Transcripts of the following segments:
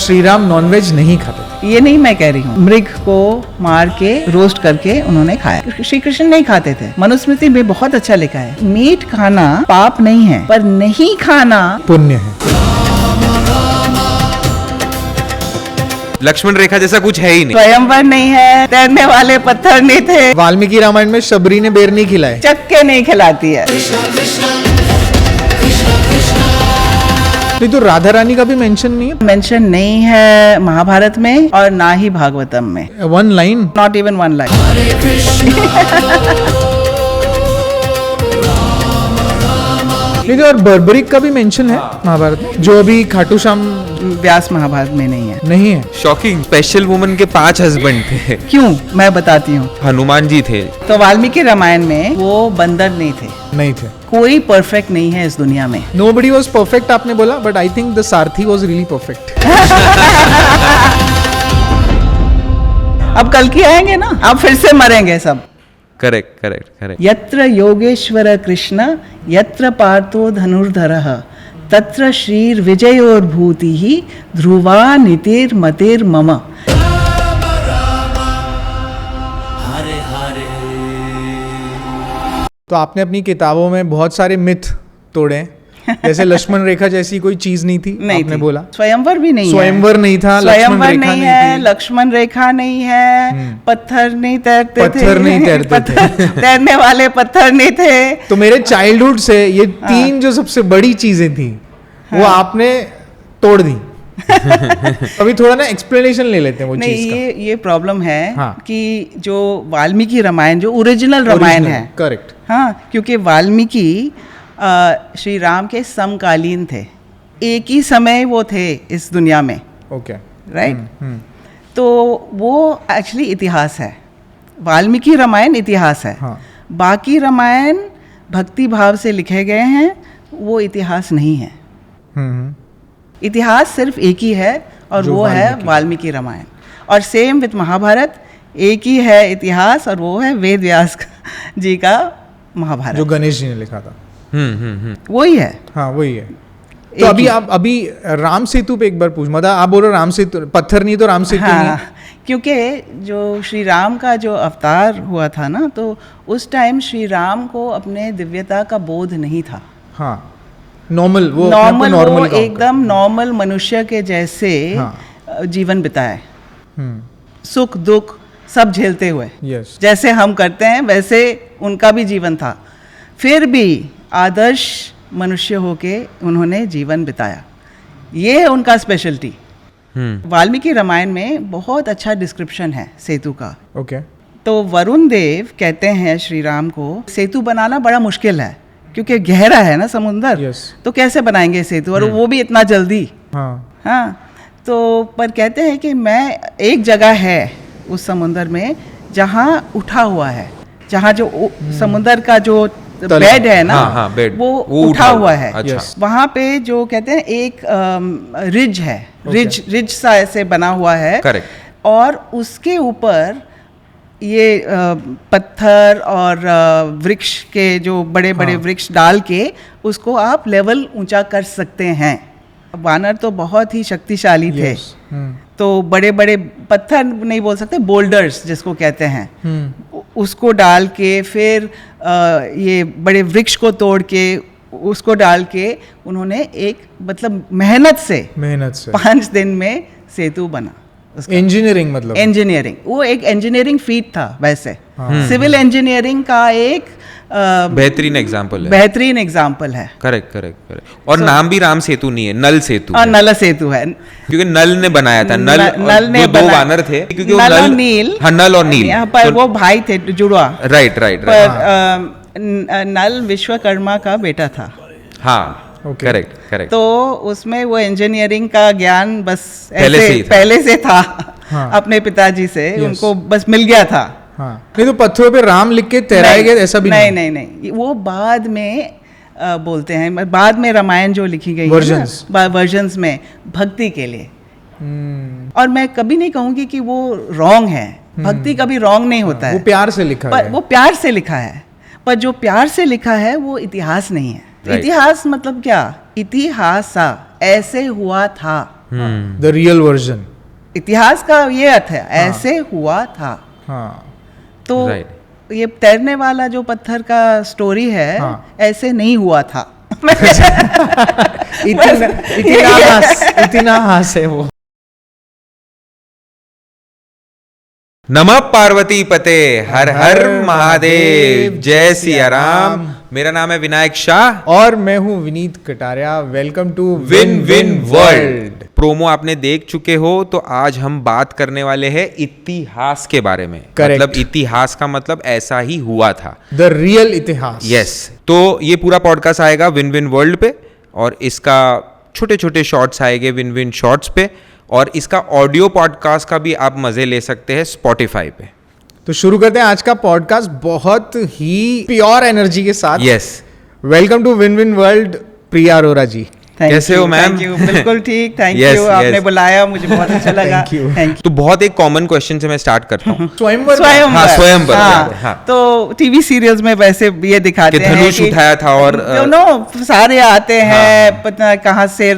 Shri Ram nonveg नहीं खाते थे? ये नहीं मैं कह रही हूँ, मृग को मार के रोस्ट करके उन्होंने खाया। श्री कृष्ण नहीं खाते थे। मनुस्मृति में बहुत अच्छा लिखा है, मीट खाना पाप नहीं है, पर नहीं खाना पुण्य है। लक्ष्मण रेखा जैसा कुछ है ही नहीं। स्वयंवर नहीं है, तैरने वाले पत्थर नहीं थे, वाल्मीकि रामायण में शबरी ने बेर नहीं खिलाए, चक्के नहीं खिलाती है। नहीं तो राधा रानी का भी मेंशन नहीं है? मेंशन नहीं है महाभारत में और ना ही भागवतम में। One line, not even one line. नहीं तो और बर्बरिक का भी मेंशन है महाभारत में, जो अभी खाटू श्याम व्यास महाभारत में नहीं है। नहीं है। शॉकिंग। स्पेशल वुमन के 5 हस्बैंड थे। क्यों, मैं बताती हूँ। हनुमान जी थे। तो वाल्मीकि रामायण में वो बंदर नहीं थे। नहीं थे। कोई परफेक्ट नहीं है इस दुनिया में। Nobody was perfect आपने बोला, but I think the Sarathi was really perfect. अब कल की आएंगे ना, अब फिर से मरेंगे सब। करेक्ट। यत्र योगेश्वर कृष्ण यत्र पार्थो धनुर्धरः तत्र श्रीर विजयोर्भूतिः ध्रुवा नीतिर्मतिर् मम। तो आपने अपनी किताबों में बहुत सारे मिथ तोड़े, जैसे लक्ष्मण रेखा जैसी कोई चीज नहीं थी, नहीं आपने थी। बोला स्वयंवर भी नहीं है। स्वयंवर नहीं था, लक्ष्मण स्वयंवर रेखा नहीं नहीं है, थी। लक्ष्मण रेखा नहीं है, पत्थर नहीं तैरते थे। पत्थर नहीं तैरते थे। तैरने वाले पत्थर नहीं थे। तो मेरे चाइल्डहुड से ये 3 जो सबसे बड़ी चीजें थी वो आपने तोड़ दी। अभी थोड़ा ना एक्सप्लेनेशन ले लेते हैं वो नहीं, चीज का। ये प्रॉब्लम है हाँ। कि जो वाल्मीकि रामायण जो ओरिजिनल रामायण है, करेक्ट। हाँ, क्योंकि वाल्मीकि श्री राम के समकालीन थे, एक ही समय वो थे इस दुनिया में, ओके, राइट। तो वो एक्चुअली इतिहास है, वाल्मीकि रामायण इतिहास है। हाँ। बाकी रामायण भक्ति भाव से लिखे गए हैं, वो इतिहास नहीं है। इतिहास सिर्फ एक ही है और जो वो है वाल्मीकि रामायण। और सेम विद महाभारत, एक ही है इतिहास और वो है वेद व्यास जी का महाभारत, जो गणेश जी ने लिखा था। वही है। हाँ वही है। तो अभी राम सेतु पे एक बार पूछ, मतलब आप बोल रहे राम सेतु पत्थर नहीं तो राम सेतु नहीं हाँ, है? क्योंकि जो श्री राम का जो अवतार हुआ था ना, तो उस टाइम श्री राम को अपने दिव्यता का बोध नहीं था। हाँ, नॉर्मल वो एकदम नॉर्मल मनुष्य के जैसे जीवन बिताए, सुख दुख सब झेलते हुए। यस। जैसे हम करते हैं वैसे उनका भी जीवन था, फिर भी आदर्श मनुष्य होके उन्होंने जीवन बिताया। ये है उनका स्पेशलिटी। वाल्मीकि रामायण में बहुत अच्छा डिस्क्रिप्शन है सेतु का। ओके। तो वरुण देव कहते हैं श्री राम को सेतु बनाना बड़ा मुश्किल है, क्योंकि गहरा है ना समुंदर। Yes. तो कैसे बनाएंगे सेतु, और वो भी इतना जल्दी। हाँ, तो पर कहते हैं कि मैं एक जगह है उस समुंदर में जहाँ उठा हुआ है, जहाँ जो समुंदर का जो बेड है ना, बेड वो उठा हुआ है। अच्छा। वहाँ पे जो कहते हैं एक रिज है, रिज सा ऐसे बना हुआ है। करेक्ट। और उसके ऊपर ये पत्थर और वृक्ष के जो बड़े बड़े वृक्ष डाल के उसको आप लेवल ऊंचा कर सकते हैं। वानर तो बहुत ही शक्तिशाली थे। तो बड़े बड़े पत्थर नहीं बोल सकते, बोल्डर्स जिसको कहते हैं, उसको डाल के फिर ये बड़े वृक्ष को तोड़ के उसको डाल के उन्होंने एक मतलब मेहनत से 5 दिन में सेतु बना। इंजीनियरिंग, मतलब इंजीनियरिंग, वो एक इंजीनियरिंग फीट था वैसे। सिविल इंजीनियरिंग का एक बेहतरीन एग्जाम्पल है। करेक्ट। और नाम भी राम सेतु नहीं है, नल सेतु। नल सेतु है, क्योंकि नल ने बनाया था। नल ने 2 वानर थे, क्योंकि नल और नील। हाँ, नल और नील। यहाँ पर वो भाई थे जुड़वा। राइट। पर नल विश्वकर्मा का बेटा था। हाँ, करेक्ट। तो उसमें वो इंजीनियरिंग का ज्ञान बस पहले से था। अपने पिताजी से उनको बस मिल गया था। नहीं तो पत्थरों पे राम लिख के तैराए गए ऐसा भी नहीं, वो बाद में बोलते हैं, बाद में रामायण जो लिखी गई वर्जन्स में भक्ति के लिए। और मैं कभी नहीं कहूंगी कि वो रॉन्ग है, भक्ति कभी रॉन्ग नहीं होता है। वो प्यार से लिखा है। वो प्यार से लिखा है, पर जो प्यार से लिखा है वो इतिहास नहीं है। इतिहास मतलब क्या? इतिहास ऐसे हुआ था। The real version. इतिहास का ये अर्थ है, ऐसे हुआ था। हाँ तो Right. ये तैरने वाला जो पत्थर का स्टोरी है, ऐसे नहीं हुआ था। इतना हास है वो। नमः पार्वती पते, हर हर महादेव, जय सिया राम। मेरा नाम है विनायक शाह और मैं हूं Vineet Kataria. Welcome to win win world. Promo आपने देख चुके हो, तो आज हम बात करने वाले हैं इतिहास के बारे में। Correct. मतलब इतिहास का मतलब ऐसा ही हुआ था, द रियल इतिहास। यस। तो ये पूरा पॉडकास्ट आएगा विन विन वर्ल्ड पे, और इसका छोटे छोटे शॉर्ट्स आएंगे विन विन शॉर्ट्स पे, और इसका ऑडियो पॉडकास्ट का भी आप मजे ले सकते हैं स्पॉटिफाई पे। तो शुरू करते हैं आज का पॉडकास्ट बहुत ही प्योर एनर्जी के साथ। Yes. Welcome to win win world, Priya Arora ji. कैसे हो मैम? थैंक यू, बिल्कुल ठीक। थैंक Yes, यू, आपने yes. बुलाया, मुझे बहुत अच्छा लगा। Thank you. थैंक तो बहुत एक कॉमन क्वेश्चन से मैं स्टार्ट करता हूँ। स्वयंवर। स्वयंवर। हाँ, स्वयंवर, हाँ, हाँ। तो टीवी सीरियल्स में वैसे ये दिखाते कि हैं धनुष उठाया था और सारे आते हैं, पता कहाँ से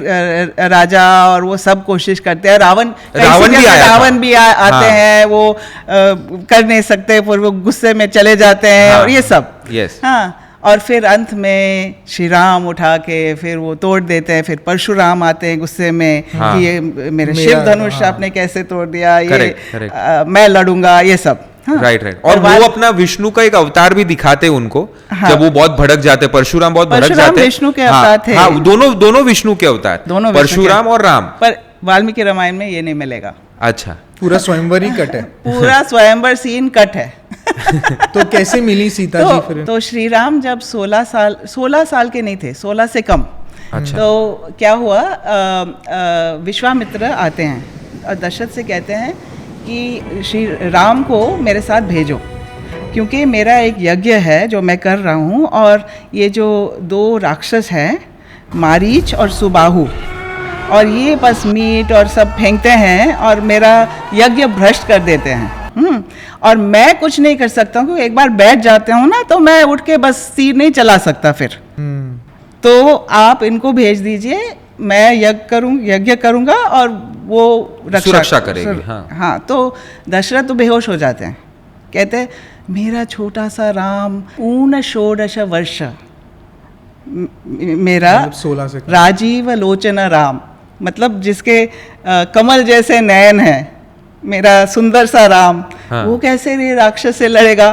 राजा, और वो सब कोशिश करते हैं। रावण भी आया था। रावण भी आते हाँ। हैं, वो कर नहीं सकते, फिर वो गुस्से में चले जाते हैं, हाँ, और ये सब। यस। हाँ, और फिर अंत में श्री राम उठा के फिर वो तोड़ देते हैं। फिर परशुराम आते हैं गुस्से में हाँ। कि ये मेरे शिव धनुष आपने कैसे तोड़ दिया, ये Correct. मैं लड़ूंगा, ये सब। राइट। और वो अपना विष्णु का एक अवतार भी दिखाते हैं उनको। हाँ। जब वो बहुत भड़क जाते, परशुराम बहुत भड़क जाते, विष्णु के अवतार थे। हाँ, दोनों विष्णु के अवतार, परशुराम और राम। पर वाल्मीकि रामायण में ये नहीं मिलेगा। अच्छा। पूरा स्वयंवर ही कट है। पूरा स्वयंवर सीन कट है। तो कैसे मिली सीता जी फिर? तो श्री राम जब 16 साल के नहीं थे, 16 से कम। अच्छा। तो क्या हुआ, विश्वामित्र आते हैं और दशरथ से कहते हैं कि श्री राम को मेरे साथ भेजो, क्योंकि मेरा एक यज्ञ है जो मैं कर रहा हूँ, और ये जो 2 राक्षस हैं, मारीच और सुबाहु, और ये बस मीट और सब फेंकते हैं और मेरा यज्ञ भ्रष्ट कर देते हैं। और मैं कुछ नहीं कर सकता हूँ, एक बार बैठ जाते हूँ ना, तो मैं उठ के बस तीर नहीं चला सकता फिर। तो आप इनको भेज दीजिए, मैं यज्ञ करूँगा और वो सुरक्षा करेगी। हाँ। हाँ, तो दशरथ तो बेहोश हो जाते हैं, कहते हैं मेरा छोटा सा राम ऊन षोडश वर्ष, मेरा 16 से राजीव लोचन राम, मतलब जिसके कमल जैसे नयन है, मेरा सुंदर सा राम। हाँ। वो कैसे ये राक्षस से लड़ेगा?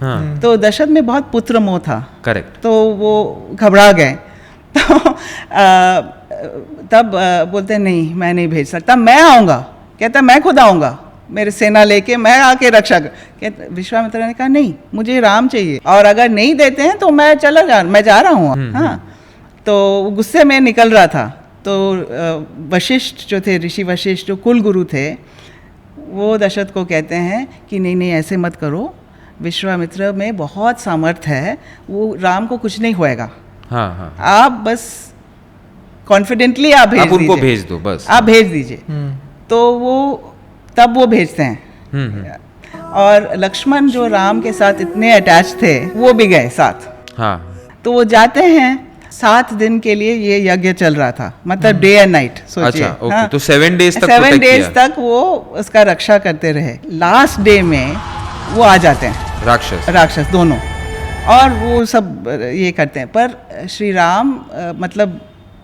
हाँ। तो दशरथ में बहुत पुत्र मोह था। करेक्ट। तो वो घबरा गए। तो तब बोलते नहीं, मैं नहीं भेज सकता, मैं आऊँगा। कहता मैं खुद आऊँगा, मेरे सेना लेके मैं आके रक्षा कर। कहते विश्वामित्र ने कहा नहीं, मुझे राम चाहिए, और अगर नहीं देते हैं तो मैं जा रहा हूँ। हाँ, तो गुस्से में निकल रहा था। तो वशिष्ठ जो थे, ऋषि वशिष्ठ जो कुल गुरु थे, वो दशरथ को कहते हैं कि नहीं ऐसे मत करो, विश्वामित्र में बहुत सामर्थ्य है, वो राम को कुछ नहीं होएगा। हाँ, हाँ। आप बस कॉन्फिडेंटली आप उनको भेज दो, बस आप भेज दीजिए। तो तब वो भेजते हैं। और लक्ष्मण जो राम के साथ इतने अटैच थे, वो भी गए साथ। हाँ। तो वो जाते हैं, 7 दिन के लिए ये यज्ञ चल रहा था, मतलब डे एंड नाइट, सोचिए। अच्छा, ओके। तो 7 डेज तक 7 डेज तक वो उसका रक्षा करते रहे। लास्ट डे में वो आ जाते हैं, राक्षस दोनों, और वो सब ये करते हैं। पर श्री राम मतलब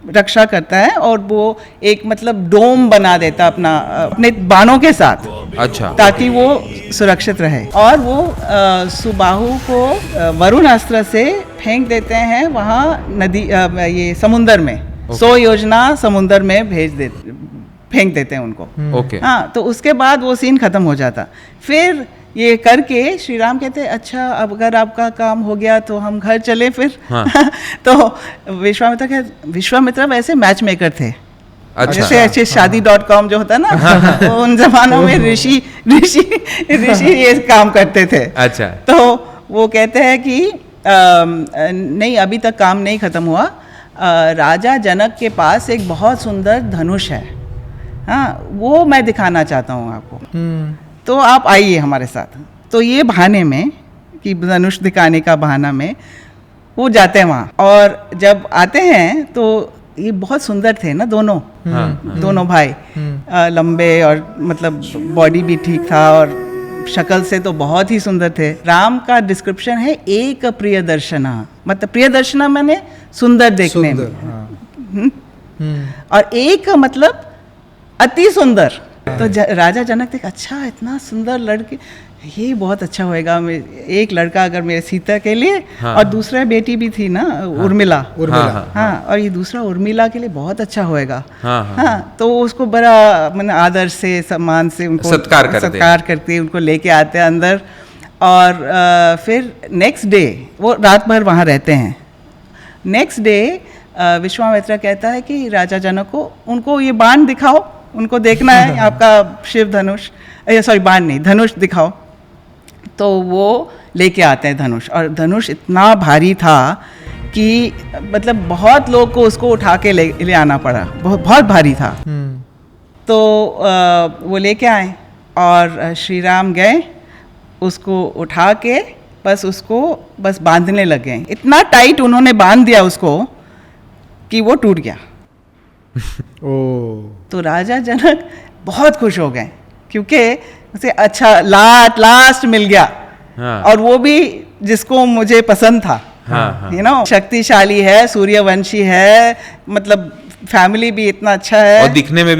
रक्षा करता है, और वो एक मतलब डोम बना देता अपने बाणों के साथ। अच्छा। ताकि वो सुरक्षित रहे। और वो सुबाहु को वरुण अस्त्र से फेंक देते हैं वहाँ नदी, ये समुंदर में। 100 योजना समुंदर में फेंक देते हैं उनको। ओके। हाँ, तो उसके बाद वो सीन खत्म हो जाता। फिर ये करके श्री राम कहते अच्छा, अब अगर आपका काम हो गया तो हम घर चले फिर। हाँ। तो विश्वामित्र वैसे मैच मेकर थे। अच्छा। जैसे ऐसे शादी.com जो होता है ना, तो उन जमानों में ऋषि ये काम करते थे। अच्छा। तो वो कहते हैं कि नहीं, अभी तक काम नहीं खत्म हुआ। राजा जनक के पास एक बहुत सुंदर धनुष है, हाँ, वो मैं दिखाना चाहता हूँ आपको। तो आप आइए हमारे साथ। तो ये बहाने में कि धनुष दिखाने का बहाना में वो जाते हैं वहाँ। और जब आते हैं तो ये बहुत सुंदर थे ना दोनों, दोनों भाई, लंबे और मतलब बॉडी भी ठीक था और शक्ल से तो बहुत ही सुंदर थे। राम का डिस्क्रिप्शन है एक प्रियदर्शना, मतलब प्रियदर्शना मैंने सुंदर देखने में, और एक मतलब अति सुंदर। तो राजा जनक देख, अच्छा इतना सुंदर लड़के, ये बहुत अच्छा होएगा, एक लड़का अगर मेरे सीता के लिए, और दूसरा बेटी भी थी ना उर्मिला, हाँ, और ये दूसरा उर्मिला के लिए बहुत अच्छा होएगा। हाँ, तो उसको बड़ा मैंने आदर से सम्मान से उनको सत्कार करते उनको लेके आते हैं अंदर, और फिर नेक्स्ट डे वो रात भर वहाँ रहते हैं। नेक्स्ट डे विश्वामित्र कहता है कि राजा जनक को, उनको ये बाण दिखाओ, उनको देखना है आपका शिव धनुष, सॉरी बाण नहीं, धनुष दिखाओ। तो वो लेके आते हैं धनुष, और धनुष इतना भारी था कि मतलब बहुत लोग को उसको उठा के ले आना पड़ा, बहुत भारी था। तो वो लेके आए और श्री राम गए, उसको उठा के बस बांधने लगे। इतना टाइट उन्होंने बांध दिया उसको कि वो टूट गया। तो राजा जनक बहुत खुश हो गए क्योंकि उसे अच्छा लास्ट मिल गया, और वो भी जिसको मुझे पसंद था, यू नो, शक्तिशाली है, सूर्यवंशी है, मतलब फैमिली भी इतना अच्छा है, और दिखने में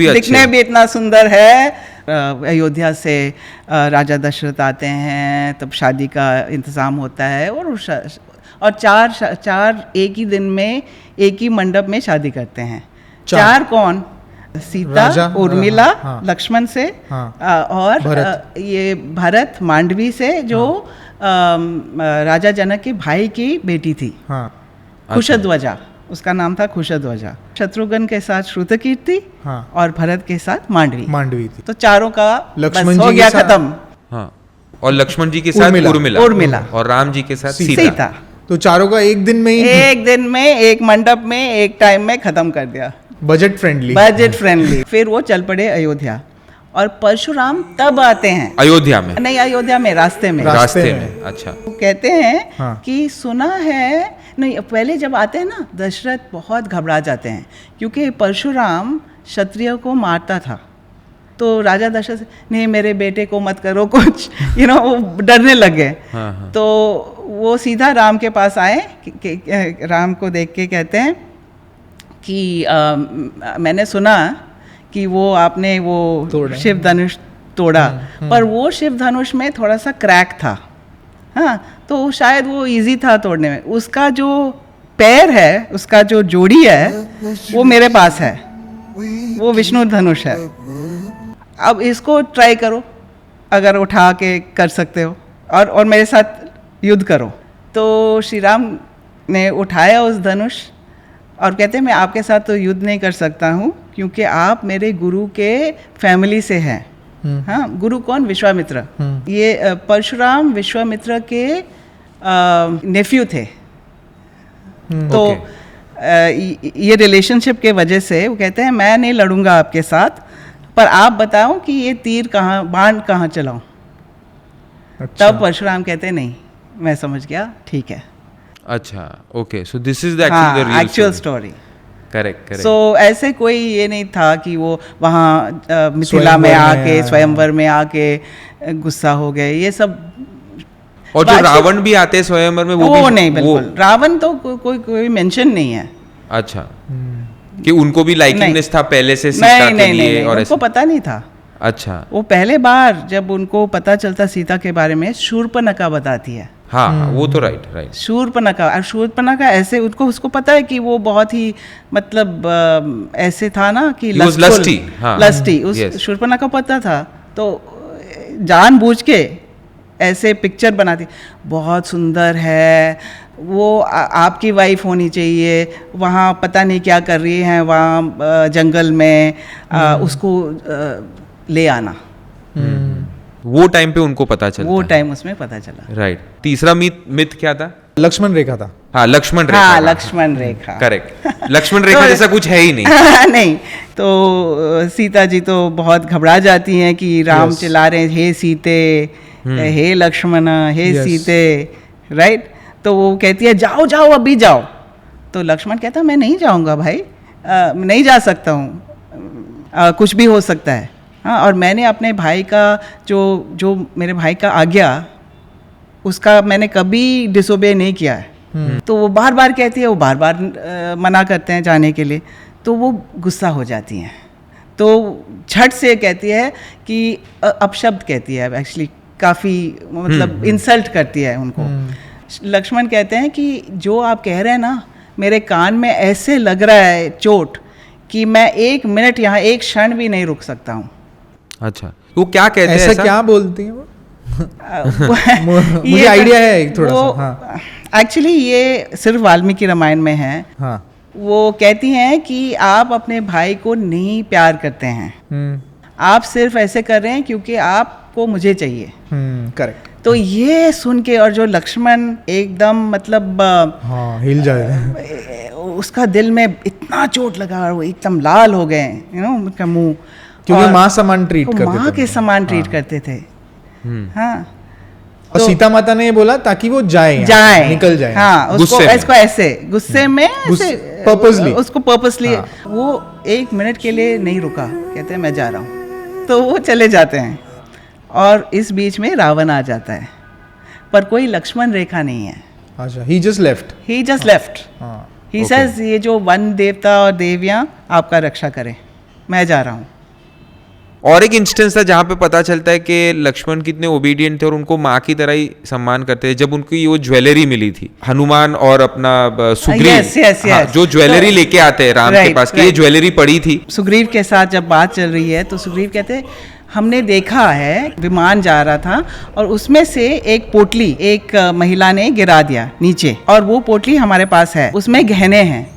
भी इतना सुंदर है। अयोध्या से राजा दशरथ आते हैं, तब शादी का इंतज़ाम होता है, और चार एक ही दिन में एक ही मंडप में शादी करते हैं। चार कौन? सीता, उर्मिला, लक्ष्मण से, और ये भरत मांडवी से, जो राजा जनक के भाई की बेटी थी, कुशध्वजा, उसका नाम था कुशध्वजा। शत्रुघ्न के साथ श्रुतकीर्ति, और भरत के साथ मांडवी थी। तो चारों का लक्ष्मण हो गया खत्म। और लक्ष्मण जी के साथ उर्मिला, और राम जी के साथ सीता। तो चारों का एक दिन में एक मंडप में एक टाइम में खत्म कर दिया। Budget friendly. फिर वो चल पड़े अयोध्या, और परशुराम तब आते हैं अयोध्या में, नहीं अयोध्या में रास्ते में। अच्छा। वो कहते हैं कि सुना है, नहीं पहले जब आते हैं ना, दशरथ बहुत घबरा जाते हैं क्योंकि परशुराम क्षत्रियों को मारता था। तो राजा दशरथ, नहीं मेरे बेटे को मत करो कुछ, यू नो, वो डरने लगे। तो वो सीधा राम के पास आए, राम को देख के कहते हैं कि मैंने सुना कि वो आपने वो शिव धनुष तोड़ा, पर वो शिव धनुष में थोड़ा सा क्रैक था, हाँ, तो शायद वो इजी था तोड़ने में। उसका जो पैर है, उसका जो जोड़ी है, वो मेरे पास है, वो विष्णु धनुष है। अब इसको ट्राई करो, अगर उठा के कर सकते हो, और मेरे साथ युद्ध करो। तो श्री राम ने उठाया उस धनुष, और कहते हैं मैं आपके साथ तो युद्ध नहीं कर सकता हूँ क्योंकि आप मेरे गुरु के फैमिली से हैं। हाँ, गुरु कौन? विश्वामित्र। ये परशुराम विश्वामित्र के नेफ्यू थे। तो ये रिलेशनशिप के वजह से वो कहते हैं मैं नहीं लड़ूंगा आपके साथ, पर आप बताओ कि ये तीर कहाँ, बाण कहाँ चलाऊं। अच्छा। तब परशुराम कहते नहीं, मैं समझ गया, ठीक है। अच्छा, okay, so this is the actual story. Correct. So ऐसे कोई ये नहीं था कि वो वहाँ मिथिला में आके, स्वयंवर में आके गुस्सा हो गए, ये सब। और जो रावण भी आते हैं स्वयंवर में, वो नहीं, बिल्कुल रावण तो कोई मेंशन नहीं है। अच्छा, कि उनको भी लाइकिंगनेस था पहले से सीता के लिए, और उनको पता नहीं था। अच्छा, वो पहले बार जब उनको पता चलता सीता के बारे में, शूर्पणखा बताती है। हाँ, वो तो राइट। शूर्पणखा ऐसे उसको पता है कि वो बहुत ही मतलब ऐसे था ना कि लस्टी। उस शूर्पणखा पता था, तो जानबूझ के ऐसे पिक्चर बनाती, बहुत सुंदर है वो, आपकी वाइफ होनी चाहिए, वहाँ पता नहीं क्या कर रही हैं वहाँ जंगल में, उसको ले आना। वो टाइम पे उनको पता चला, वो टाइम उसमें पता चला। राइट। तीसरा मिथ क्या था? लक्ष्मण रेखा था। हाँ, लक्ष्मण रेखा। करेक्ट। लक्ष्मण रेखा जैसा कुछ है ही नहीं। नहीं, तो सीता जी तो बहुत घबरा जाती हैं कि राम चिल्ला रहे हैं, हे सीते, हे लक्ष्मण, हे सीते, राइट। तो वो कहती है जाओ अभी जाओ। तो लक्ष्मण कहता मैं नहीं जाऊंगा भाई, नहीं जा सकता हूँ, कुछ भी हो सकता है। हाँ, और मैंने अपने भाई का जो मेरे भाई का आज्ञा, उसका मैंने कभी डिसोबे नहीं किया है। तो वो बार बार कहती है, वो बार बार मना करते हैं जाने के लिए, तो वो गुस्सा हो जाती हैं। तो झट से कहती है कि अपशब्द कहती है, एक्चुअली काफ़ी मतलब इंसल्ट करती है उनको। लक्ष्मण कहते हैं कि जो आप कह रहे हैं ना, मेरे कान में ऐसे लग रहा है चोट कि मैं 1 मिनट यहाँ 1 क्षण भी नहीं रुक सकता हूँ। अच्छा, वो क्या कहते हैं? ऐसा क्या बोलती हैं वो? मुझे आइडिया है एक थोड़ा सा। हाँ। एक्चुअली ये सिर्फ वाल्मीकि रामायण में है। हाँ। वो कहती हैं कि आप अपने भाई को नहीं प्यार करते हैं, आप सिर्फ ऐसे कर रहे हैं क्योंकि आपको मुझे चाहिए। करेक्ट। तो ये सुन के, और जो लक्ष्मण एकदम मतलब हाँ, हिल जाए, उसका दिल में इतना चोट लगा, वो एकदम लाल हो गए, उनका मुंह, क्योंकि माँ समान ट्रीट करते थे, माँ के समान ट्रीट करते थे। हाँ, और सीता माता ने ये बोला ताकि वो जाए, निकल जाए। हाँ, उसको ऐसे गुस्से में पर्पसली, उसको पर्पसली। वो 1 मिनट के लिए नहीं रुका, कहते हैं मैं जा रहा हूँ, तो वो चले जाते हैं। और इस बीच में रावण आ जाता है, पर कोई लक्ष्मण रेखा नहीं है। अच्छा, he just left. He says, ये जो वन देवता और देवियाँ आपका रक्षा करें, मैं जा रहा हूँ। और एक इंस्टेंस था जहाँ पे पता चलता है कि लक्ष्मण कितने ओबीडियंट थे और उनको माँ की तरह ही सम्मान करते थे, जब उनकी वो ज्वेलरी मिली थी, हनुमान और अपना सुग्रीव। हाँ, जो ज्वेलरी लेके आते हैं राम के पास, कि ये ज्वेलरी पड़ी थी। सुग्रीव के साथ जब बात चल रही है तो सुग्रीव कहते हैं, हमने देखा है विमान जा रहा था और उसमें से एक पोटली एक महिला ने गिरा दिया नीचे, और वो पोटली हमारे पास है, उसमें गहने हैं।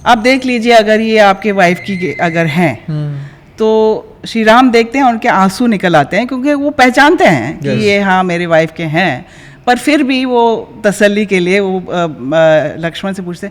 अब देख लीजिए, अगर ये आपके वाइफ की अगर हैं, तो श्री राम देखते हैं, उनके आंसू निकल आते हैं, क्योंकि वो पहचानते हैं कि ये हाँ मेरे वाइफ के हैं। पर फिर भी वो तसल्ली के लिए वो लक्ष्मण से पूछते,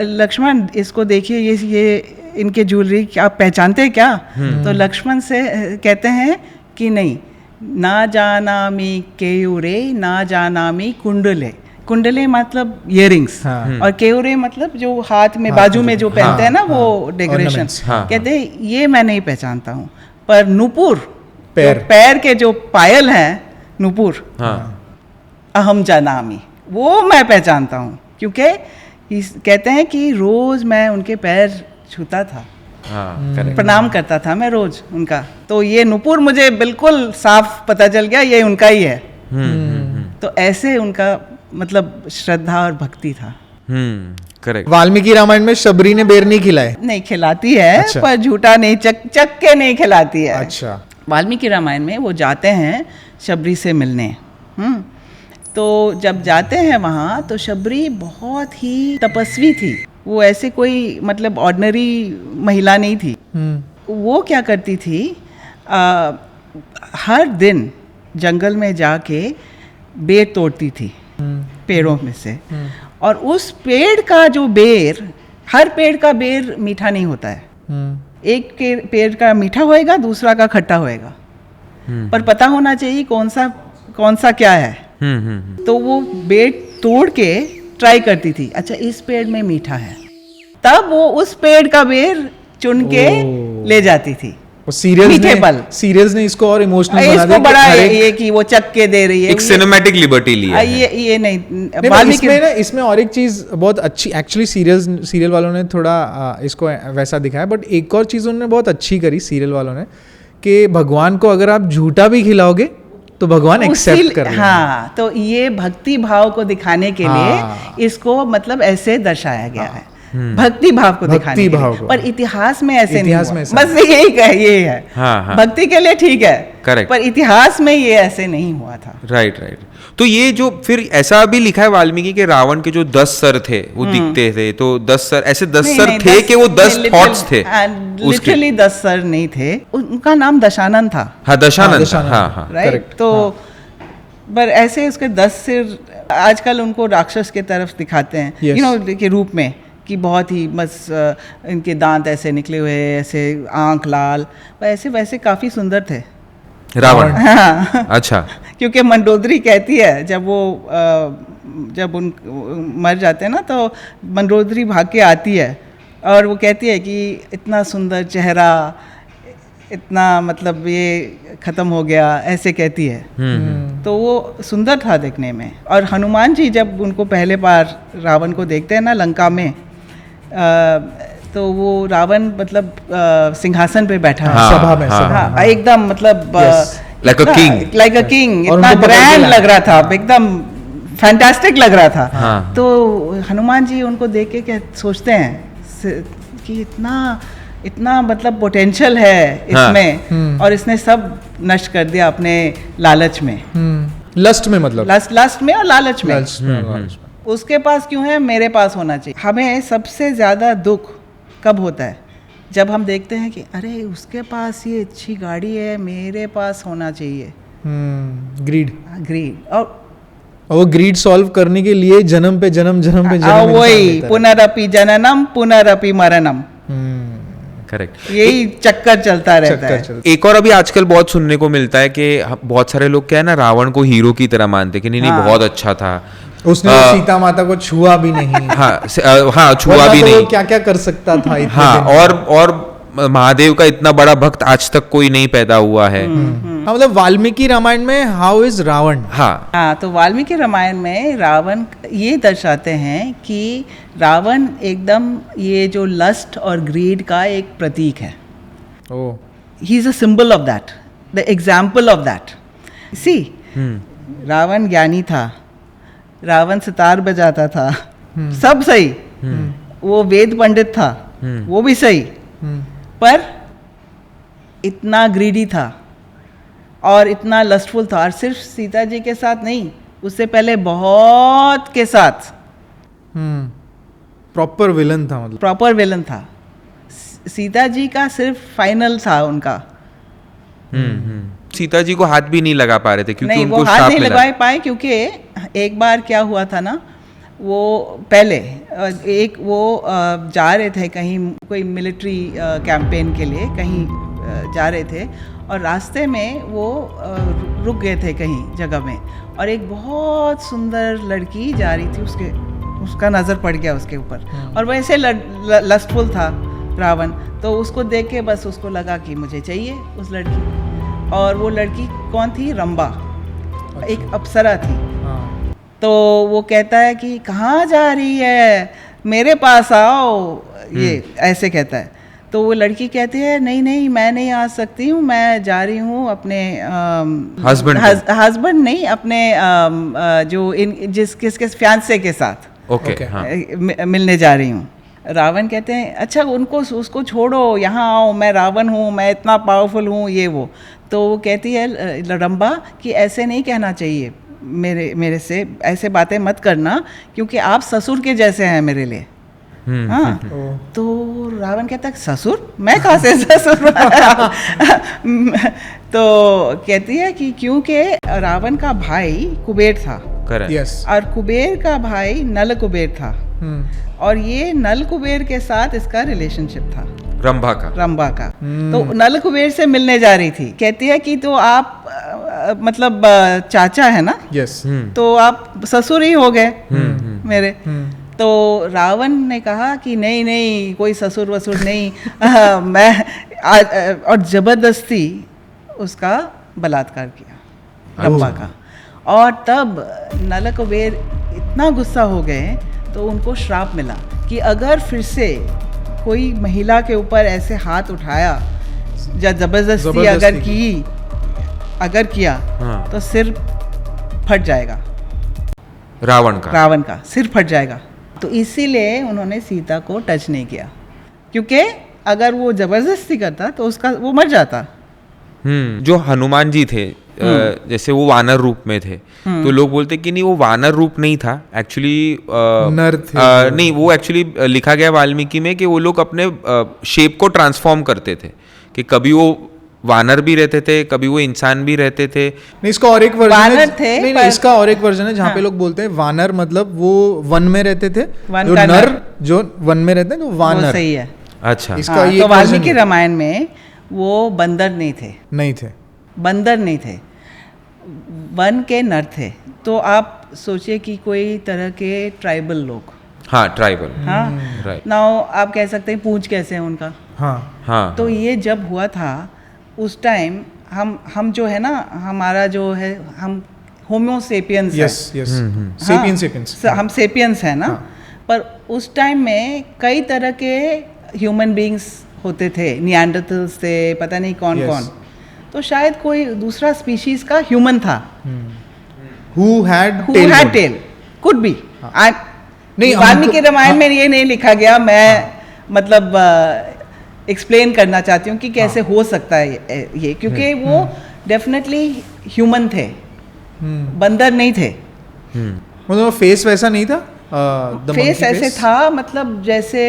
लक्ष्मण इसको देखिए, ये इनके ज्वेलरी आप पहचानते हैं क्या? तो लक्ष्मण से कहते हैं कि नहीं, ना जानामि केयूरे ना जानामि कुंडले। कुंडले मतलब इयरिंग्स, और केयूरे मतलब जो हाथ में बाजू में जो पहनते हैं ना, वो डेकोरेशन। कहते हैं ये मैं नहीं पहचानता हूँ, पर नुपुर, पैर के जो पायल हैं नुपुर, अहम जानामि, वो मैं पहचानता हूँ, क्योंकि कहते हैं कि रोज मैं उनके पैर छूता था, प्रणाम करता था मैं रोज उनका। तो ये नुपुर मुझे बिल्कुल साफ पता चल गया, ये उनका ही है। तो ऐसे उनका मतलब श्रद्धा और भक्ति था। करेक्ट। वाल्मीकि रामायण में शबरी ने बेर नहीं खिलाए? नहीं खिलाती है। अच्छा। पर झूठा नहीं, चक के नहीं खिलाती है। अच्छा। वाल्मीकि रामायण में वो जाते हैं शबरी से मिलने। तो जब जाते हैं वहाँ, तो शबरी बहुत ही तपस्वी थी, वो ऐसे कोई मतलब ऑर्डिनरी महिला नहीं थी। वो क्या करती थी, हर दिन जंगल में जाके बेर तोड़ती थी पेड़ों में से, और उस पेड़ का जो बेर, हर पेड़ का बेर मीठा नहीं होता है। एक पेड़ का मीठा होएगा, दूसरा का खट्टा होएगा, पर पता होना चाहिए कौन सा क्या है। तो वो पेड़ तोड़ के ट्राई करती थी, अच्छा इस पेड़ में मीठा है, तब वो उस पेड़ का बेर चुन के ले जाती थी। सीरियल्स ने इसको और इमोशनल बना दिया, बड़ा ये कि वो चक के दे रही है, एक सिनेमैटिक लिबर्टी ली है। ये नहीं, इसमें ना, इसमें और एक चीज बहुत अच्छी, एक्चुअली सीरियल वालों ने थोड़ा इसको वैसा दिखाया, बट एक और चीज उन्होंने बहुत अच्छी करी सीरियल वालों ने, कि भगवान को अगर आप झूठा भी खिलाओगे तो भगवान एक्सेप्ट कर लेंगे। हाँ, तो ये भक्ति भाव को दिखाने के लिए इसको मतलब ऐसे दर्शाया गया है, भक्ति भाव को दिखाने के लिए। पर इतिहास में ऐसे नहीं हुआ, बस ये है। हाँ। भक्ति के लिए ठीक है, करेक्ट, पर इतिहास में ये ऐसे नहीं हुआ था। राइट। तो ये जो फिर ऐसा भी लिखा है वाल्मीकि के, रावण के जो 10 सर थे वो दिखते थे, तो 10 सर ऐसे 10 सर थे कि वो 10 थॉट्स थे। लिटरली 10 सर नहीं थे, उनका नाम दशानन था। हाँ, दशानन। हाँ, राइट। तो पर ऐसे उसके 10 सिर, आजकल उनको राक्षस के तरफ दिखाते हैं, के रूप में, कि बहुत ही बस इनके दांत ऐसे निकले हुए, ऐसे आंख लाल, ऐसे वैसे काफी सुंदर थे रावण। हाँ। अच्छा। क्योंकि मंडोदरी कहती है, जब उन मर जाते हैं ना, तो मंडोदरी भाग के आती है और वो कहती है कि इतना सुंदर चेहरा, इतना मतलब ये ख़त्म हो गया, ऐसे कहती है। तो वो सुंदर था देखने में। और हनुमान जी जब उनको पहले बार रावण को देखते हैं ना लंका में, तो वो रावण मतलब सिंहासन पे बैठा है, सभा में, हाँ, एकदम मतलब like a king, like a king, इतना ग्रैंड लग रहा था, एकदम फैंटास्टिक लग रहा था। हाँ। तो हनुमान जी उनको देख के सोचते हैं कि इतना मतलब पोटेंशियल है इसमें, और इसने सब नष्ट कर दिया अपने लालच में, लस्ट में, मतलब लस्ट में और लालच में। लस्ट में। उसके पास क्यों है, मेरे पास होना चाहिए। हमें सबसे ज़्यादा दुख कब होता है, जब हम देखते हैं कि अरे उसके पास ये अच्छी गाड़ी है, मेरे पास होना चाहिए। ग्रीड। और वो ग्रीड सॉल्व करने के लिए जन्म पे जन्म वही पुनरअपि जननम पुनरअपि मरणम, करेक्ट, यही चक्कर चलता रहता है। एक और अभी आजकल बहुत सुनने को मिलता है कि बहुत सारे लोग क्या है ना, रावण को हीरो की तरह मानते कि नहीं बहुत अच्छा था, उसने सीता माता को छुआ भी नहीं। हाँ छुआ भी नहीं, क्या क्या कर सकता था। हाँ, और महादेव का इतना बड़ा भक्त आज तक कोई नहीं पैदा हुआ है। मतलब वाल्मीकि रामायण में हाउ इज रावण। हाँ, तो वाल्मीकि रामायण में रावण ये दर्शाते हैं कि रावण एकदम ये जो लस्ट और ग्रीड का एक प्रतीक है। He is a symbol of that, the example of that. See, Ravan ज्ञानी था, रावण सितार बजाता था, सब सही, वो वेद पंडित था, वो भी सही, पर इतना ग्रीडी था और इतना लस्टफुल था। और सिर्फ सीता जी के साथ नहीं, उससे पहले बहुत के साथ प्रॉपर विलन था, मतलब प्रॉपर विलन था। सीता जी का सिर्फ फाइनल था उनका। सीता जी को हाथ भी नहीं लगा पा रहे थे क्योंकि नहीं, उनको वो हाथ श्राप नहीं मिला। लगा पाए, क्योंकि एक बार क्या हुआ था ना, वो पहले एक वो जा रहे थे कहीं, कोई मिलिट्री कैंपेन के लिए कहीं जा रहे थे, और रास्ते में वो रुक गए थे कहीं जगह में, और एक बहुत सुंदर लड़की जा रही थी, उसका नज़र पड़ गया उसके ऊपर, और वैसे लस्टफुल था रावण, तो उसको देख के बस उसको लगा कि मुझे चाहिए उस लड़की। और वो लड़की कौन थी? रंबा, एक अप्सरा थी। तो वो कहता है कि कहाँ जा रही है, मेरे पास आओ, ये ऐसे कहता है। तो वो लड़की कहती है नहीं नहीं, मैं नहीं आ सकती हूँ, मैं जा रही हूँ अपने हस्बैंड नहीं, अपने जो किसके फियांसे के साथ मिलने जा रही हूँ। रावण कहते हैं अच्छा उसको छोड़ो, यहाँ आओ, मैं रावण हूँ, मैं इतना पावरफुल हूँ, ये वो। तो वो कहती है रंबा कि ऐसे नहीं कहना चाहिए, मेरे से ऐसे बातें मत करना, क्योंकि आप ससुर के जैसे हैं मेरे लिए। हाँ, तो रावण कहता है ससुर, मैं कहाँ से ससुर? तो कहती है कि क्योंकि रावण का भाई कुबेर था, और कुबेर का भाई नल कुबेर था, और ये नल कुबेर के साथ इसका रिलेशनशिप था, रंभा का। तो नल कुबेर से मिलने जा रही थी। कहती है कि तो आप मतलब चाचा है ना, तो आप ससुर ही हो गए मेरे। तो रावण ने कहा कि नहीं नहीं, कोई ससुर वसुर नहीं, मैं और जबरदस्ती उसका बलात्कार किया रंभा का। और तब नल कुबेर इतना गुस्सा हो गए, तो उनको श्राप मिला कि अगर फिर से कोई महिला के ऊपर ऐसे हाथ उठाया या जबरदस्ती अगर किया, तो सिर फट जाएगा, रावण का सिर फट जाएगा। तो इसीलिए उन्होंने सीता को टच नहीं किया, क्योंकि अगर वो जबरदस्ती करता तो उसका वो मर जाता। जो हनुमान जी थे, जैसे वो वानर रूप में थे, तो लोग बोलते कि नहीं वो वानर रूप नहीं था, एक्चुअली नर थे। नहीं, वो एक्चुअली लिखा गया वाल्मीकि में कि वो लोग अपने शेप को ट्रांसफॉर्म करते थे, कि कभी वो वानर भी रहते थे, कभी वो इंसान भी रहते थे। नहीं, इसका और एक वर्जन वानर थे, नहीं, इसका और एक वर्जन है जहाँ पे लोग बोलते हैं वानर मतलब वो वन में रहते थे, जो नर जो वन में रहते हैं, तो वानर सही है। अच्छा, इसका ये तो वाल्मीकि रामायण में वो बंदर नहीं थे, बंदर नहीं थे, वन के नर थे। तो आप सोचिए कि कोई तरह के ट्राइबल लोग, हाँ ट्राइबल, हाँ राइट। नाउ आप कह सकते हैं पूंछ कैसे है उनका। हाँ तो ये जब हुआ था उस टाइम हम जो है ना, हमारा जो है, हम होमोसेपियंस है। यस यस, सेपियंस सेपियंस, हम सेपियंस है ना। पर उस टाइम में कई तरह के ह्यूमन बीइंग्स होते थे, निएंडरथल्स थे, पता नहीं कौन कौन। तो शायद कोई दूसरा स्पीशीज का ह्यूमन था who had tail, could be. नहीं, वाल्मीकि रामायण में ये नहीं लिखा गया, मैं मतलब एक्सप्लेन करना चाहती हूँ कि कैसे हो सकता है ये, क्योंकि वो डेफिनेटली ह्यूमन थे, बंदर नहीं थे। मतलब फेस वैसा नहीं था, फेस ऐसे था, मतलब जैसे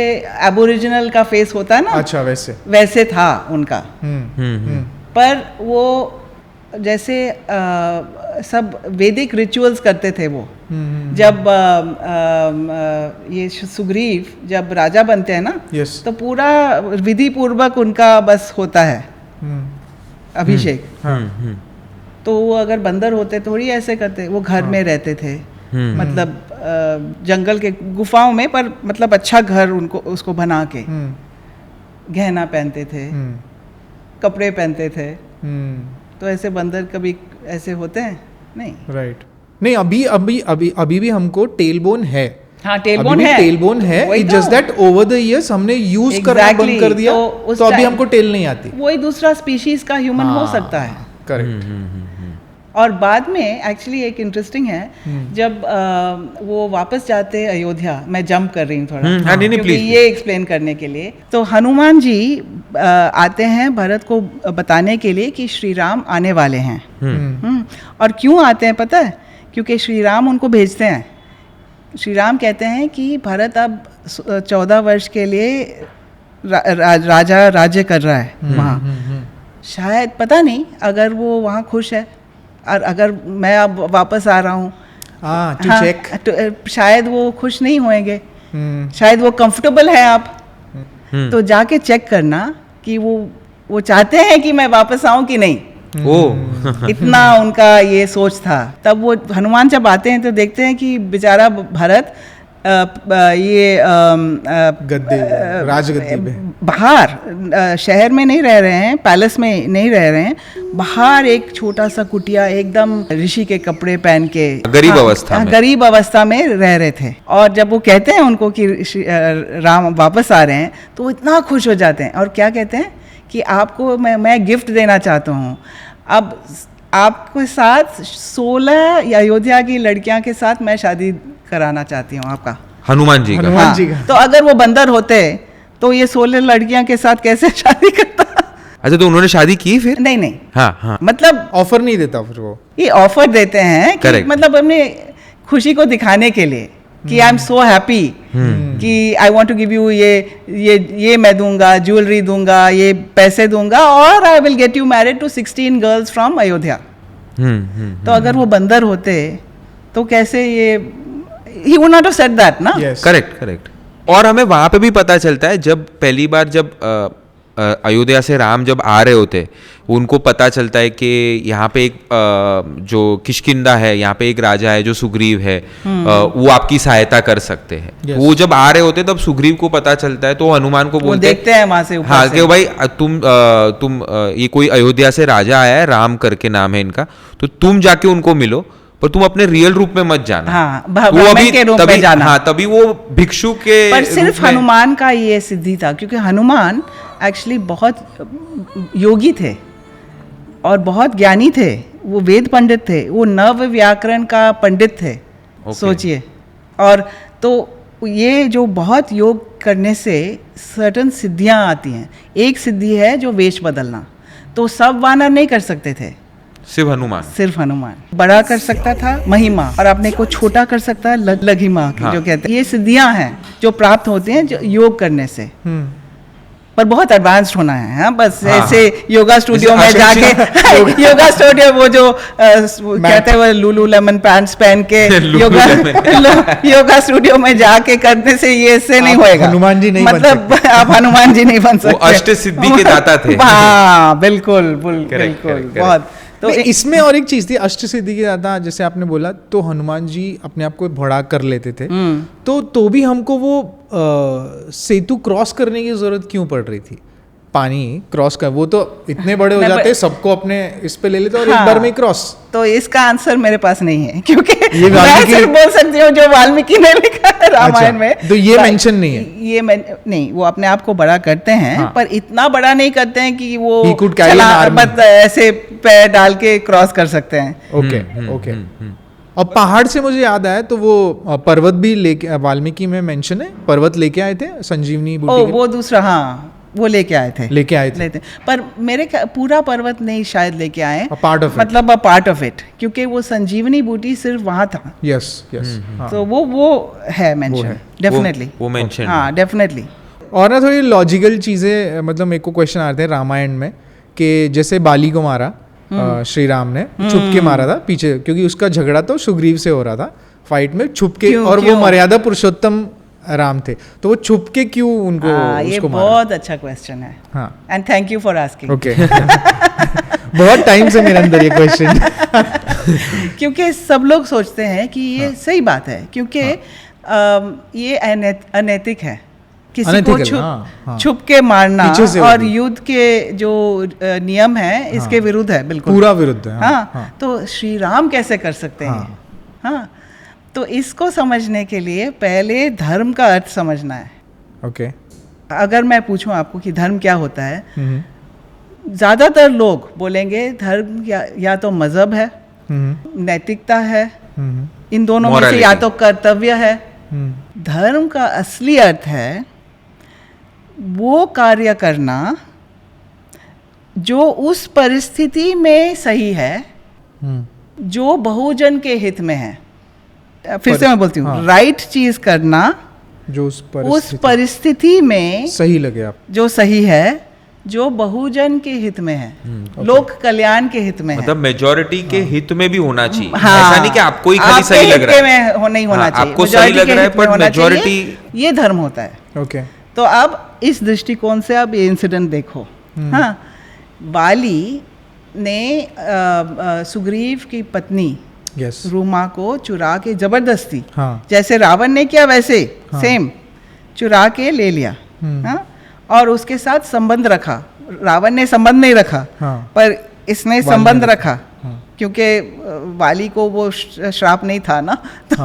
एबोरिजिनल का फेस होता है ना, अच्छा वैसे था उनका। पर वो जैसे सब वैदिक रिचुअल्स करते थे वो। जब ये सुग्रीव जब राजा बनते हैं ना, तो पूरा विधि पूर्वक उनका बस होता है अभिषेक। तो वो अगर बंदर होते थोड़ी ऐसे करते, वो घर में रहते थे, मतलब जंगल के गुफाओं में, पर मतलब अच्छा घर उनको उसको बना के, गहना पहनते थे, कपड़े पहनते थे। तो ऐसे बंदर कभी ऐसे होते हैं नहीं, राइट। नहीं, अभी भी हमको टेलबोन है। हाँ टेलबोन है, टेलबोन है, it's just that over the years हमने यूज करना बंद कर दिया, तो अभी हमको टेल नहीं आती। वही दूसरा स्पीशीज का ह्यूमन हो सकता है। करेक्ट। और बाद में एक्चुअली एक इंटरेस्टिंग है, जब वो वापस जाते अयोध्या, मैं जंप कर रही हूँ थोड़ा क्योंकि ये एक्सप्लेन करने के लिए। तो हनुमान जी आते हैं भरत को बताने के लिए कि श्री राम आने वाले हैं। और क्यों आते हैं पता है? क्योंकि श्री राम उनको भेजते हैं। श्री राम कहते हैं कि भरत अब 14 वर्ष के लिए राजा राज्य कर रहा है वहाँ। शायद पता नहीं अगर वो वहाँ खुश है, और अगर मैं अब वापस आ रहा हूँ तो शायद वो खुश नहीं होंगे, शायद वो कंफर्टेबल है। आप तो जाके चेक करना कि वो चाहते हैं कि मैं वापस आऊँ कि नहीं। इतना उनका ये सोच था। तब वो हनुमान जब आते हैं तो देखते हैं कि बेचारा भरत ये राजगद्दी पे बाहर शहर में नहीं रह रहे हैं, पैलेस में नहीं रह रहे हैं, बाहर एक छोटा सा कुटिया एकदम ऋषि के कपड़े पहन के गरीब अवस्था में रह रहे थे। और जब वो कहते हैं उनको कि राम वापस आ रहे हैं तो वो इतना खुश हो जाते हैं और क्या कहते हैं कि आपको मैं गिफ्ट देना चाहता हूँ। अब आपके साथ 16 अयोध्या की लड़कियां के साथ मैं शादी कराना चाहती हूँ आपका। हनुमान जी का। तो अगर वो बंदर होते तो ये 16 लड़कियां के साथ कैसे शादी करता? अच्छा, तो उन्होंने शादी की फिर? नहीं। हाँ। मतलब ऑफर नहीं देता फिर वो, ये ऑफर देते हैं कि मतलब अपने खुशी को दिखाने के लिए कि आई एम सो हैप्पी कि I want to give you ये मैं दूंगा, ज्वेलरी दूंगा, ये पैसे दूंगा, और I will get you married to 16 girls from Ayodhya. तो अगर वो बंदर होते तो कैसे ये he would not have said that ना? करेक्ट। और हमें वहां पे भी पता चलता है जब पहली बार जब अयोध्या से राम जब आ रहे होते, उनको पता चलता है कि यहाँ पे एक जो किष्किंधा है, यहाँ पे एक राजा है जो सुग्रीव है, वो आपकी सहायता कर सकते हैं। वो जब आ रहे होते तब सुग्रीव को पता चलता है, तो हनुमान को बोलते देखते हैं वहां से ऊपर हाँ से। कि भाई तुम ये कोई अयोध्या से राजा आया है, राम करके नाम है इनका, तो तुम जाके उनको मिलो, पर तुम अपने रियल रूप में मत जाना। हाँ, ब्राह्मण के रूप में जाना। हाँ, तभी वो भिक्षु के पर सिर्फ हनुमान का ये सिद्धि था, क्योंकि हनुमान एक्चुअली बहुत योगी थे और बहुत ज्ञानी थे। वो वेद पंडित थे, वो नव व्याकरण का पंडित थे। सोचिए। और तो ये जो बहुत योग करने से सर्टन सिद्धियां आती हैं। एक सिद्धि है जो वेश बदलना, तो सब वानर नहीं कर सकते थे, सिर्फ हनुमान बड़ा कर सकता था महिमा, और अपने को छोटा कर सकता है लघिमा। हाँ। जो कहते हैं ये सिद्धियां हैं जो प्राप्त होती हैं जो योग करने से। पर बहुत एडवांस्ड होना है। हाँ, बस ऐसे योगा स्टूडियो में जाके योगा स्टूडियो वो जो कहते हैं लुलू लेमन पैंट्स पहन के योगा स्टूडियो में जाके करने से ये इससे नहीं होएगा। हनुमान जी नहीं मतलब आप हनुमान जी नहीं बन सकते। वो अष्ट सिद्धि के दाता थे। हाँ बिल्कुल बहुत तो इसमें और एक चीज थी, अष्ट सिद्धि की ज्यादा जैसे आपने बोला, तो हनुमान जी अपने आप को बड़ा कर लेते थे, तो भी हमको वो सेतु क्रॉस करने की जरूरत क्यों पड़ रही थी? पानी क्रॉस कर, वो तो इतने बड़े हो जाते, सबको अपने इस पे ले लेते और एक बार में क्रॉस। तो इसका आंसर मेरे पास नहीं है, क्योंकि ये मैं सिर्फ बोल सकती हूँ जो वाल्मीकि ने लिखा है रामायण में। तो ये मेंशन नहीं है, ये नहीं, वो अपने आप को बड़ा करते हैं, हाँ। पर इतना बड़ा नहीं करते हैं कि वो बस ऐसे पैर डाल के क्रॉस कर सकते हैं। ओके। और पहाड़ से मुझे याद आया, तो वो पर्वत भी लेके वाल्मीकि में मेंशन है, पर्वत लेके आए थे संजीवनी बूटी। वो दूसरा, हाँ, वो लेके आए थे। पर मेरे पूरा पर्वत नहीं शायद लेके आए, मतलब अ पार्ट ऑफ इट, क्योंकि वो संजीवनी बूटी सिर्फ वहां था। यस। तो वो है मेंशन, डेफिनेटली वो मेंशन, हाँ डेफिनेटली। और ना थोड़ी लॉजिकल चीजें, मतलब मेरे को क्वेश्चन आते हैं रामायण में कि जैसे बाली को मारा श्री राम ने, छुप के मारा था पीछे, क्योंकि उसका झगड़ा तो सुग्रीव से हो रहा था फाइट में, छुप के, और वो मर्यादा पुरुषोत्तम राम थे, तो वो छुप के क्यों उनको ये उसको बहुत अच्छा क्वेश्चन है, हाँ, and thank you for asking. Okay. बहुत टाइम से मेरे अंदर ये क्वेश्चन क्योंकि सब लोग सोचते हैं कि ये सही बात है, क्योंकि ये अनैतिक है किसी को छुप के मारना, और युद्ध के जो नियम है इसके विरुद्ध है, बिल्कुल पूरा विरुद्ध है। हाँ, तो श्री राम कैसे कर सकते हैं? हाँ, तो इसको समझने के लिए पहले धर्म का अर्थ समझना है। ओके। अगर मैं पूछूं आपको कि धर्म क्या होता है, ज्यादातर लोग बोलेंगे धर्म या तो मजहब है, नैतिकता है, इन दोनों में से या तो कर्तव्य है। धर्म का असली अर्थ है वो कार्य करना जो उस परिस्थिति में सही है, जो बहुजन के हित में है। फिर से मैं बोलती हूँ, राइट चीज करना जो उस परिस्थिति में सही लगे आप, जो सही है, जो बहुजन के हित में है, लोक कल्याण के हित में, मतलब मेजॉरिटी के हित में भी होना चाहिए। हाँ, ऐसा नहीं कि आपको ही खाली सही लग रहा है, नहीं होना चाहिए, आपको सही लग रहा है पर मेजॉरिटी, ये धर्म होता है। ओके। तो अब इस दृष्टिकोण से आप ये इंसिडेंट देखो। हाँ, वाली ने सुग्रीव की पत्नी रूमा को चुरा के जबरदस्ती, जैसे रावण ने किया वैसे सेम चुरा के ले लिया, और उसके साथ संबंध रखा। रावण ने संबंध नहीं रखा, पर इसने संबंध रखा, क्योंकि वाली को वो श्राप नहीं था ना, तो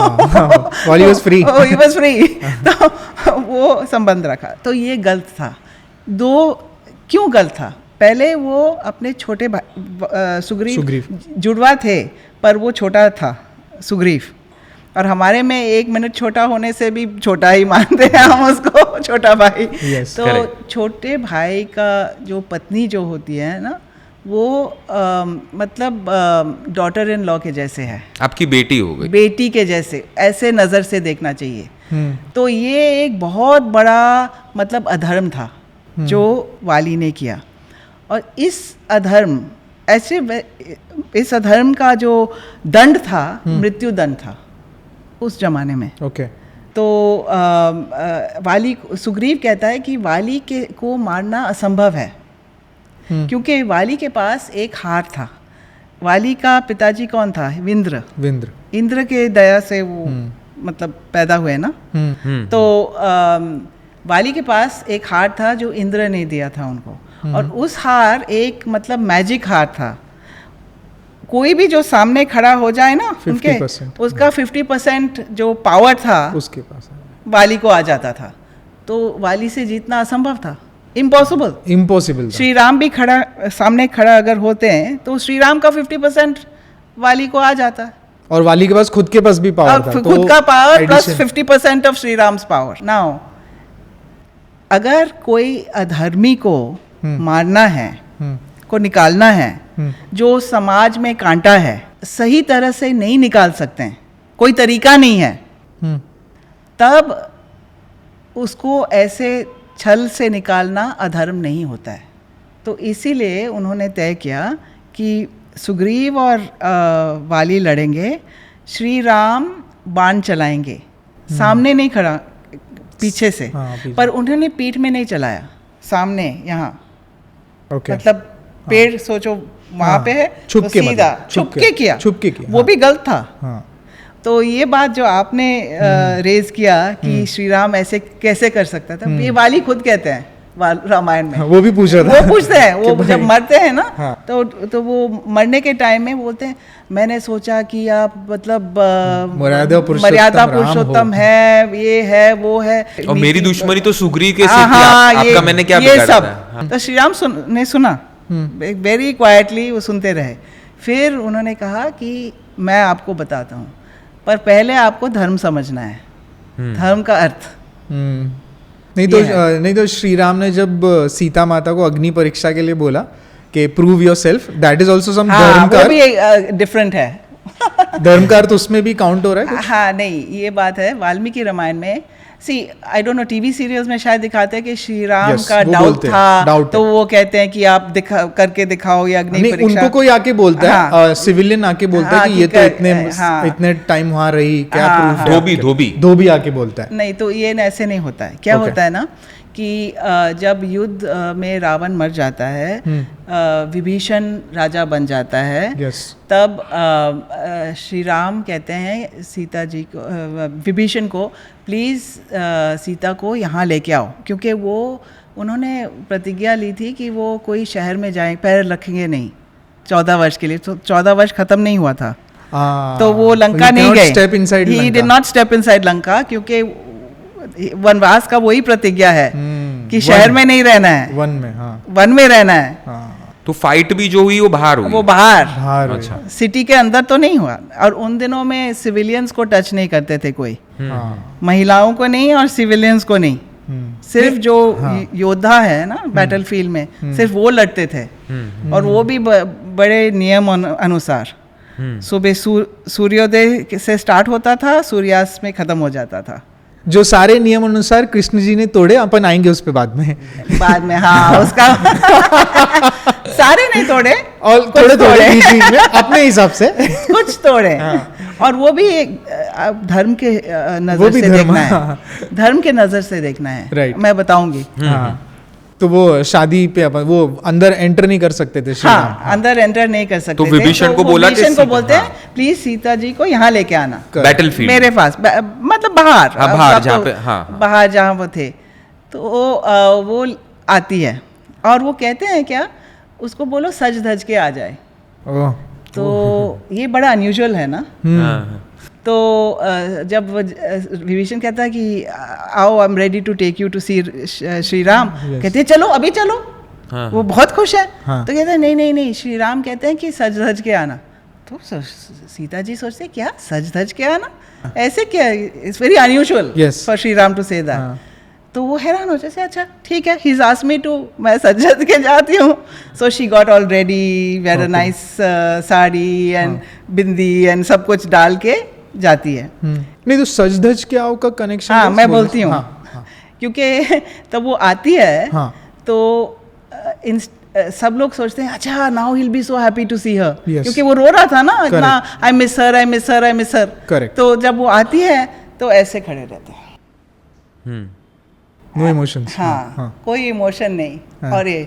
वाली was free, he was free, तो वो संबंध रखा। तो ये गलत था। क्यों गलत था? पहले वो अपने छोटे भाई सुग्रीव जुड़वा थे, पर वो छोटा था सुग्रीव, और हमारे में 1 मिनट छोटा होने से भी छोटा ही मानते हैं हम उसको, छोटा भाई। तो छोटे भाई का जो पत्नी जो होती है ना, वो मतलब डॉटर इन लॉ के जैसे है, आपकी बेटी हो गई, बेटी के जैसे, ऐसे नज़र से देखना चाहिए। तो ये एक बहुत बड़ा मतलब अधर्म था जो वाली ने किया, और इस अधर्म का जो दंड था, मृत्यु दंड था उस जमाने में। ओके। तो वाली, सुग्रीव कहता है कि वाली को मारना असंभव है, क्योंकि वाली के पास एक हार था। वाली का पिताजी कौन था? इंद्र के दया से वो मतलब पैदा हुए ना। तो वाली के पास एक हार था जो इंद्र ने दिया था उनको, और उस हार एक मतलब मैजिक हार था। कोई भी जो सामने खड़ा हो जाए ना, उनके उसका 50% जो पावर था उसके पास वाली को आ जाता था। तो वाली से जीतना असंभव था, इम्पॉसिबल। श्री राम भी सामने खड़ा अगर होते हैं तो श्री राम का 50% वाली को आ जाता, और वाली के पास खुद के पास भी पावर था, खुद का power plus 50% of Shri Ram's power. Now अगर कोई अधर्मी को मारना है, को निकालना है, जो समाज में कांटा है, सही तरह से नहीं निकाल सकते हैं, कोई तरीका नहीं है, तब उसको ऐसे छल से निकालना अधर्म नहीं होता है। तो इसीलिए उन्होंने तय किया कि सुग्रीव और वाली लड़ेंगे, श्री राम बाण चलाएंगे, सामने नहीं खड़ा, पीछे से। पर उन्होंने पीठ में नहीं चलाया, सामने यहाँ। मतलब पेड़ सोचो वहां पे है छुप तो के सीधा मतलब, छुप के किया, वो हाँ। भी गलत था। हाँ तो ये बात जो आपने रेज किया कि श्री राम ऐसे कैसे कर सकता था, ये वाली खुद कहते हैं रामायण में। हाँ, वो भी पूछ रहा था, वो पूछते हैं, वो जब मरते हैं ना, हाँ। तो वो मरने के टाइम में बोलते हैं मैंने सोचा कि आप मतलब मर्यादा पुरुषोत्तम है, ये है वो है, और मेरी दुश्मनी तो सुग्रीव के से थी, हाँ, आपका मैंने क्या ये बिगाड़ा सब था? हाँ। तो श्री राम ने सुना, वेरी क्वाइटली वो सुनते रहे। फिर उन्होंने कहा कि मैं आपको बताता हूँ, पर पहले आपको धर्म समझना है, धर्म का अर्थ। नहीं तो श्री राम ने जब सीता माता को अग्नि परीक्षा के लिए बोला कि prove yourself, that is also some dharma का, वो भी डिफरेंट है। धर्म का अर्थ उसमें भी काउंट हो रहा है। हाँ नहीं, ये बात है वाल्मीकि रामायण में। See I don't know, TV serials में शायद दिखाते हैं कि श्री राम का डाउट था, तो वो कहते हैं कि आप करके दिखाओ ये अग्नि परीक्षा। उनको कोई आके बोलता है, सिविलियन आके बोलता है कि ये तो इतने टाइम वहां रही, क्या प्रूफ? धोबी आके बोलता है। नहीं तो ये ऐसे नहीं होता है। क्या होता है ना कि जब युद्ध में रावण मर जाता है, विभीषण राजा बन जाता है, तब श्री राम कहते हैं सीता जी को, विभीषण को, प्लीज़ सीता को यहाँ लेके आओ, क्योंकि वो उन्होंने प्रतिज्ञा ली थी कि वो कोई शहर में जाए, पैर रखेंगे नहीं 14 वर्ष के लिए। तो 14 वर्ष खत्म नहीं हुआ था, तो वो लंका नहीं गए। He did not step inside Lanka, क्योंकि वनवास का वही प्रतिज्ञा है कि शहर में नहीं रहना है, वन में रहना है। तो फाइट भी जो हुई वो बाहर हुई, वो बाहर अच्छा, सिटी के अंदर तो नहीं हुआ। और उन दिनों में सिविलियंस को टच नहीं करते थे कोई, महिलाओं को नहीं और सिविलियंस को नहीं, सिर्फ जो योद्धा है ना बैटलफील्ड में, सिर्फ वो लड़ते थे, और वो भी बड़े नियम अनुसार। सुबह सूर्योदय से स्टार्ट होता था, सूर्यास्त में खत्म हो जाता था। जो सारे नियम अनुसार कृष्ण जी ने तोड़े, अपन आएंगे उस पे बाद में। हाँ उसका सारे नहीं तोड़े, और थोड़े में अपने हिसाब से कुछ तोड़े। और वो भी धर्म के नजर से देखना है, धर्म के नजर से देखना है, मैं बताऊंगी। तो वो शादी पे अपन वो अंदर एंटर नहीं कर सकते थे। हाँ, अंदर एंटर नहीं कर सकते तो विभीषण को बोला, विभीषण को बोलते हैं प्लीज सीता जी को यहाँ लेके आना, बैटलफील्ड मेरे पास, मतलब बाहर, बाहर जहाँ पे, हाँ, बाहर जहाँ वो थे। तो वो आती है और वो कहते हैं क्या, उसको बोलो सज धज के आ जाए। तो ये बड़ा अनयूजुअल है ना। तो जब विभीषण कहता है कि आओ, I am ready to take you to see Shri Ram, कहते हैं चलो अभी चलो, वो बहुत खुश है। तो कहते हैं नहीं, श्री राम कहते हैं कि सज धज के आना। तो सीता जी सोचते हैं क्या सज धज के आना, ऐसे क्या, it's very unusual for Shri Ram to say that. तो वो हैरान हो जाते, अच्छा ठीक है, he is asked me to, मैं सज धज के जाती हूँ। So she got all ready, very nice sari and bindi and सब कुछ डाल के जाती है। नहीं तो सज धज के आओ का कनेक्शन, हाँ मैं बोलती हूँ, क्योंकि तब वो आती है, तो सब लोग सोचते हैं अच्छा now he will be so happy to see her, क्योंकि वो रो रहा था ना इतना, I miss her, I miss her, I miss her. तो जब वो आती है तो ऐसे खड़े रहते हैं, नो इमोशंस, हाँ, कोई इमोशन नहीं। और ये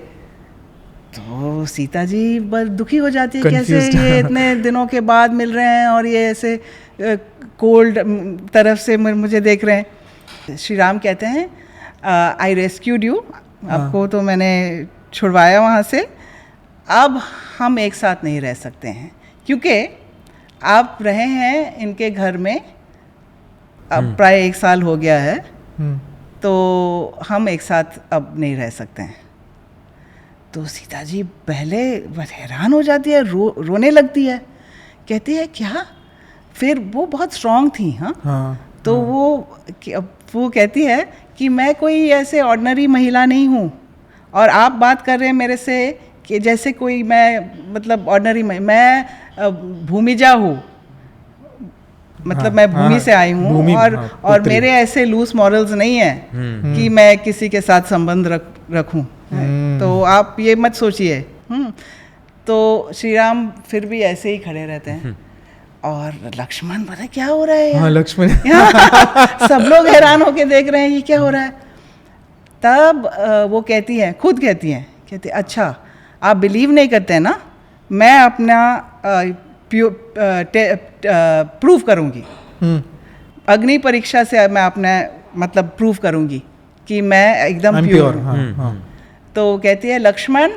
तो सीता जी बस दुखी हो जाती है, कैसे ये इतने दिनों के बाद मिल रहे हैं और ये ऐसे कोल्ड तरफ से मुझे देख रहे हैं। श्री राम कहते हैं आई रेस्क्यूड यू, आपको तो मैंने छुड़वाया वहाँ से, अब हम एक साथ नहीं रह सकते हैं, क्योंकि आप रहे हैं इनके घर में अब प्राय 1 साल हो गया है, तो हम एक साथ अब नहीं रह सकते हैं। तो सीता जी पहले बस हैरान हो जाती है, रोने लगती है, कहती है क्या, फिर वो बहुत स्ट्रांग थी। तो वो कहती है कि मैं कोई ऐसे ऑर्डिनरी महिला नहीं हूँ, और आप बात कर रहे हैं मेरे से कि जैसे कोई मैं मतलब ऑर्डिनरी, मैं भूमिजा हूँ, मतलब मैं भूमि से आई हूँ, और मेरे ऐसे लूज मॉरल्स नहीं हैं कि मैं किसी के साथ संबंध रखूँ। तो आप ये मत सोचिए। तो श्री राम फिर भी ऐसे ही खड़े रहते हैं, और लक्ष्मण पता क्या हो रहा है, हाँ, लक्ष्मण सब लोग हैरान होके देख रहे हैं ये क्या हो रहा है। तब वो कहती है, खुद कहती है अच्छा आप बिलीव नहीं करते ना, मैं अपना प्रूव करूंगी, अग्नि परीक्षा से मैं अपना मतलब प्रूव करूंगी कि मैं एकदम प्योर हूँ। तो कहती है लक्ष्मण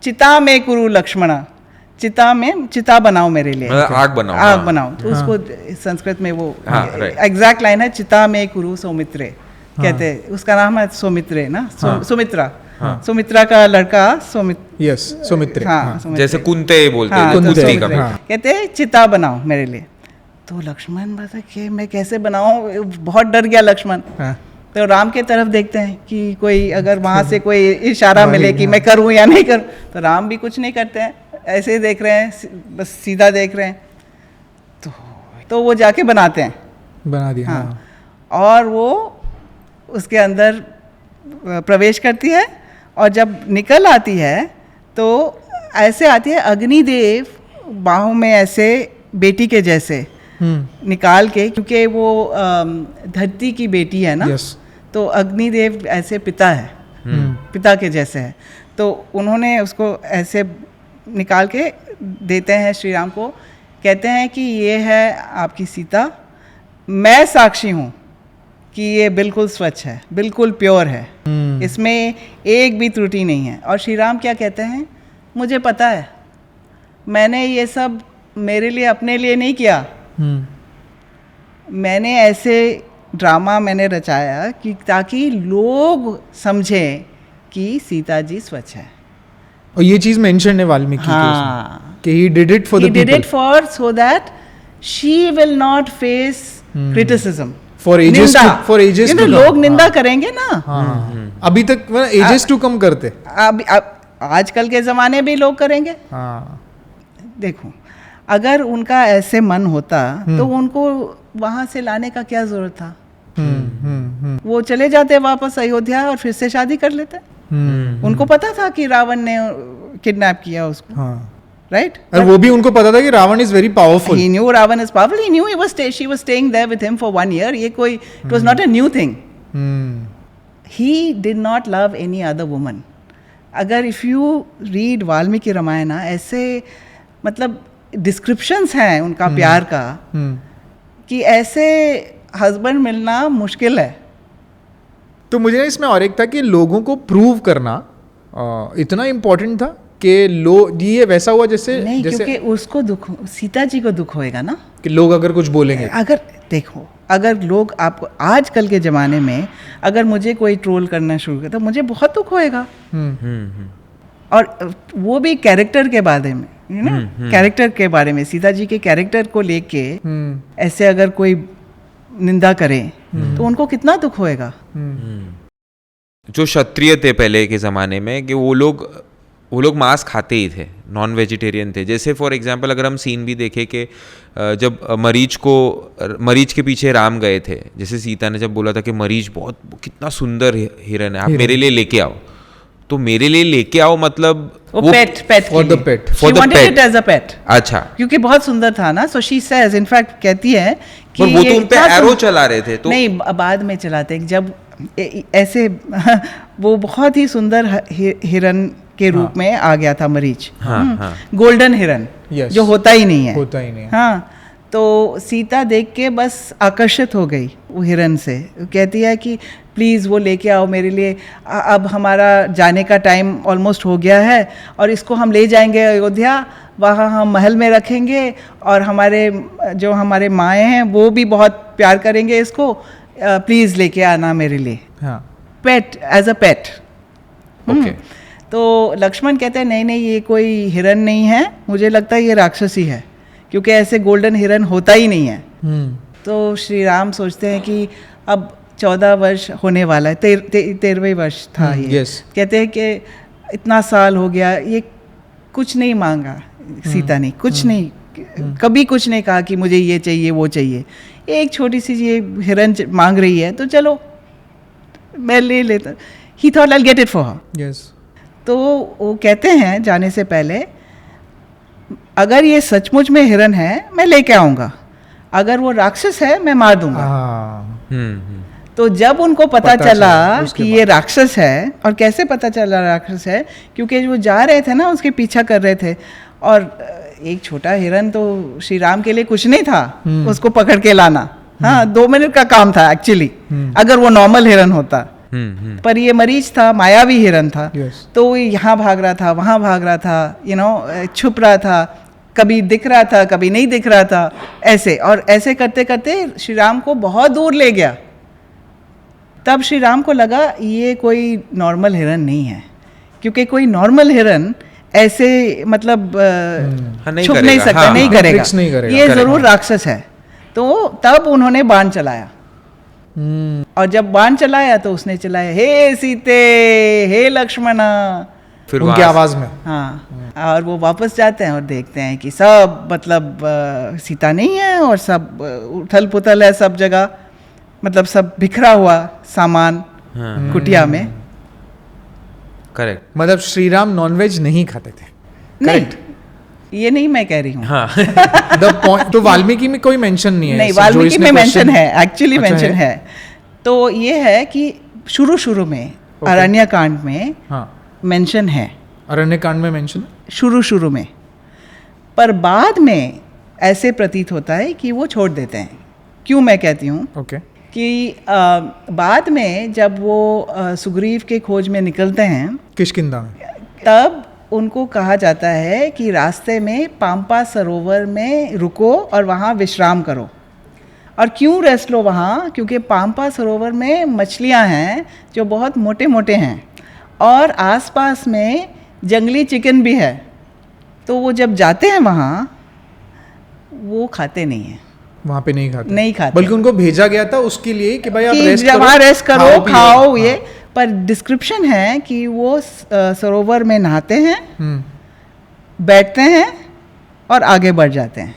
चिता में कुरु लक्ष्मणा, चिता बनाओ मेरे लिए, आग बनाओ। तो उसको संस्कृत में वो एग्जैक्ट लाइन है, चिता में कुरु सौमित्रे कहते हैं, उसका नाम है सौमित्रे ना, सुमित्रा, सुमित्रा का लड़का सुमित्रे, जैसे कुंते बोलते हैं, कहते हैं चिता बनाओ मेरे लिए। तो लक्ष्मण बता कि मैं कैसे बनाऊं, बहुत डर गया लक्ष्मण। तो राम के तरफ देखते हैं कि कोई अगर वहां से कोई इशारा मिले कि मैं करूं या नहीं करूं, तो राम भी कुछ नहीं करते हैं, ऐसे ही देख रहे हैं, बस सीधा देख रहे हैं। तो वो जाके बना दिया। हाँ। और वो उसके अंदर प्रवेश करती है, और जब निकल आती है तो ऐसे आती है अग्निदेव बाहों में ऐसे बेटी के जैसे निकाल के, क्योंकि वो धरती की बेटी है ना, तो अग्निदेव ऐसे पिता है, पिता के जैसे है, तो उन्होंने उसको ऐसे निकाल के देते हैं श्री राम को। कहते हैं कि ये है आपकी सीता, मैं साक्षी हूँ कि ये बिल्कुल स्वच्छ है, बिल्कुल प्योर है, इसमें एक भी त्रुटि नहीं है। और श्री राम क्या कहते हैं, मुझे पता है, मैंने ये सब मेरे लिए अपने लिए नहीं किया, मैंने ऐसे ड्रामा मैंने रचाया कि ताकि लोग समझें कि सीता जी स्वच्छ है। और ये चीज मेंशन है वाल्मीकि कि he did it for the people. He did it for so that she will not face criticism. For ages to come. लोग निंदा करेंगे ना। अभी तक ages to come करते। अब आजकल के ज़माने भी लोग करेंगे। देखो, अगर उनका ऐसे मन होता तो उनको वहाँ से लाने का क्या ज़रूरत था? वो चले जाते वापस अयोध्या और फिर से शादी कर लेते। उनको पता था कि रावण ने किडनैप किया उसको, राइट? और वो भी उनको पता था कि Ravan is very powerful. He knew Ravan is powerful. He knew she was staying there with him for 1 year. ये कोई it was not a new thing. He did not love any other woman. अगर if you read Valmiki Ramayan, ऐसे मतलब descriptions हैं उनका प्यार का कि ऐसे हस्बैंड मिलना मुश्किल है। तो मुझे इसमें और एक था कि लोगों को प्रूव करना इतना इम्पोर्टेंट था कि ये वैसा हुआ जैसे क्योंकि उसको दुख, सीता जी को दुख होएगा ना कि लोग अगर कुछ बोलेंगे। अगर देखो, अगर लोग आपको आजकल के ज़माने में अगर मुझे कोई ट्रोल करना शुरू करे तो मुझे बहुत दुख होएगा। और वो भी कैरेक्टर के बारे में, कैरेक्टर के बारे में, सीता जी के कैरेक्टर को लेके ऐसे अगर कोई निंदा करे तो उनको कितना दुख होएगा। जो क्षत्रिय थे पहले के ज़माने में, कि वो लोग मांस खाते ही थे, नॉन वेजिटेरियन थे। जैसे फॉर एग्जांपल अगर हम सीन भी देखें कि जब मरीच के पीछे राम गए थे, जैसे सीता ने जब बोला था कि मरीच कितना सुंदर हिरन है, आप मेरे लिए लेके आओ, तो मेरे लिए लेके आओ मतलब वो pet for the pet, she wanted it as a pet। अच्छा, क्योंकि बहुत सुंदर था ना, so she says, in fact कहती है कि वो तो उन पे एरो चला रहे थे, तो नहीं बाद में चलाते, जब ऐसे वो बहुत ही सुंदर हिरन के रूप में आ गया था मरीच, गोल्डन हिरन, जो होता ही नहीं है। हाँ, तो सीता देख के बस आकर्षित हो गई वो हिरन से। कहती है कि प्लीज़ वो लेके आओ मेरे लिए, अब हमारा जाने का टाइम ऑलमोस्ट हो गया है और इसको हम ले जाएंगे अयोध्या, वहाँ हम महल में रखेंगे और हमारे माएँ हैं वो भी बहुत प्यार करेंगे इसको, प्लीज़ लेके आना मेरे लिए। पेट, एज अ पेट। तो लक्ष्मण कहते हैं नहीं ये कोई हिरन नहीं है, मुझे लगता है ये राक्षसी है, क्योंकि ऐसे गोल्डन हिरन होता ही नहीं है। तो श्री राम सोचते हैं कि अब 14 वर्ष होने वाला है, 13वें वर्ष था ये। कहते हैं कि इतना साल हो गया, ये कुछ नहीं मांगा सीता ने, कुछ नहीं, कभी कुछ नहीं कहा कि मुझे ये चाहिए वो चाहिए। एक छोटी सी ये हिरन मांग रही है तो चलो मैं ले लेता। ही thought I get it for her. तो वो कहते हैं जाने से पहले, अगर ये सचमुच में हिरन है मैं लेके आऊँगा, अगर वो राक्षस है मैं मार दूंगा। तो जब उनको पता चला उसके कि ये राक्षस है, और कैसे पता चला राक्षस है, क्योंकि वो जा रहे थे ना, उसके पीछा कर रहे थे, और एक छोटा हिरन तो श्री राम के लिए कुछ नहीं था उसको पकड़ के लाना। हाँ, 2 मिनट का काम था एक्चुअली, अगर वो नॉर्मल हिरन होता। पर ये मरीज था, मायावी हिरन था। तो वो यहाँ भाग रहा था, वहाँ भाग रहा था, छुप रहा था, कभी दिख रहा था, कभी नहीं दिख रहा था, ऐसे और ऐसे करते करते श्री राम को बहुत दूर ले गया। तब श्री राम को लगा ये कोई नॉर्मल हिरन नहीं है, क्योंकि कोई नॉर्मल हिरन ऐसे मतलब छुप नहीं सकता, नहीं करेगा, ये जरूर राक्षस है। तो तब उन्होंने बाण चलाया, और जब बाण चलाया तो उसने चलाया, हे सीते, हे लक्ष्मणा, फिर उनकी आवाज में। हाँ, और वो वापस जाते हैं और देखते हैं कि सब मतलब सीता नहीं है, और सब उथल पुथल है सब जगह, मतलब सब बिखरा हुआ सामान कुटिया में। करेक्ट। मतलब श्री राम नॉनवेज नहीं खाते थे? नहीं, ये नहीं मैं कह रही हूँ। हाँ। द पॉइंट तो वाल्मीकि में कोई मेंशन नहीं है? नहीं, वाल्मीकि में मेंशन है, एक्चुअली मेंशन है। तो ये है कि शुरू में अरण्य कांड में मेंशन है, अरण्य कांड में मेंशन शुरू में, पर बाद में ऐसे प्रतीत होता है कि वो छोड़ देते हैं। क्यों मैं कहती हूँ? ओके। कि बाद में जब वो सुग्रीव के खोज में निकलते हैं किष्किंधा में, तब उनको कहा जाता है कि रास्ते में पाम्पा सरोवर में रुको और वहाँ विश्राम करो। और क्यों रेस्ट लो वहाँ? क्योंकि पाम्पा सरोवर में मछलियाँ हैं जो बहुत मोटे मोटे हैं, और आसपास में जंगली चिकन भी है। तो वो जब जाते हैं वहाँ, वो खाते नहीं हैं, वहाँ पे नहीं खाते, बल्कि उनको भेजा गया था उसके लिए कि भाई आप रेस्ट करो, खाओ ये। पर डिस्क्रिप्शन है कि वो सरोवर में नहाते हैं, बैठते हैं और आगे बढ़ जाते हैं,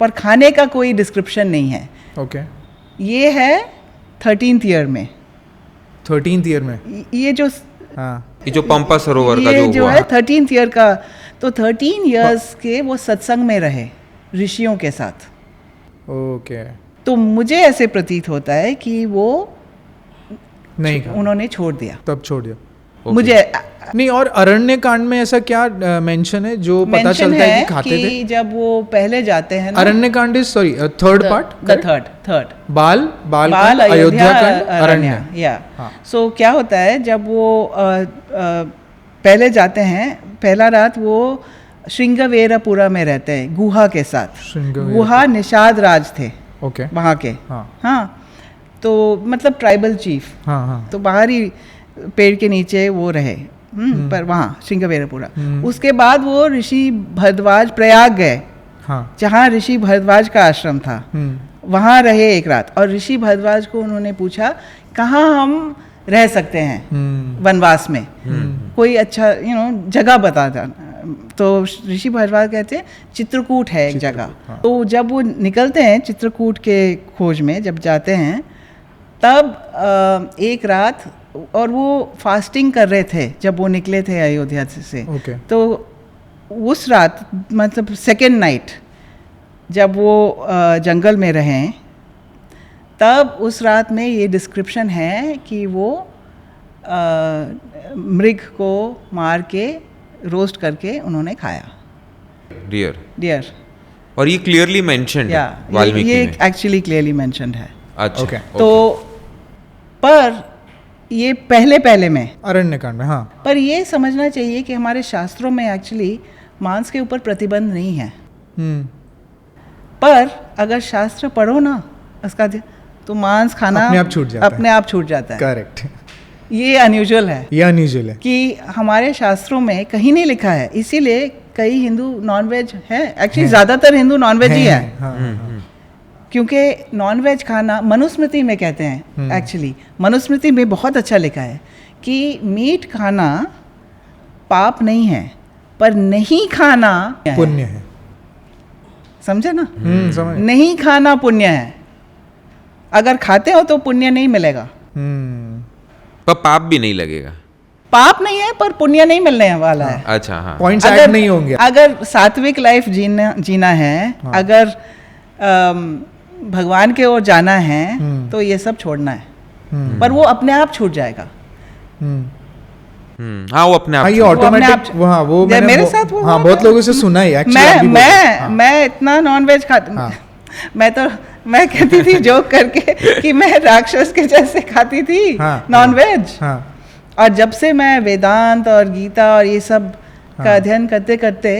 पर खाने का कोई डिस्क्रिप्शन नहीं है। ओके। ये है 13th ईयर में। 13th ईयर में ये जो ये जो पंपा सरोवर का जो है 13th ईयर का, तो 13 इयर्स के वो सत्संग में रहे ऋषियों के साथ। ओके। तो मुझे ऐसे प्रतीत होता है कि वो नहीं उन्होंने छोड़ दिया, तब छोड़ दिया। मुझे नहीं, और अरण्य कांड में ऐसा क्या मेंशन है जो पता चलता है कि खाते थे? जब वो पहले जाते हैं, अरण्य कांड is sorry third part, third बाल अयोध्या कांड, अरण्य। या सो क्या होता है, जब वो पहले जाते हैं, पहला रात वो श्रृंगवेरपुरा में रहते हैं गुहा के साथ। गुहा निषाद राज थे वहाँ के। हाँ, तो मतलब ट्राइबल चीफ। तो बाहरी पेड़ के नीचे वो रहे, पर वहाँ श्रृंगवेरपुरा। उसके बाद वो ऋषि भरद्वाज प्रयाग गए, जहाँ ऋषि भरद्वाज का आश्रम था, वहाँ रहे एक रात। और ऋषि भरद्वाज को उन्होंने पूछा कहाँ हम रह सकते हैं वनवास में, कोई अच्छा जगह बता देना। तो ऋषि भरद्वाज कहते हैं चित्रकूट है एक जगह। तो जब वो निकलते हैं चित्रकूट के खोज में, जब जाते हैं, तब एक रात, और वो फास्टिंग कर रहे थे जब वो निकले थे अयोध्या से। तो उस रात, मतलब सेकेंड नाइट, जब वो जंगल में रहें, तब उस रात में ये डिस्क्रिप्शन है कि वो मृग को मार के रोस्ट करके उन्होंने खाया, डियर। और ये क्लियरली मेंशन्ड है वाल्मीकि में, ये एक्चुअली क्लियरली मेंशन्ड है। अच्छा। तो पर ये पहले में अरण्य कांड में, हाँ। पर ये समझना चाहिए कि हमारे शास्त्रों में एक्चुअली मांस के ऊपर प्रतिबंध नहीं है। पर अगर शास्त्र पढ़ो ना उसका, तो मांस खाना अपने आप छूट जाता है। करेक्ट। ये अनयूजुअल है, कि हमारे शास्त्रों में कहीं नहीं लिखा है। इसीलिए कई हिंदू नॉनवेज है, एक्चुअली ज़्यादातर हिंदू नॉनवेज ही है। क्योंकि नॉनवेज खाना, मनुस्मृति में कहते हैं, एक्चुअली मनुस्मृति में बहुत अच्छा लिखा है कि मीट खाना पाप नहीं है, पर नहीं खाना पुण्य है। समझे ना? समझ। नहीं खाना पुण्य है। अगर खाते हो तो पुण्य नहीं मिलेगा, पर पाप भी नहीं लगेगा। पाप नहीं है, पर पुण्य नहीं मिलने वाला है। अच्छा, हाँ। पॉइंट्स ऐड नहीं होंगे। अगर सात्विक लाइफ जीना है, अगर भगवान के ओर जाना है, तो ये सब छोड़ना है। पर वो अपने आप छूट जाएगा। हाँ वो अपने आप ये ऑटोमेटिक वो मैंने मेरे साथ वो हाँ बहुत लोगों से सुना है एक्चुअली। मैं इतना नॉनवेज खाती मैं कहती थी जोक करके कि मैं राक्षस के जैसे खाती थी नॉनवेज। और जब से मैं वेदांत और गीता और ये सब का अध्ययन करते करते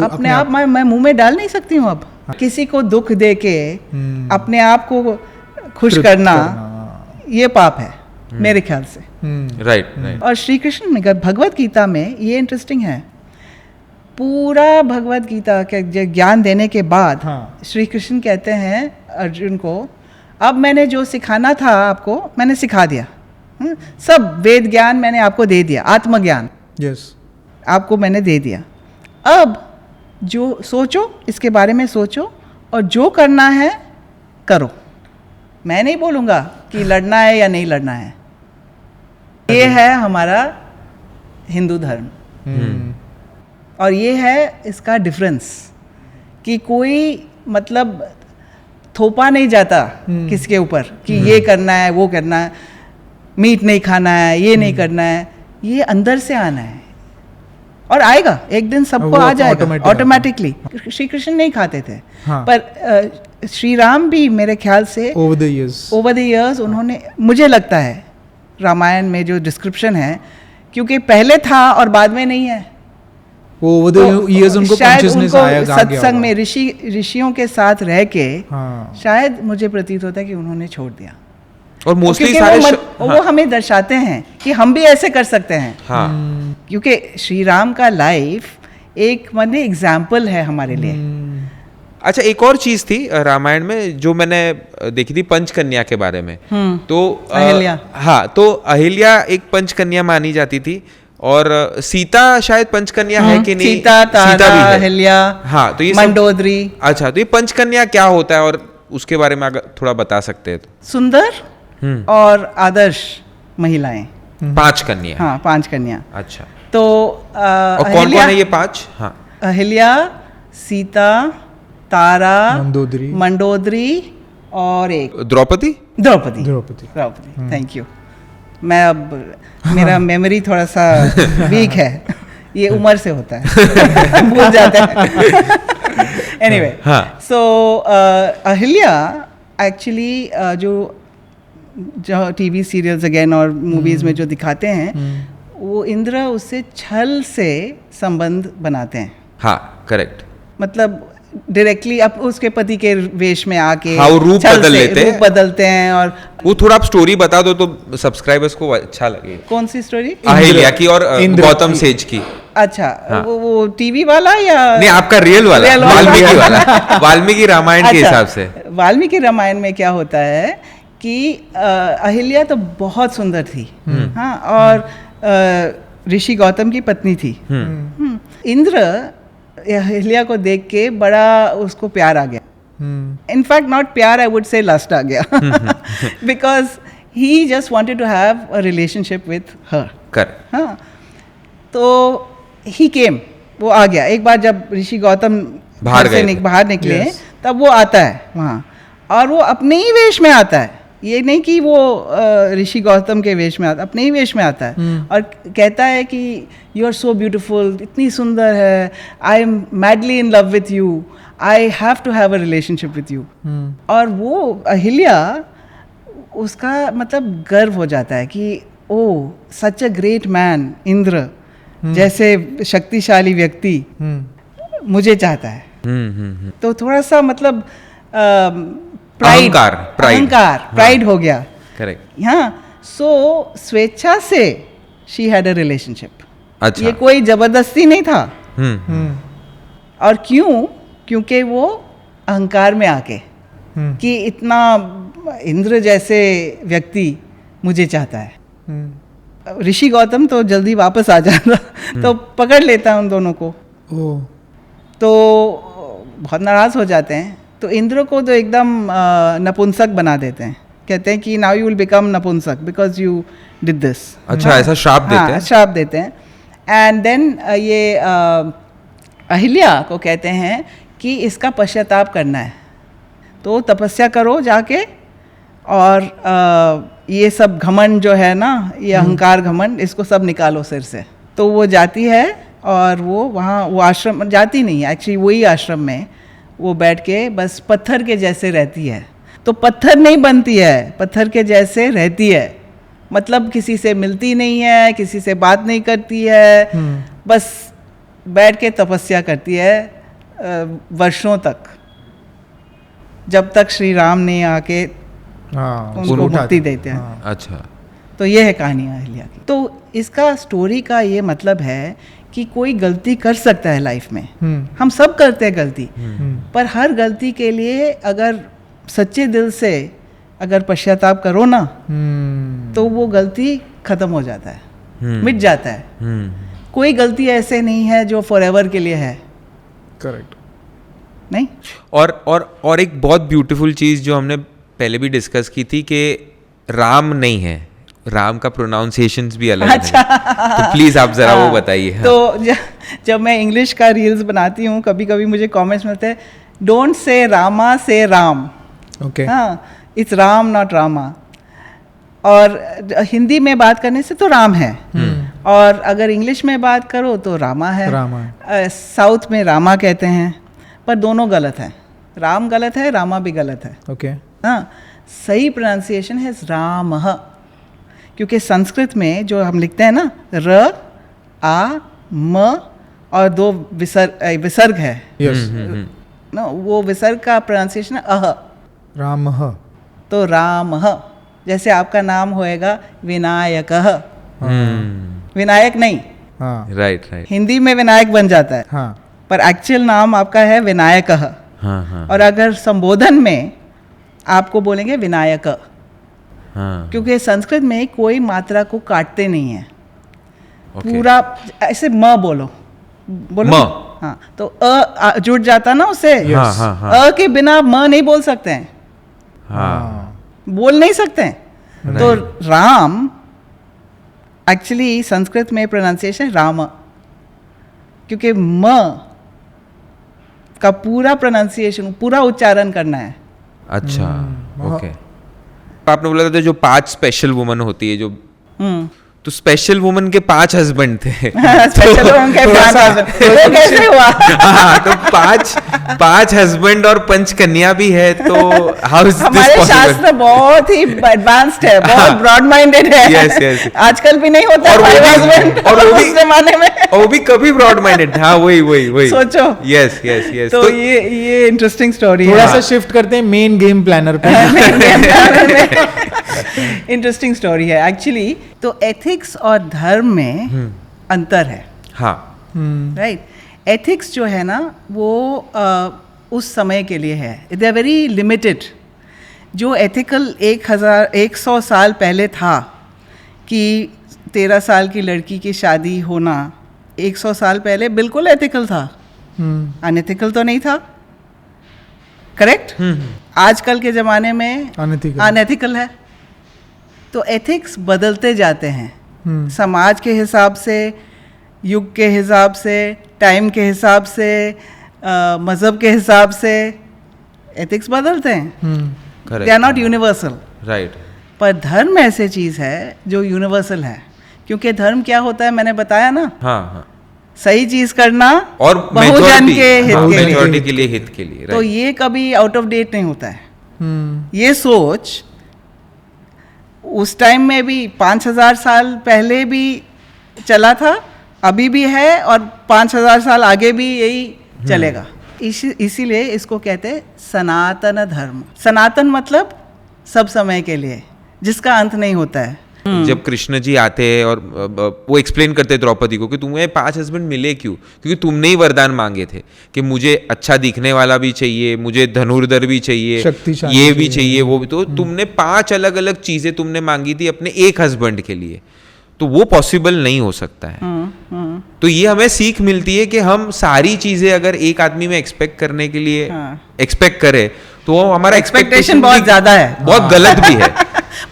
अपने आप मैं मुंह में डाल नहीं सकती हूँ अब। किसी को दुख दे के अपने आप को खुश करना ये पाप है मेरे ख्याल से। राइट। और श्री कृष्ण में भगवत गीता में ये इंटरेस्टिंग है, पूरा भगवत गीता के ज्ञान देने के बाद श्री कृष्ण कहते हैं अर्जुन को, अब मैंने जो सिखाना था आपको मैंने सिखा दिया, सब वेद ज्ञान मैंने आपको दे दिया, आत्मज्ञान आपको मैंने दे दिया। अब जो सोचो इसके बारे में सोचो और जो करना है करो। मैं नहीं बोलूँगा कि लड़ना है या नहीं लड़ना है। ये है हमारा हिंदू धर्म और ये है इसका डिफरेंस कि कोई मतलब थोपा नहीं जाता किसके ऊपर कि ये करना है वो करना है, मीट नहीं खाना है ये नहीं करना है। ये अंदर से आना है और आएगा एक दिन, सबको आ जाएगा ऑटोमेटिकली। श्री कृष्ण नहीं खाते थे पर श्री राम भी मेरे ख्याल से ओवर द इयर्स उन्होंने, मुझे लगता है रामायण में जो डिस्क्रिप्शन है, क्योंकि पहले था और बाद में नहीं है, वो ओवर द इयर्स उनको कॉन्शियसनेस आया, सत्संग में ऋषियों के साथ रह के शायद मुझे प्रतीत होता है कि उन्होंने छोड़ दिया। और मोस्टली सारे वो हमें दर्शाते हैं कि हम भी ऐसे कर सकते हैं। क्योंकि श्री राम का लाइफ एक माने एग्जाम्पल है हमारे लिए। अच्छा एक और चीज थी रामायण में जो मैंने देखी थी, पंचकन्या के बारे में। तो अहिल्या, तो अहिल्या एक पंचकन्या मानी जाती थी और सीता शायद पंचकन्या है कि नहीं? सीता, तारा, अहिल्या, हाँ तो ये मंडोदरी। अच्छा तो ये पंचकन्या क्या होता है और उसके बारे में अगर थोड़ा बता सकते हैं तो। सुंदर और आदर्श महिलाएं, 5 कन्या। हाँ 5 कन्या। अच्छा तो और कौन कौन है ये 5? हाँ अहिल्या, सीता, तारा, मंडोदरी और एक द्रौपदी। Thank you. मैं अब मेरा मेमोरी थोड़ा सा वीक है, ये उम्र से होता है भूल जाते हैं। एनीवे सो अहिल्या एक्चुअली जो टीवी सीरियल्स अगेन और मूवीज में जो दिखाते हैं वो इंद्र उससे छल से संबंध बनाते हैं। हाँ करेक्ट। मतलब डायरेक्टली अब उसके पति के वेश में आके वो रूप बदलते हैं। और वो थोड़ा आप स्टोरी बता दो तो सब्सक्राइबर्स को अच्छा लगे। कौन सी स्टोरी? अहिल्या की और गौतम सेज की। अच्छा वो टीवी वाला या नहीं आपका रियल वाला? वाल्मीकि वाला। वाल्मीकि रामायण के हिसाब से। वाल्मीकि रामायण में क्या होता है कि अहिल्या तो बहुत सुंदर थी, हाँ, और ऋषि गौतम की पत्नी थी। इंद्र अहिल्या को देख के बड़ा उसको प्यार आ गया। इनफैक्ट नॉट प्यार, आई वुड से लस्ट आ गया, because he just wanted to have a relationship with her. हाँ तो ही केम, वो आ गया एक बार जब ऋषि गौतम बाहर निकले तब वो आता है वहाँ, और वो अपने ही वेश में आता है। ये नहीं कि वो ऋषि गौतम के वेश में आता, अपने ही वेश में आता है और कहता है कि यू आर सो ब्यूटिफुल, इतनी सुंदर है, I am madly in love with you, I have to have a relationship with you. और वो अहिल्या उसका मतलब गर्व हो जाता है कि ओ सच अ ग्रेट मैन, इंद्र जैसे शक्तिशाली व्यक्ति मुझे चाहता है। तो थोड़ा सा मतलब प्राइड हो गया। करेक्ट। हाँ सो स्वेच्छा से शी हैड अ रिलेशनशिप। अच्छा। ये कोई जबरदस्ती नहीं था। और क्यों? क्योंकि वो अहंकार में आके कि इतना इंद्र जैसे व्यक्ति मुझे चाहता है। ऋषि गौतम तो जल्दी वापस आ जाता तो पकड़ लेता उन दोनों को। तो बहुत नाराज हो जाते हैं। तो इंद्र को तो एकदम नपुंसक बना देते हैं, कहते हैं कि नाउ यू विल बिकम नपुंसक बिकॉज यू डिड दिस। अच्छा, ऐसा श्राप देते हैं? श्राप देते हैं। एंड देन ये अहिल्या को कहते हैं कि इसका पश्चाताप करना है, तो तपस्या करो जाके और ये सब घमंड जो है ना, ये अहंकार घमंड, इसको सब निकालो सिर से। तो वो जाती है और वो वहाँ वो आश्रम जाती नहीं है एक्चुअली, वही आश्रम में वो बैठ के बस पत्थर के जैसे रहती है। तो पत्थर नहीं बनती है, पत्थर के जैसे रहती है, मतलब किसी से मिलती नहीं है, किसी से बात नहीं करती है, बस बैठ के तपस्या करती है वर्षों तक, जब तक श्री राम ने आके उनको मुक्ति देते हैं। अच्छा, तो ये है कहानी अहिल्या की। तो इसका स्टोरी का ये मतलब है कि कोई गलती कर सकता है लाइफ में, हम सब करते हैं गलती, पर हर गलती के लिए अगर सच्चे दिल से अगर पश्चाताप करो ना, तो वो गलती खत्म हो जाता है, मिट जाता है। कोई गलती ऐसे नहीं है जो फॉरएवर के लिए है। करेक्ट। नहीं। और एक बहुत ब्यूटीफुल चीज़ जो हमने पहले भी डिस्कस की थी कि राम नहीं है, राम का प्रोनाउंसिएशंस भी अलग अच्छा। है। तो प्लीज आप जरा वो बताइए। हाँ। तो जब मैं इंग्लिश का रील्स बनाती हूँ, कभी कभी मुझे कमेंट्स मिलते हैं, डोंट से रामा, से राम। ओके। हाँ, इट्स राम नॉट रामा। और हिंदी में बात करने से तो राम है, और अगर इंग्लिश में बात करो तो रामा है। साउथ में रामा कहते हैं, पर दोनों गलत हैं। राम गलत है, रामा भी गलत है। ओके। हाँ, सही प्रोनाउंसिएशन है रामः, क्योंकि संस्कृत में जो हम लिखते हैं ना, र आ म और दो विसर्ग है। यस। ना, वो विसर्ग का प्रोनाउंसिएशन है अह, रामः। तो रामः, जैसे आपका नाम होएगा विनायकः, विनायक नहीं। हाँ। राइट। हिंदी में विनायक बन जाता है। हाँ। पर एक्चुअल नाम आपका है विनायकः। हाँ। और अगर संबोधन में आपको बोलेंगे विनायक, हाँ। क्योंकि संस्कृत में कोई मात्रा को काटते नहीं है। पूरा ऐसे म बोलो म। हाँ, तो जुड़ जाता ना उससे। हाँ। अ के बिना म नहीं बोल सकते हैं। हाँ। बोल नहीं सकते हैं। तो राम एक्चुअली संस्कृत में प्रोनाउंसिएशन राम, क्योंकि म का पूरा प्रोनाउंसिएशन, पूरा उच्चारण करना है। अच्छा। ओके। आपने बोला था जो 5 स्पेशल वुमन होती है जो, तो स्पेशल वुमन के 5 हस्बैंड थे। स्पेशल वुमन के 5 हस्बैंड, वो कैसे हुआ? हाँ, तो 5 हस्बैंड और 5 कन्या भी है, तो हाउ इज दिस पॉसिबल? हमारे शास्त्र बहुत ही एडवांस्ड है, बहुत ब्रॉड माइंडेड है। यस। आजकल भी नहीं होता और 5 हस्बैंड, और उस जमाने में और भी कभी ब्रॉड माइंडेड। हाँ, वही सोचो। यस। तो ये इंटरेस्टिंग स्टोरी है। थोड़ा सा शिफ्ट करते हैं मेन गेम प्लानर पे। इंटरेस्टिंग स्टोरी है एक्चुअली। तो एथिक्स और धर्म में अंतर है। हाँ। राइट। एथिक्स जो है ना, वो उस समय के लिए है, दे आर वेरी लिमिटेड। जो एथिकल 100 साल पहले था कि 13 साल की लड़की की शादी होना, 100 साल पहले बिल्कुल एथिकल था, अनएथिकल तो नहीं था। करेक्ट। आजकल के ज़माने में अनएथिकल है। तो एथिक्स बदलते जाते हैं, समाज के हिसाब से, युग के हिसाब से, टाइम के हिसाब से, मज़हब के हिसाब से एथिक्स बदलते हैं। They are not universal. Right. पर धर्म ऐसे चीज़ है जो यूनिवर्सल है, क्योंकि धर्म क्या होता है मैंने बताया ना। हाँ। सही चीज़ करना और बहुजन के हित के लिए। तो ये कभी आउट ऑफ डेट नहीं होता है। ये सोच उस टाइम में भी 5000 साल पहले भी चला था, अभी भी है, और 5000 साल आगे भी यही चलेगा। इसीलिए इसको कहते हैं सनातन धर्म। सनातन मतलब सब समय के लिए, जिसका अंत नहीं होता है। जब कृष्ण जी आते हैं और वो एक्सप्लेन करते हैं द्रौपदी को कि तुम्हें 5 हस्बैंड मिले क्यों, क्योंकि तुमने ही वरदान मांगे थे कि मुझे अच्छा दिखने वाला भी चाहिए, मुझे धनुर्धर भी चाहिए, ये भी चाहिए, वो भी। तो तुमने 5 अलग अलग चीजें तुमने मांगी थी अपने एक हस्बैंड के लिए, तो वो पॉसिबल नहीं हो सकता है। तो ये हमें सीख मिलती है कि हम सारी चीजें अगर एक आदमी में एक्सपेक्ट करने के लिए एक्सपेक्ट करें, तो हमारा एक्सपेक्टेशन बहुत ज्यादा है, बहुत गलत भी है।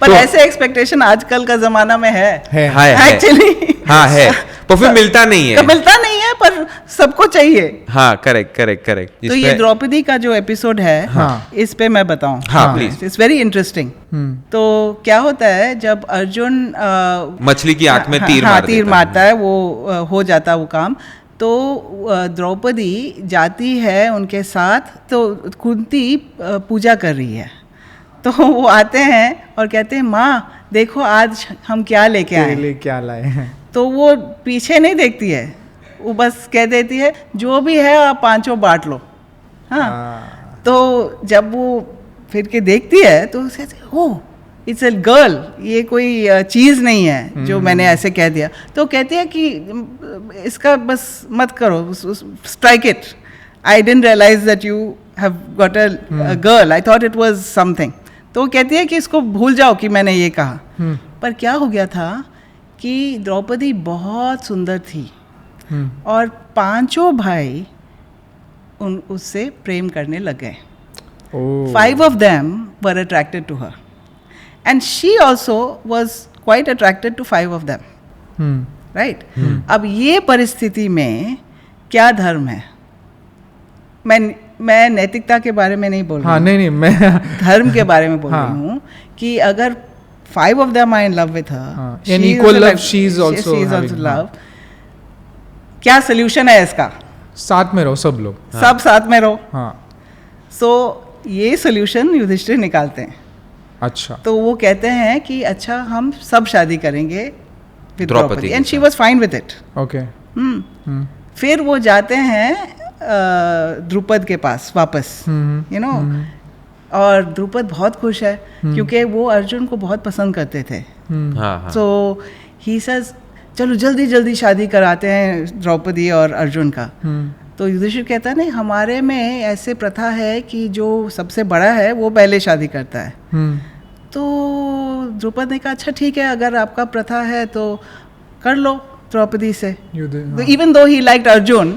पर तो, ऐसे एक्सपेक्टेशन आजकल का जमाना में है एक्चुअली। हाँ है, पर फिर मिलता नहीं है। मिलता नहीं है, पर पर सबको चाहिए। हाँ, करेक्ट। तो ये द्रौपदी का जो एपिसोड है, हाँ, इस पे मैं बताऊं। हाँ, प्लीज। It's very interesting. तो क्या होता है, जब अर्जुन मछली की आंख में तीर मारता है, वो हो जाता है वो काम, तो द्रौपदी जाती है उनके साथ, तो कुंती पूजा कर रही है, तो वो आते हैं और कहते हैं माँ देखो आज हम क्या लेके आए हैं। क्या लाए हैं। तो वो पीछे नहीं देखती है, वो बस कह देती है जो भी है आप पांचों बांट लो। हाँ, तो जब वो फिर के देखती है तो उसे ओह इट्स अ गर्ल, ये कोई चीज़ नहीं है जो मैंने ऐसे कह दिया। तो कहती है कि इसका बस मत करो, strike it, I didn't realise that you have got a girl, I thought it was something. तो कहती है कि इसको भूल जाओ कि मैंने ये कहा। पर क्या हो गया था कि द्रौपदी बहुत सुंदर थी और पांचों भाई उससे प्रेम करने लग गए। 5 of them were attracted to her and she also was quite attracted to 5 of them. Right? अब ये परिस्थिति में क्या धर्म है? मैं नैतिकता के बारे में नहीं बोल रही हूँ। नहीं मैं धर्म के बारे में बोल रही हूँ कि अगर 5 of them are in love with her, in equal love, she is also love. क्या सोल्यूशन है इसका? साथ में रहो सब लोग, सब साथ में रहो। हाँ। सो ये सोल्यूशन युधिष्ठिर निकालते हैं। अच्छा। तो वो कहते हैं कि अच्छा हम सब शादी करेंगे with Draupadi, and she was fine with it. Okay. फिर वो जाते हैं द्रुपद के पास वापस, यू नो, और द्रुपद बहुत खुश है क्योंकि वो अर्जुन को बहुत पसंद करते थे। सो ही सेज चलो जल्दी जल्दी शादी कराते हैं द्रौपदी और अर्जुन का। तो युधिष्ठिर कहता है नहीं, हमारे में ऐसे प्रथा है कि जो सबसे बड़ा है वो पहले शादी करता है। तो द्रुपद ने कहा अच्छा ठीक है, अगर आपका प्रथा है तो कर लो द्रौपदी से। इवन दो ही लाइक्ड अर्जुन,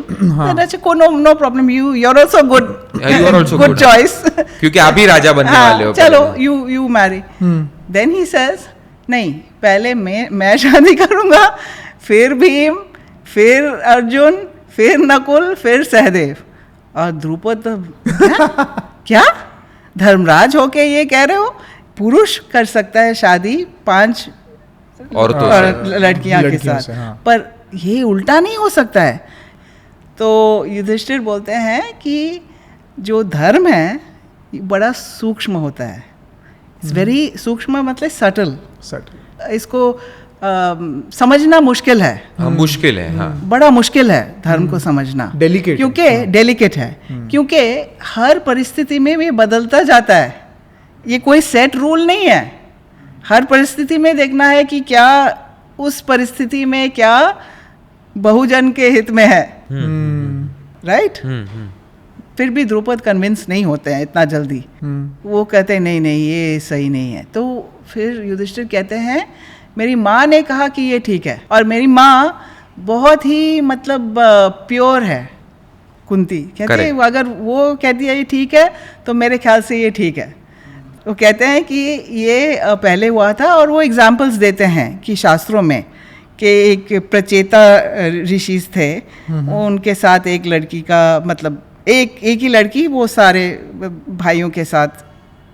अच्छा no problem, you are also good choice, क्योंकि आप ही राजा बनने वाले हो, चलो you marry. Then he says नहीं, पहले मैं शादी करूंगा, फिर भीम, फिर अर्जुन, फिर नकुल, फिर सहदेव। और द्रुपद क्या धर्मराज होके ये कह रहे हो? पुरुष कर सकता है शादी 5 लड़कियां के साथ, पर ये उल्टा नहीं हो सकता है। तो युधिष्ठिर बोलते हैं कि जो धर्म है बड़ा सूक्ष्म होता है, इट्स वेरी सूक्ष्म, मतलब सटल। इसको समझना मुश्किल है। मुश्किल है, हाँ, बड़ा मुश्किल है धर्म को समझना, डेलिकेट, क्योंकि डेलिकेट है, क्योंकि हर परिस्थिति में ये बदलता जाता है, ये कोई सेट रूल नहीं है। हर परिस्थिति में देखना है कि क्या उस परिस्थिति में क्या बहुजन के हित में है, राइट? फिर भी द्रुपद कन्विंस नहीं होते हैं इतना जल्दी, वो कहते हैं नहीं ये सही नहीं है। तो फिर युधिष्ठिर कहते हैं मेरी माँ ने कहा कि ये ठीक है, और मेरी माँ बहुत ही मतलब प्योर है। कुंती कहती है अगर वो कहती है ये ठीक है तो मेरे ख्याल से ये ठीक है। वो कहते हैं कि ये पहले हुआ था, और वो एग्जाम्पल्स देते हैं कि शास्त्रों में कि एक प्रचेता ऋषि थे, उनके साथ एक लड़की का मतलब एक ही लड़की वो सारे भाइयों के साथ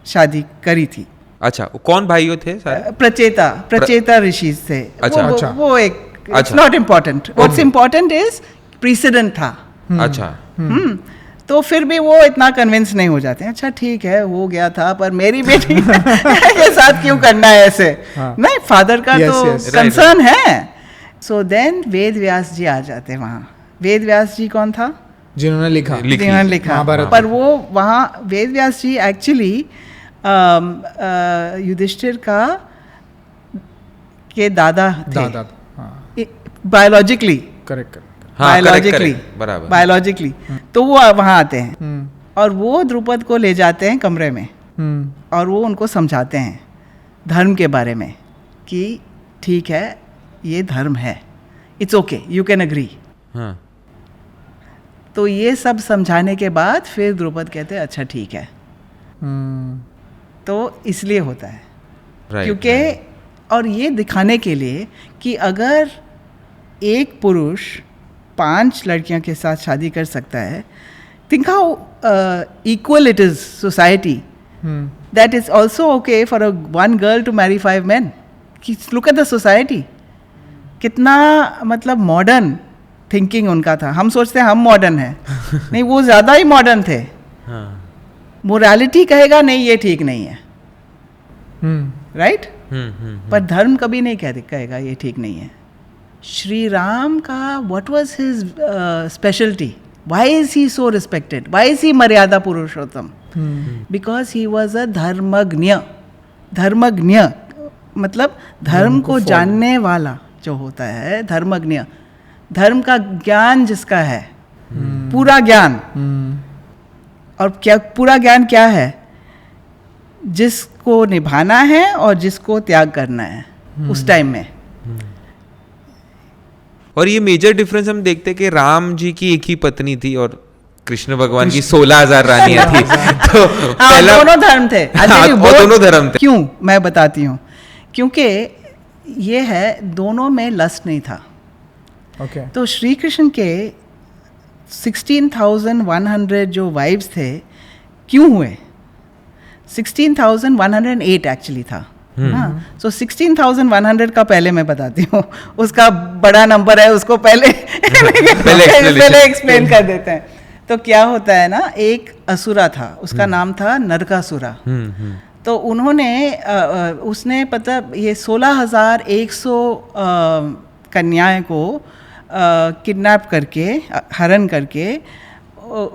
शादी करी थी। अच्छा, कौन भाइयों थे सारे? प्रचेता ऋषि थे। अच्छा, वो एक, it's not important, what's important is precedent था। अच्छा। तो फिर भी वो इतना कन्विंस नहीं हो जाते हैं। अच्छा ठीक है हो गया था, पर मेरी बेटी के साथ क्यों करना है ऐसे? नहीं, फादर का तो कंसर्न है। सो देन वेद व्यास जी आ जाते हैं वहाँ। वेद व्यास जी कौन था? जिन्होंने लिखा पर वो वहाँ वेद व्यास जी एक्चुअली युधिष्ठिर का के दादा थे, बायोलॉजिकली। करेक्ट। बायोलॉजिकली तो वो वहाँ आते हैं और वो द्रुपद को ले जाते हैं कमरे में, और वो उनको समझाते हैं धर्म के बारे में कि ठीक है ये धर्म है, it's okay, you can agree. तो ये सब समझाने के बाद फिर द्रुपद कहते हैं अच्छा ठीक है। तो इसलिए होता है क्योंकि और ये दिखाने के लिए कि अगर एक पुरुष 5 लड़कियों के साथ शादी कर सकता है, think how equal it is society, that is also okay for one girl to marry 5 men. Look at the society, कितना मतलब मॉडर्न थिंकिंग उनका था. हम सोचते हैं हम मॉडर्न हैं, नहीं वो ज़्यादा ही मॉडर्न थे. मोरालिटी कहेगा नहीं ये ठीक नहीं है, राइट? पर धर्म कभी नहीं कहेगा ये ठीक नहीं है. श्री राम का what was his speciality? Why is he so respected? Why is he मर्यादा पुरुषोत्तम? बिकॉज ही वॉज अ धर्मज्ञ. धर्मज्ञ मतलब धर्म को जानने वाला जो होता है, धर्मज्ञ. धर्म का ज्ञान जिसका है, पूरा ज्ञान. और क्या पूरा ज्ञान क्या है? जिसको निभाना है और जिसको त्याग करना है उस टाइम में. और ये मेजर डिफरेंस हम देखते हैं कि राम जी की एक ही पत्नी थी और कृष्ण भगवान की 16,000 रानियां थी. तो पहला दोनों धर्म थे. दोनों धर्म थे. क्यों? मैं बताती हूँ. क्योंकि ये है, दोनों में लस्ट नहीं था. तो श्री कृष्ण के 16,100 जो वाइफ्स थे, क्यों हुए? 16,108 एक्चुअली था. हाँ, सो 16,100 का पहले मैं बताती हूँ. उसका बड़ा नंबर है, उसको पहले एक्सप्लेन कर देते हैं. तो क्या होता है ना, एक असुरा था, उसका नाम था नरकासुरा. तो उन्होंने उसने पता ये 16,100 कन्याएं को किडनैप करके, हरण करके,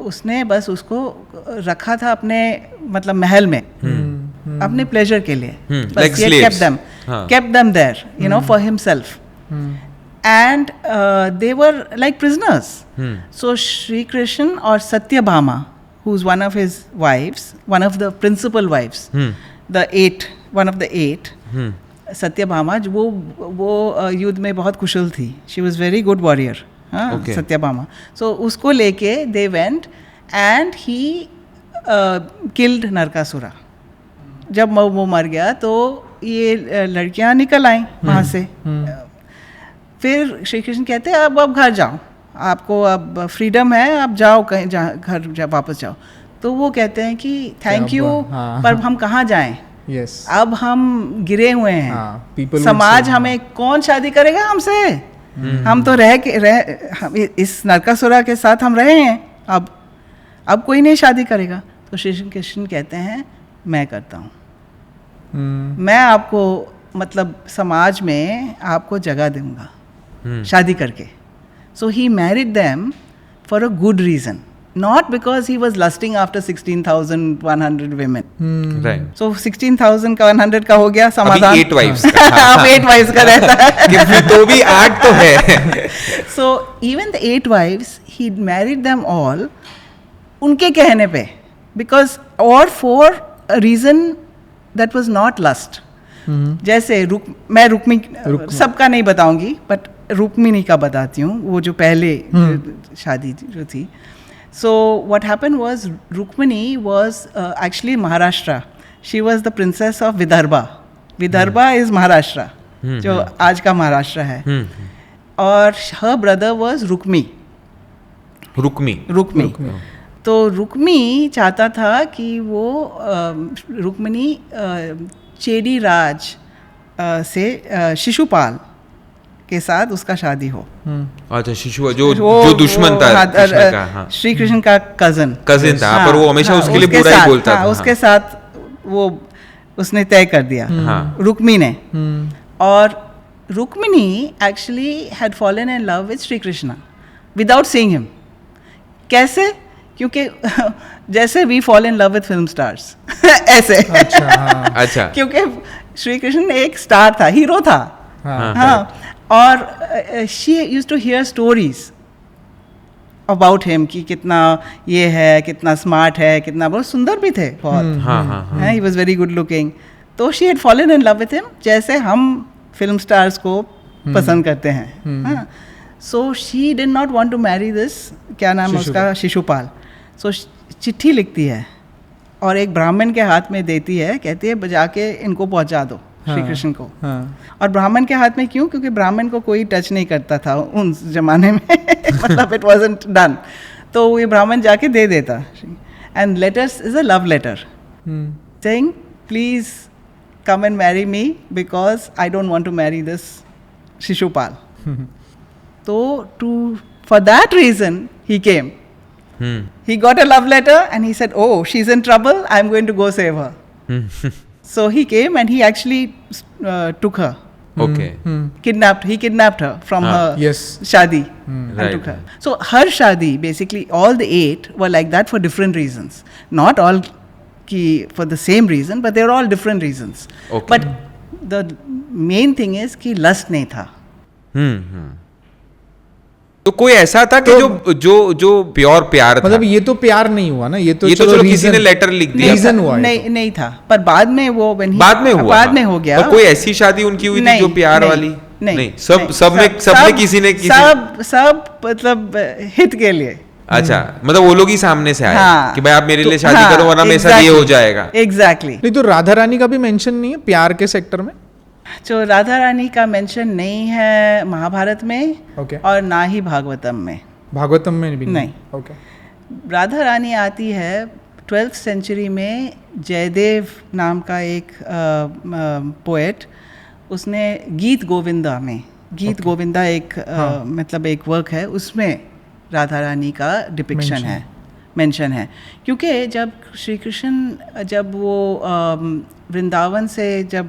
उसने बस उसको रखा था अपने मतलब महल में, अपने प्लेजर के लिए. बस ये kept them there, you know, for himself. And they were like prisoners. So Shri Krishna or Satyabhama, who's one of his wives, one of the principal wives, one of the 8, Satyabhama, वो युद्ध में बहुत कुशल थी. She was very good warrior. हाँ, Satyabhama. So उसको लेके they went and he killed Narakasura. जब वो मर गया तो ये लड़कियां निकल आईं वहाँ से. फिर श्री कृष्ण कहते हैं अब घर जाओ, आपको अब फ्रीडम है, आप जाओ कहीं, घर वापस जाओ. तो वो कहते हैं कि थैंक यू, पर हम कहाँ जाएं? अब हम गिरे हुए हैं. समाज हमें कौन शादी करेगा हमसे? हम तो इस नरकासुरा के साथ हम रहे हैं, अब कोई नहीं शादी करेगा. तो श्री कृष्ण कहते हैं मैं करता हूँ. मैं आपको मतलब समाज में आपको जगह दूंगा शादी करके. So he married them for a good reason, not because he was lusting after 16,100 women. Right. So 16,100 का हो गया समाधान. 8 wives का. अब 8 wives का रहता है. कि तो भी 8 तो है. So even the 8 wives, he married them all उनके कहने पे, because or for a reason that was not lust. जैसे मैं रुक्मिणी सबका नहीं बताऊंगी, बट रुक्मिणी का बताती हूँ, वो जो पहले शादी जो थी. So what happened was Rukmini was actually Maharashtra. She was the princess of Vidarbha. Vidarbha is Maharashtra, जो आज का महाराष्ट्र है. और her brother was Rukmi. तो रुक्मी चाहता था कि वो रुक्मिणी चेदी राज से शिशुपाल के साथ उसका शादी हो. अच्छा, शिशु जो दुश्मन था श्री कृष्ण का कजन था. पर वो हमेशा उसके लिए बुरा ही बोलता था. उसके साथ वो उसने तय कर दिया रुक्मी ने. और Rukmini actually had fallen in love with Shri Krishna without seeing him. कैसे? क्योंकि जैसे we fall in love with film stars ऐसे. अच्छा. क्योंकि श्री कृष्ण एक स्टार था, हीरो था. हाँ. और she used to hear stories about him कि कितना ये है, कितना स्मार्ट है, कितना बहुत सुंदर भी थे बहुत. He was very good looking. तो she had fallen in love with him जैसे हम फिल्म स्टार्स को पसंद करते हैं. So she did not want to marry this, क्या नाम है उसका, शिशुपाल. सो चिट्ठी लिखती है और एक ब्राह्मण के हाथ में देती है, कहती है जाके इनको पहुंचा दो श्री कृष्ण को। हाँ. और ब्राह्मण के हाथ में क्यों? क्योंकि ब्राह्मण को कोई टच नहीं करता था उन जमाने में मतलब इट वाजंट डन, तो ये ब्राह्मण जाके दे देता। And letters is a love letter saying please come and marry me because I don't want to marry this Shishupal. So for that reason he came. He got a love letter and he said, oh, she's in trouble, I'm going to go save her. So he came and he actually took her. Okay. He kidnapped her from her Yes. shadi and Right. took her. So her shadi, basically all the 8 were like that for different reasons. Not all for the same reason, but they were all different reasons. Okay. But the main thing is कि lust नहीं था. तो कोई ऐसा था कि जो pure प्यार था, मतलब ये तो प्यार नहीं हुआ ना, ये तो चलो किसी ने लेटर लिख दिया, रीजन हुआ। नहीं था, पर बाद में वो बाद में हो गया। कोई ऐसी शादी उनकी हुई थी जो प्यार वाली? नहीं, सब में किसी ने सब मतलब हित के लिए। अच्छा, मतलब वो लोग ही सामने से आए कि भाई आप मेरे लिए शादी करो वरना मेरे साथ ये हो जाएगा। एग्जैक्टली। नहीं तो राधा रानी का भी मेंशन नहीं है प्यार के सेक्टर में? जो राधा रानी का मेंशन नहीं है महाभारत में, और ना ही भागवतम में। भागवतम में भी नहीं। ओके। राधा रानी आती है 12th सेंचुरी में। जयदेव नाम का एक पोएट, उसने गीत गोविंदा में, गीत गोविंदा एक मतलब एक वर्क है, उसमें राधा रानी का डिपिक्शन है, मेंशन है। क्योंकि जब श्री कृष्ण जब वो वृंदावन से जब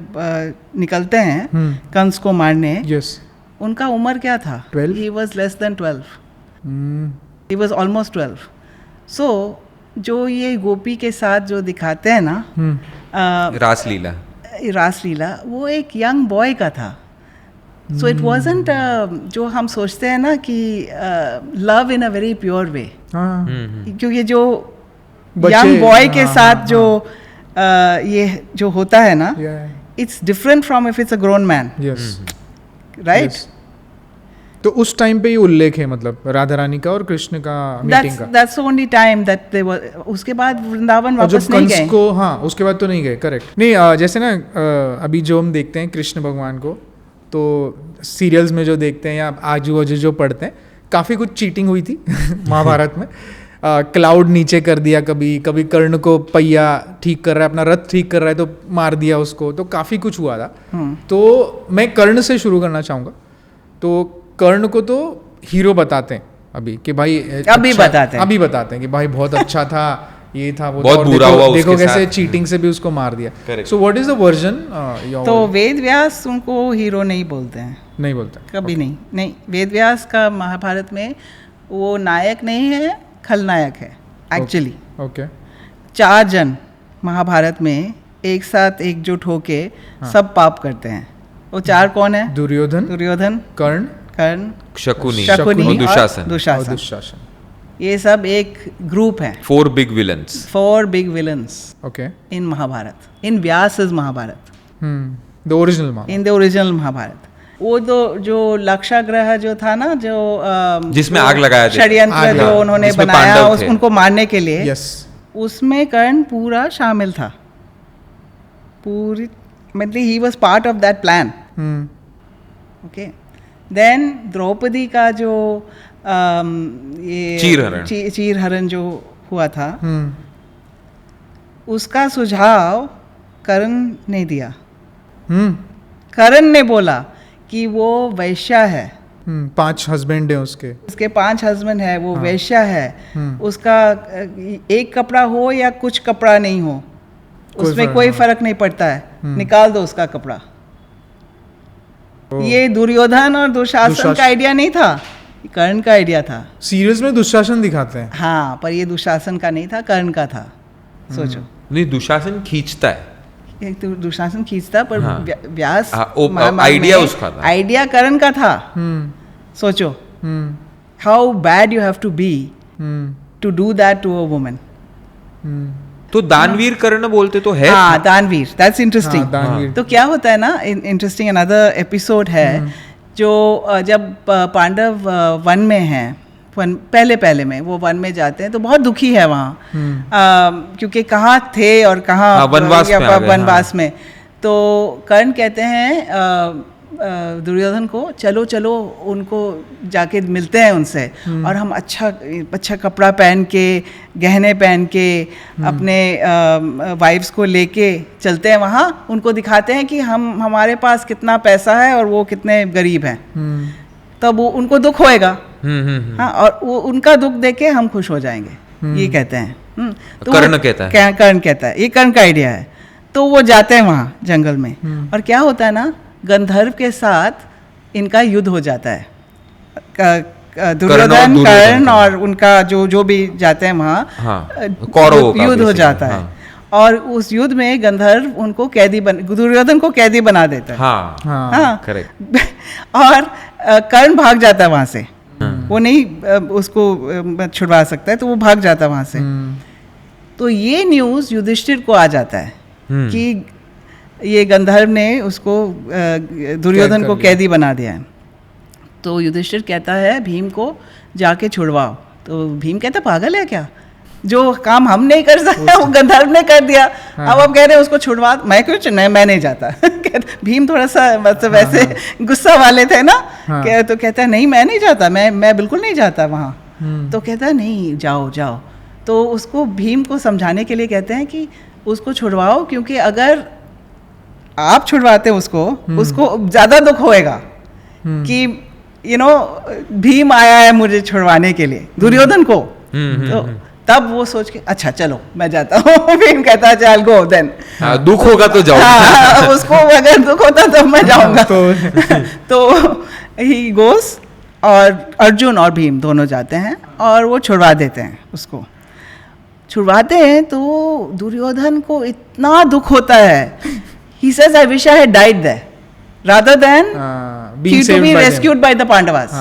निकलते हैं कंस को मारने, उनका उम्र क्या था? 12? He was less than 12. He was almost 12. So जो ये गोपी के साथ जो दिखाते हैं ना रासलीला, वो एक यंग बॉय का था। So it wasn't जो हम सोचते हैं ना कि love in a very pure way, क्योंकि जो young boy के साथ जो ये जो होता है ना, it's different from if it's a grown man. Right? तो उस टाइम पे ये उल्लेख है मतलब राधा रानी का और कृष्ण का मीटिंग का। That's the only time that they were. उसके बाद वृंदावन वापस नहीं गए। को हाँ, उसके बाद तो नहीं गए, करेक्ट। नहीं जैसे ना अभी जो हम देखते हैं कृष्ण भगवान को, तो सीरियल्स में जो देखते हैं या आजू बाजू जो पढ़ते हैं, काफ़ी कुछ चीटिंग हुई थी महाभारत में। क्लाउड नीचे कर दिया, कभी कर्ण को पहिया ठीक कर रहा है, अपना रथ ठीक कर रहा है तो मार दिया उसको, तो काफ़ी कुछ हुआ था। तो मैं कर्ण से शुरू करना चाहूँगा। तो कर्ण को तो हीरो बताते हैं अभी कि भाई अभी बताते हैं कि भाई बहुत अच्छा था, ये था वो बहुत बुरा हुआ, देखो कैसे चीटिंग से भी उसको मार दिया। So what is the version? तो वेद व्यास उनको हीरो नहीं बोलते हैं, नहीं बोलते कभी नहीं। वेद व्यास का महाभारत में वो नायक नहीं है, खलनायक है एक्चुअली। ओके। 4 जन महाभारत में एक साथ एकजुट होके सब पाप करते हैं। वो 4 कौन है? दुर्योधन, कर्ण, शकुनी और दुशासन। ये सब एक ग्रुप है। 4 big villains okay in Mahabharat, in व्यास's Mahabharat, the original Mahabharat. वो तो जो लक्षाग्रह जो था ना, जो जिसमें आग लगाया था, षड्यंत्र जो उन्होंने बनाया उनको मारने के लिए, उसमें कर्ण पूरा शामिल था, पूरी मतलब he was part of that plan. Okay. Then Draupadi का जो ये चीरहरण जो हुआ था, उसका सुझाव कर्ण ने दिया। कर्ण ने बोला कि वो वैश्या है, 5 हस्बैंड है उसके 5 हस्बैंड है, वो वैश्या है, उसका एक कपड़ा हो या कुछ कपड़ा नहीं हो, उसमें कोई फर्क नहीं पड़ता है, निकाल दो उसका कपड़ा। ये दुर्योधन और दुशासन का आइडिया नहीं था, कर्ण का आइडिया था। सीरियस में दुशासन दिखाते हैं, हाँ, पर ये दुशासन का नहीं था, कर्ण का था। सोचो, नहीं दुशासन खींचता है, एक तो दुशासन खींचता, पर व्यास आइडिया उसका था, आइडिया कर्ण का था। सोचो how bad you have to be to do that to a woman. तो दानवीर कर्ण बोलते तो है। हाँ, दानवीर, दैट्स इंटरेस्टिंग। तो क्या होता है ना, इंटरेस्टिंग अनदर एपिसोड है, जो जब पांडव वन में हैं, पहले में वो वन में जाते हैं तो बहुत दुखी है वहाँ, क्योंकि कहाँ थे और कहाँ वनवास में। तो कर्ण कहते हैं दुर्योधन को, चलो चलो उनको जाके मिलते हैं उनसे, और हम अच्छा कपड़ा पहन के, गहने पहन के, अपने वाइफ्स को लेके चलते हैं वहाँ, उनको दिखाते हैं कि हमारे पास कितना पैसा है और वो कितने गरीब हैं। तब वो उनको दुख होएगा, हाँ, और वो उनका दुख देख के हम खुश हो जाएंगे, ये कहते हैं। तो कर्ण कहता है, कर्ण कहता है, ये कर्ण का आइडिया है। तो वो जाते हैं वहाँ जंगल में, और क्या होता है ना, गंधर्व के साथ इनका युद्ध हो जाता है। दुर्योधन, कर्ण और उनका जो भी जाते हैं वहाँ, हाँ, युद्ध हो जाता है। हाँ। और उस युद्ध में गंधर्व उनको दुर्योधन को कैदी बना देता है। हाँ, हाँ, करेक्ट। और कर्ण भाग जाता है वहाँ से, वो नहीं उसको छुड़वा सकता है, तो वो भाग जाता है वहाँ से। तो ये न्यूज़ युधिष्ठिर को आ जाता है कि ये गंधर्व ने उसको दुर्योधन को कैदी बना दिया है। तो युधिष्ठिर कहता है भीम को जाके छुड़वाओ। तो भीम कहता पागल है क्या, जो काम हम नहीं कर सकते वो गंधर्व ने कर दिया। हाँ। अब कह रहे हैं उसको छुड़वा, मैं कुछ नहीं, मैं नहीं जाता। भीम थोड़ा सा मतलब वैसे गुस्सा वाले थे ना। हाँ। तो कहता है नहीं मैं नहीं जाता, मैं बिल्कुल नहीं जाता वहाँ। तो कहता है नहीं जाओ जाओ। तो उसको भीम को समझाने के लिए कहते हैं कि उसको छुड़वाओ, क्योंकि अगर आप छुड़वाते उसको ज़्यादा दुख होएगा कि भीम आया है मुझे छुड़वाने के लिए, दुर्योधन को। तो तब वो सोच के अच्छा चलो मैं जाता हूँ। भीम कहता है चल गो देन, दुख होगा तो जाओ। हाँ, उसको अगर दुख होता तो मैं जाऊंगा। तो ही गोस, और अर्जुन और भीम दोनों जाते हैं और वो छुड़वा देते हैं उसको। छुड़वाते हैं तो दुर्योधन को इतना दुख होता है, he says I wish I had died there rather than to be rescued by the Pandavas।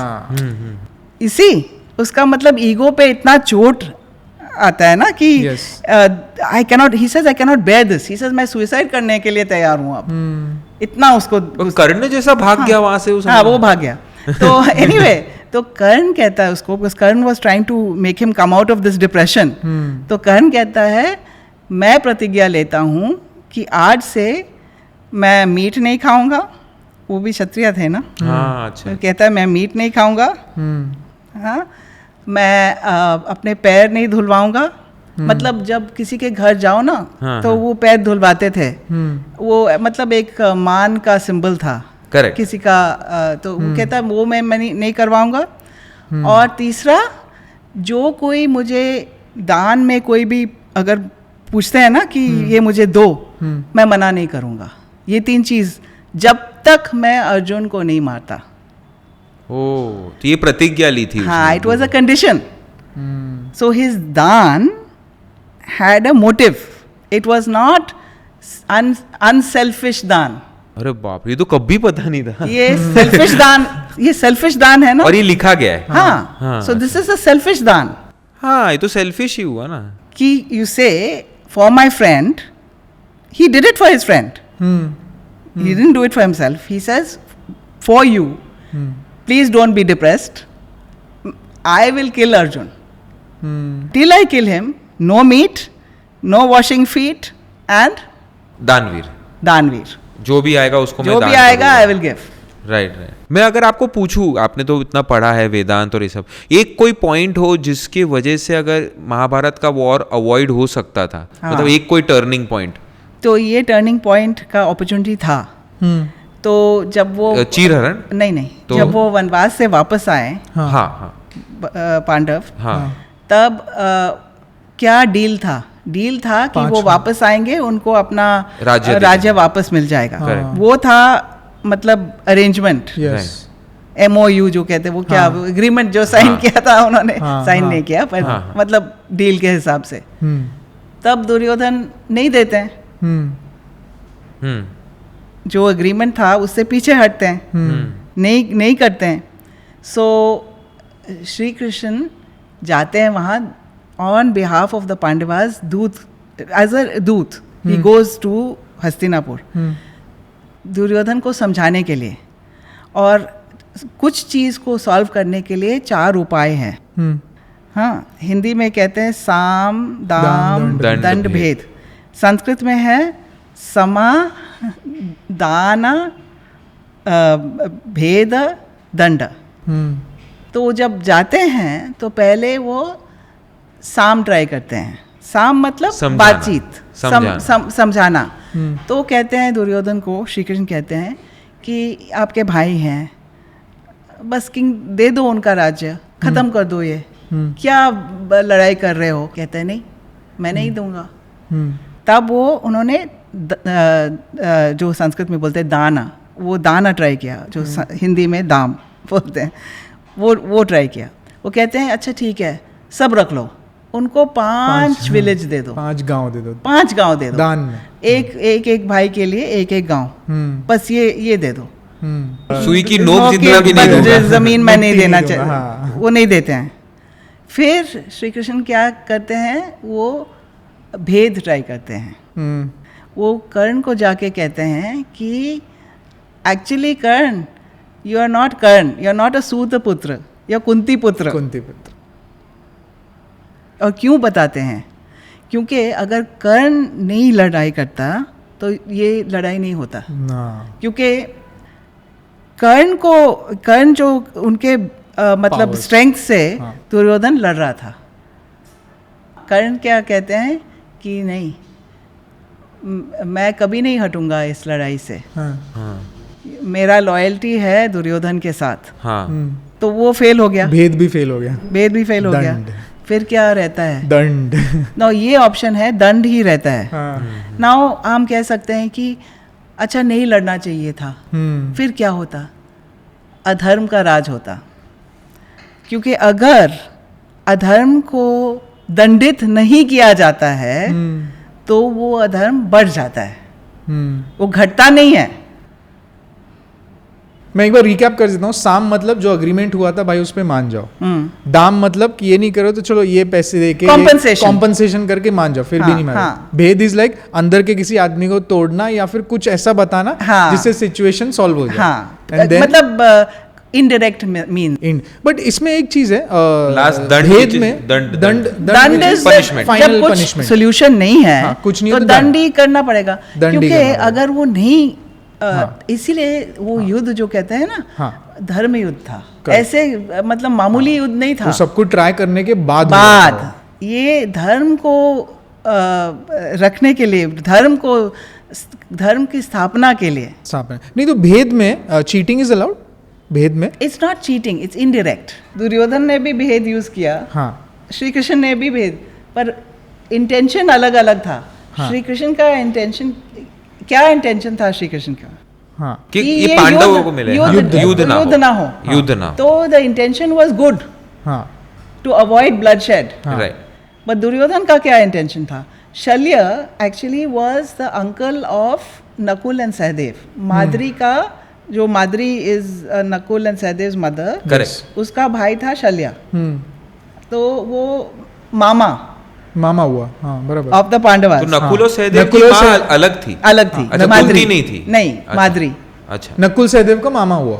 इसी उसका मतलब ईगो पे इतना चोट आता है ना कि I cannot, he says I cannot bear this, he says मैं सुसाइड करने के लिए तैयार हूँ अब। इतना उसको कर्ण जैसा भाग गया वहां से। हाँ, वो भाग गया। तो anyway, तो कर्ण कहता है उसको, because Karna was trying to make him come out of this depression। तो कर्ण कहता है मैं प्रतिज्ञा लेता हूँ कि आज से मैं मीट नहीं खाऊंगा। वो भी क्षत्रिय थे ना। हाँ, अच्छा। तो कहता है मैं मीट नहीं खाऊंगा, हाँ, मैं अपने पैर नहीं धुलवाऊंगा। मतलब जब किसी के घर जाओ ना, तो वो पैर धुलवाते थे। वो मतलब एक मान का सिंबल था। करेक्ट। किसी का तो वो कहता है वो मैं नहीं करवाऊंगा। और तीसरा, जो कोई मुझे दान में कोई भी अगर पूछते हैं ना कि ये मुझे दो, मैं मना नहीं करूंगा। ये 3 चीज जब तक मैं अर्जुन को नहीं मारता। ओह, तो ये प्रतिज्ञा ली थी। हाँ, it was a condition. So his daan had a motive, it was not unselfish daan. अरे बाप, ये तो कभी पता नहीं था। ये सेल्फिश दान है ना, और ये लिखा गया है। हाँ, सो दिस इज अ सेल्फिश दान। हाँ, ये तो सेल्फिश ही हुआ ना कि यू से for my friend, he did it for his friend. He didn't do it for himself. He says for you, please don't be depressed, I will kill Arjun. Till I kill him, no meat, no washing feet, and दानवीर। जो भी आएगा उसको जो भी आएगा I will give. Right. मैं अगर आपको पूछूं, आपने तो इतना पढ़ा है वेदांत और ये सब, एक कोई पॉइंट हो जिसके वजह से अगर महाभारत का वॉर अवॉइड हो सकता था, मतलब एक कोई टर्निंग पॉइंट, तो ये टर्निंग पॉइंट का अपॉर्चुनिटी था। तो जब वो चीरहरण नहीं तो जब वो वनवास से वापस आए, पांडव, तब क्या डील था? डील था कि वो वापस आएंगे, उनको अपना राज्य वापस मिल जाएगा। वो था मतलब अरेंजमेंट, MOU जो कहते हैं, वो क्या एग्रीमेंट जो साइन किया था उन्होंने, साइन नहीं किया पर मतलब डील के हिसाब से। तब दुर्योधन नहीं देते हैं, जो एग्रीमेंट था उससे पीछे हटते हैं, नहीं करते हैं। सो श्री कृष्ण जाते हैं वहाँ on behalf of the Pandavas, दूत, एज अ दूत he goes to Hastinapur Duryodhana को समझाने के लिए। और कुछ चीज़ को सॉल्व करने के लिए 4 उपाय हैं। हाँ, हिंदी में कहते हैं साम दाम दंड भेद, संस्कृत में है समा दान भेद दंड। तो जब जाते हैं तो पहले वो साम ट्राई करते हैं। साम मतलब बातचीत, समझाना। तो कहते हैं दुर्योधन को, श्री कृष्ण कहते हैं कि आपके भाई हैं, बस किंग दे दो उनका राज्य, खत्म कर दो, ये क्या लड़ाई कर रहे हो। कहते हैं नहीं, मैं नहीं दूंगा। तब वो उन्होंने जो संस्कृत में बोलते हैं दाना, वो दाना ट्राई किया, जो हिंदी में दाम बोलते हैं, वो ट्राई किया। वो कहते हैं अच्छा ठीक है, सब रख लो, उनको 5 विलेज दे दो, 5 गांव दे दो, 5 गांव दे दो दान में, एक भाई के लिए एक गांव, बस ये दे दो। सुई की नोक जितना भी नहीं दूंगा, जमीन में नहीं देना चाहिए, वो नहीं देते हैं। फिर श्री कृष्ण क्या करते हैं, वो भेद ट्राई करते हैं। वो कर्ण को जाके कहते हैं कि actually Karna, you are not Karna, you are not a suta putra या कुंती पुत्र। और क्यों बताते हैं, क्योंकि अगर कर्ण नहीं लड़ाई करता तो ये लड़ाई नहीं होता। क्योंकि कर्ण जो उनके मतलब स्ट्रेंथ से दुर्योधन लड़ रहा था। कर्ण क्या कहते हैं कि नहीं, मैं कभी नहीं हटूंगा इस लड़ाई से, मेरा लॉयल्टी है दुर्योधन के साथ। तो वो फेल हो गया, भेद भी फेल हो गया, फिर क्या रहता है, दंड। नो, ये ऑप्शन है, दंड ही रहता है। नाउ हम कह सकते हैं कि अच्छा नहीं लड़ना चाहिए था, फिर क्या होता, अधर्म का राज होता। क्योंकि अगर अधर्म को दंडित नहीं किया जाता है तो वो अधर्म बढ़ जाता है, वो घटता नहीं है। मैं एक बार रिकैप कर देता हूँ। साम मतलब जो अग्रीमेंट हुआ था भाई उस पे मान जाओ। दाम मतलब कि ये नहीं करो तो चलो ये पैसे देके कॉम्पनसेशन करके मान जाओ, फिर भी नहीं मान। भेद इज लाइक अंदर के किसी आदमी को तोड़ना या फिर कुछ ऐसा बताना जिससे सिचुएशन सॉल्व हो जाए। मतलब इनडायरेक्ट मीन। बट इसमें एक चीज है, भेद में दंड इज जब कुछ सोल्यूशन नहीं है कुछ नहीं तो दंड ही करना पड़ेगा। क्योंकि अगर वो नहीं, इसीलिए वो युद्ध जो कहते हैं ना, धर्म युद्ध था, ऐसे मतलब मामूली युद्ध नहीं था। सब कुछ ट्राई करने के बाद ये धर्म को रखने के लिए, धर्म की स्थापना के लिए। नहीं तो भेद में चीटिंग इज अलाउड। भेद में it's not cheating, it's indirect. Duryodhana ने भी भेद यूज किया, श्री कृष्ण ने भी भेद, पर इंटेंशन अलग अलग था। श्री कृष्ण का इंटेंशन क्या इंटेंशन था श्री कृष्ण का, कि ये पांडवों को मिले, युद्ध ना हो। तो the intention was good to avoid bloodshed, right. But Duryodhana का क्या इंटेंशन था? Shalya actually was the uncle of Nakul and Sahadev. Madri का जो Madri is Nakul and Sahadev mother, correct, उसका भाई था शल्य। तो वो मामा हुआ, बराबर, ऑफ द पांडवास। तो नकुल और सहदेव की माँ अलग थी। अच्छा, माद्री नहीं थी। नहीं, माद्री। अच्छा, नकुल सहदेव का मामा हुआ।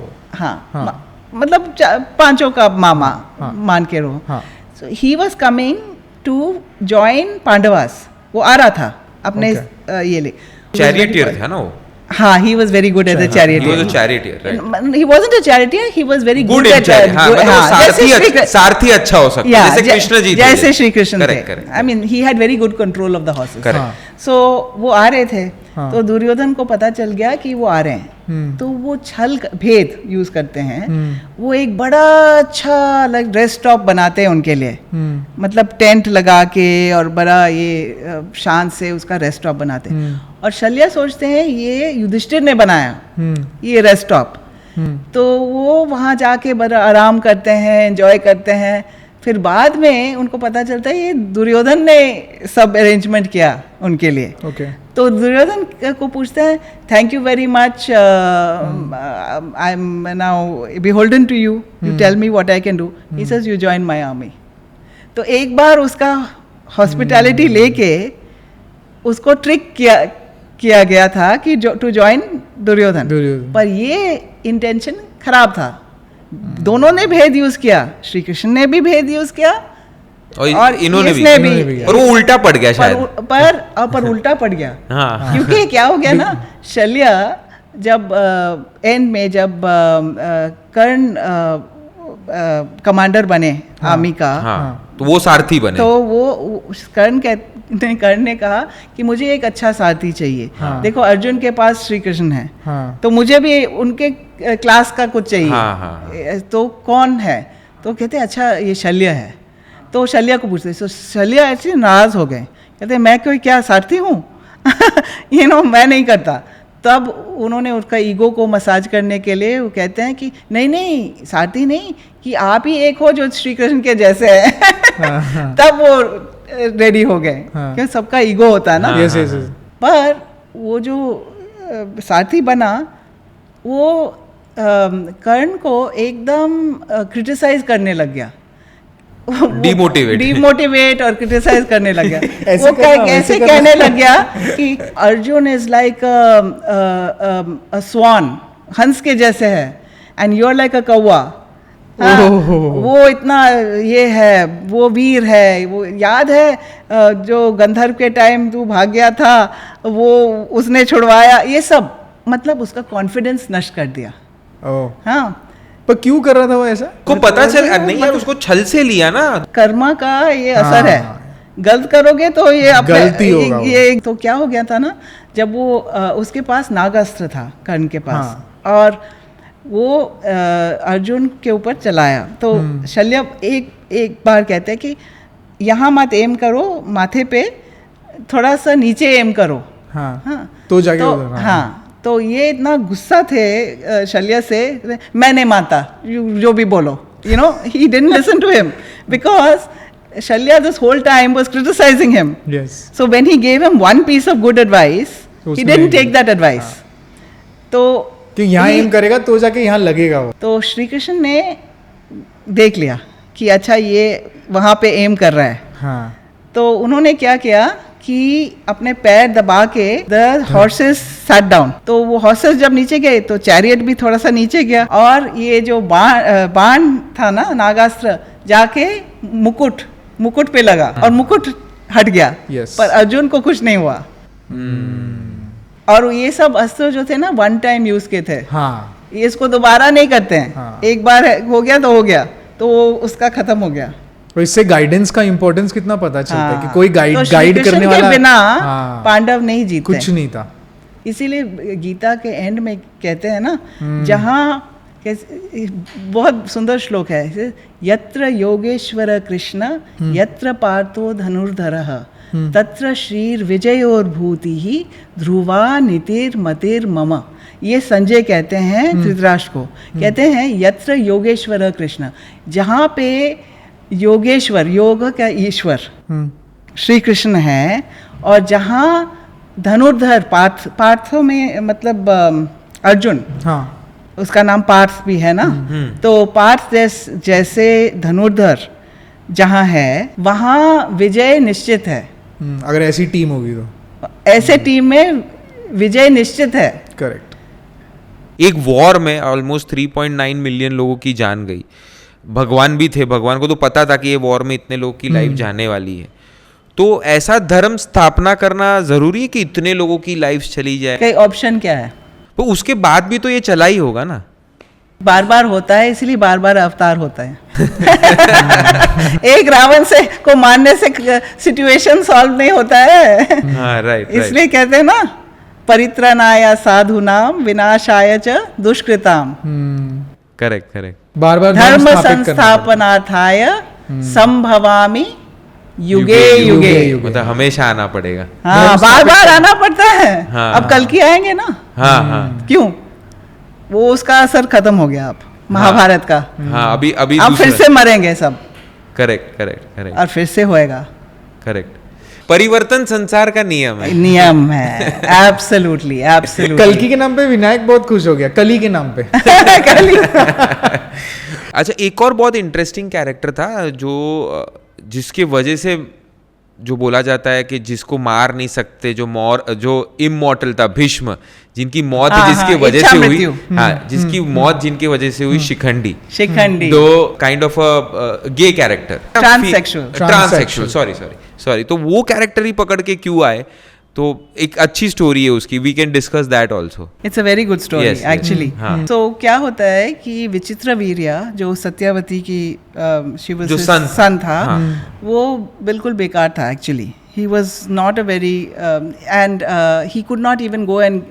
मतलब 5 का मामा मान के रहो। So he was coming to join Pandavas. वो आ रहा था अपने ये ले, चैरियटियर था ना वो। he was very good as a charioteer. He was a charioteer, right? He wasn't a charioteer, he was very good at सारथी अच्छा हो सकता है, जैसे कृष्ण जी थे, जैसे श्री कृष्ण थे। I mean, he had very good control of the horses. So वो आ रहे थे, तो दुर्योधन को पता चल गया कि वो आ रहे हैं, तो वो भेद यूज करते हैं। वो एक बड़ा अच्छा रेस्ट स्टॉप बनाते हैं उनके लिए, मतलब टेंट लगा के और बड़ा ये शान से उसका रेस्ट स्टॉप बनाते हैं। और शल्य सोचते हैं ये युधिष्ठिर ने बनाया ये रेस्ट स्टॉप, तो वो वहाँ जाके बड़ा आराम करते हैं, एंजॉय करते हैं। फिर बाद में उनको पता चलता है ये दुर्योधन ने सब अरेंजमेंट किया उनके लिए। तो दुर्योधन को पूछते हैं, thank you very much, I am now beholden to you, you tell me what I can do. He says you join my army. तो एक बार उसका हॉस्पिटैलिटी लेके उसको ट्रिक किया गया था कि टू जॉइन दुर्योधन, पर ये इंटेंशन खराब था। दोनों ने भेद यूज किया, श्री कृष्ण ने भी भेद यूज किया, और इन्होंने इसने भी और वो उल्टा पड़ गया शायद पर उल्टा पड़ गया। हाँ क्योंकि क्या हो गया ना, शल्य जब एंड में जब कर्ण कमांडर बने आर्मी का, तो वो सारथी बने, तो वो कर्ण ने कहा कि मुझे एक अच्छा सारथी चाहिए। देखो अर्जुन के पास श्री कृष्ण है, तो मुझे भी उनके क्लास का कुछ चाहिए। तो कौन है? तो कहते अच्छा ये शल्य है। तो शल्य को पूछते, तो शल्य ऐसे नाराज हो गए, कहते मैं कोई क्या सारथी हूँ? मैं नहीं करता। तब उन्होंने उसका ईगो को मसाज करने के लिए वो कहते हैं कि नहीं सारथी नहीं, कि आप ही एक हो जो श्री कृष्ण के जैसे है। तब वो रेडी हो गए, क्योंकि सबका ईगो होता है ना। पर वो जो सारथी बना, वो कर्ण को एकदम क्रिटिसाइज करने लग गया, डिमोटिवेट और क्रिटिसाइज करने लग गया। वो ऐसे कहने लग गया कि Arjun is like a swan, हंस के जैसे है, and you are like a कौवा। वो इतना ये है, वो वीर है। वो याद है जो गंधर्व के टाइम तू भाग गया था, वो उसने छुड़वाया। ये सब मतलब उसका कॉन्फिडेंस नष्ट कर दिया। हाँ, पर क्यों कर रहा था वो ऐसा? को पता चल नहीं यार, उसको छल से लिया ना। कर्मा का ये असर है, गलत करोगे तो ये गलती होगा। ये तो क्या हो गया था ना, जब वो उसके पास नागास्त्र था कर्ण के पास, और वो अर्जुन के ऊपर चलाया। तो शल्य एक बार कहते हैं कि यहाँ मत एम करो माथे पे, थोड़ा सा नीचे एम करो। तो जाके तो ये इतना गुस्सा थे शल्य से, मैं नहीं मानता, जो भी बोलो, he didn't listen to him because Shalya this whole time was criticizing him. Yes. So when he gave him one piece of good advice, he didn't take that advice. तो कि यहाँ एम करेगा तो जाके यहाँ लगेगा वो। तो श्री कृष्ण ने देख लिया कि अच्छा ये वहाँ पे एम कर रहा है। तो उन्होंने क्या किया कि अपने पैर दबा के the horses sat down। तो वो horses जब नीचे गए तो चैरियट भी थोड़ा सा नीचे गया, और ये जो बाण था ना, नागास्त्र, जाके मुकुट पे लगा और मुकुट हट गया। पर अर्जुन को कुछ नहीं हुआ। और ये सब अस्त्र जो थे ना, वन टाइम यूज के थे। इसको दोबारा नहीं करते हैं। एक बार हो गया तो हो गया, तो उसका खत्म हो गया। तो इससे गाइडेंस का इंपॉर्टेंस कितना पता चलता है कि कोई गाइड करने वाला के बिना पांडव नहीं जीते, कुछ नहीं था। इसीलिए गीता के एंड में कहते हैं ना, जहाँ बहुत सुंदर श्लोक है, यत्र योगेश्वर कृष्ण यत्र पार्थो धनुर्धरः तत्र श्रीर विजयोर्भूतिः ध्रुवा नीतिर्मतिर् मम। ये संजय कहते हैं धृतराष्ट्र को, कहते हैं यत्र योगेश्वर कृष्ण, जहाँ पे योगेश्वर, योग का ईश्वर श्री कृष्ण है, और जहाँ धनुर्धर पार्थो में मतलब अर्जुन, उसका नाम पार्थ भी है ना। तो पार्थ जैसे धनुर्धर जहाँ है, वहाँ विजय निश्चित है। अगर ऐसी टीम होगी तो ऐसे टीम में विजय निश्चित है। करेक्ट। एक वॉर में ऑलमोस्ट 3.9 मिलियन लोगों की जान गई। भगवान भी थे, भगवान को तो पता था कि ये वॉर में इतने लोगों की लाइफ जाने वाली है। तो ऐसा धर्म स्थापना करना जरूरी है कि इतने लोगों की लाइफ चली जाए? कई ऑप्शन क्या है? तो उसके बाद भी तो ये चला ही होगा ना। बार बार होता है, इसलिए बार बार अवतार होता है। एक रावण से को मारने से सिचुएशन सॉल्व नहीं होता है। राइट। इसलिए कहते हैं ना, परित्रणाय साधूनाम विनाशाय च दुष्कृताम। करेक्ट। बार बार धर्म संस्थापनार्थाय संभवामि युगे युगे। मतलब हमेशा आना पड़ेगा। हाँ, बार बार आना पड़ता है। अब कल की आएंगे ना। क्यों? वो उसका असर खत्म हो गया अब, महाभारत का। अभी अब फिर से मरेंगे सब। करेक्ट। और फिर से होएगा। करेक्ट। परिवर्तन संसार का नियम है। एब्सोल्युटली। कल्कि के नाम पे विनायक बहुत खुश हो गया, कली के नाम पे। अच्छा, एक और बहुत इंटरेस्टिंग कैरेक्टर था जो जिसकी वजह से जो बोला जाता है कि जिसको मार नहीं सकते, जो इमॉर्टल था, भीष्म, जिनकी मौत जिसकी वजह से हुई, जिसकी मौत जिनकी वजह से हुई, शिखंडी दो kind of a gay character, transsexual, sorry, तो वो कैरेक्टर ही पकड़ के क्यों आए, तो एक अच्छी स्टोरी है उसकी, we can discuss that also. It's a very good story actually. तो क्या होता है कि विचित्र वीर्या जो सत्यावती की जो सन था, वो बिल्कुल बेकार था actually. He was not a very and he could not even go and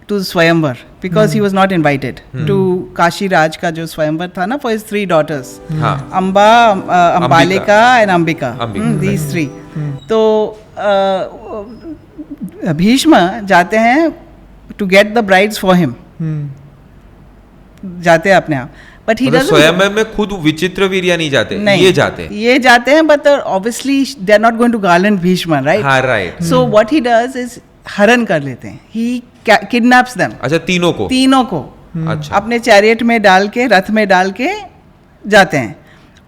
to swayamvar because he was not invited to Kashi Raj का जो स्वयंवर था ना, for his 3 daughters, Amba, Ambalika and Ambika, these 3। तो भीष्म जाते हैं to get the brides for him, जाते हैं अपने आप, बट ही डजंट, स्वयंवर में खुद विचित्र वीर्या नहीं जाते, ये जाते हैं, but obviously they are not going to garland Bhishma, right? हाँ, right. So what he does is हरण कर लेते हैं, ही किडनैप्स देम। अच्छा, तीनों को अच्छा, अपने चैरियट में डाल के, रथ में डाल के जाते हैं।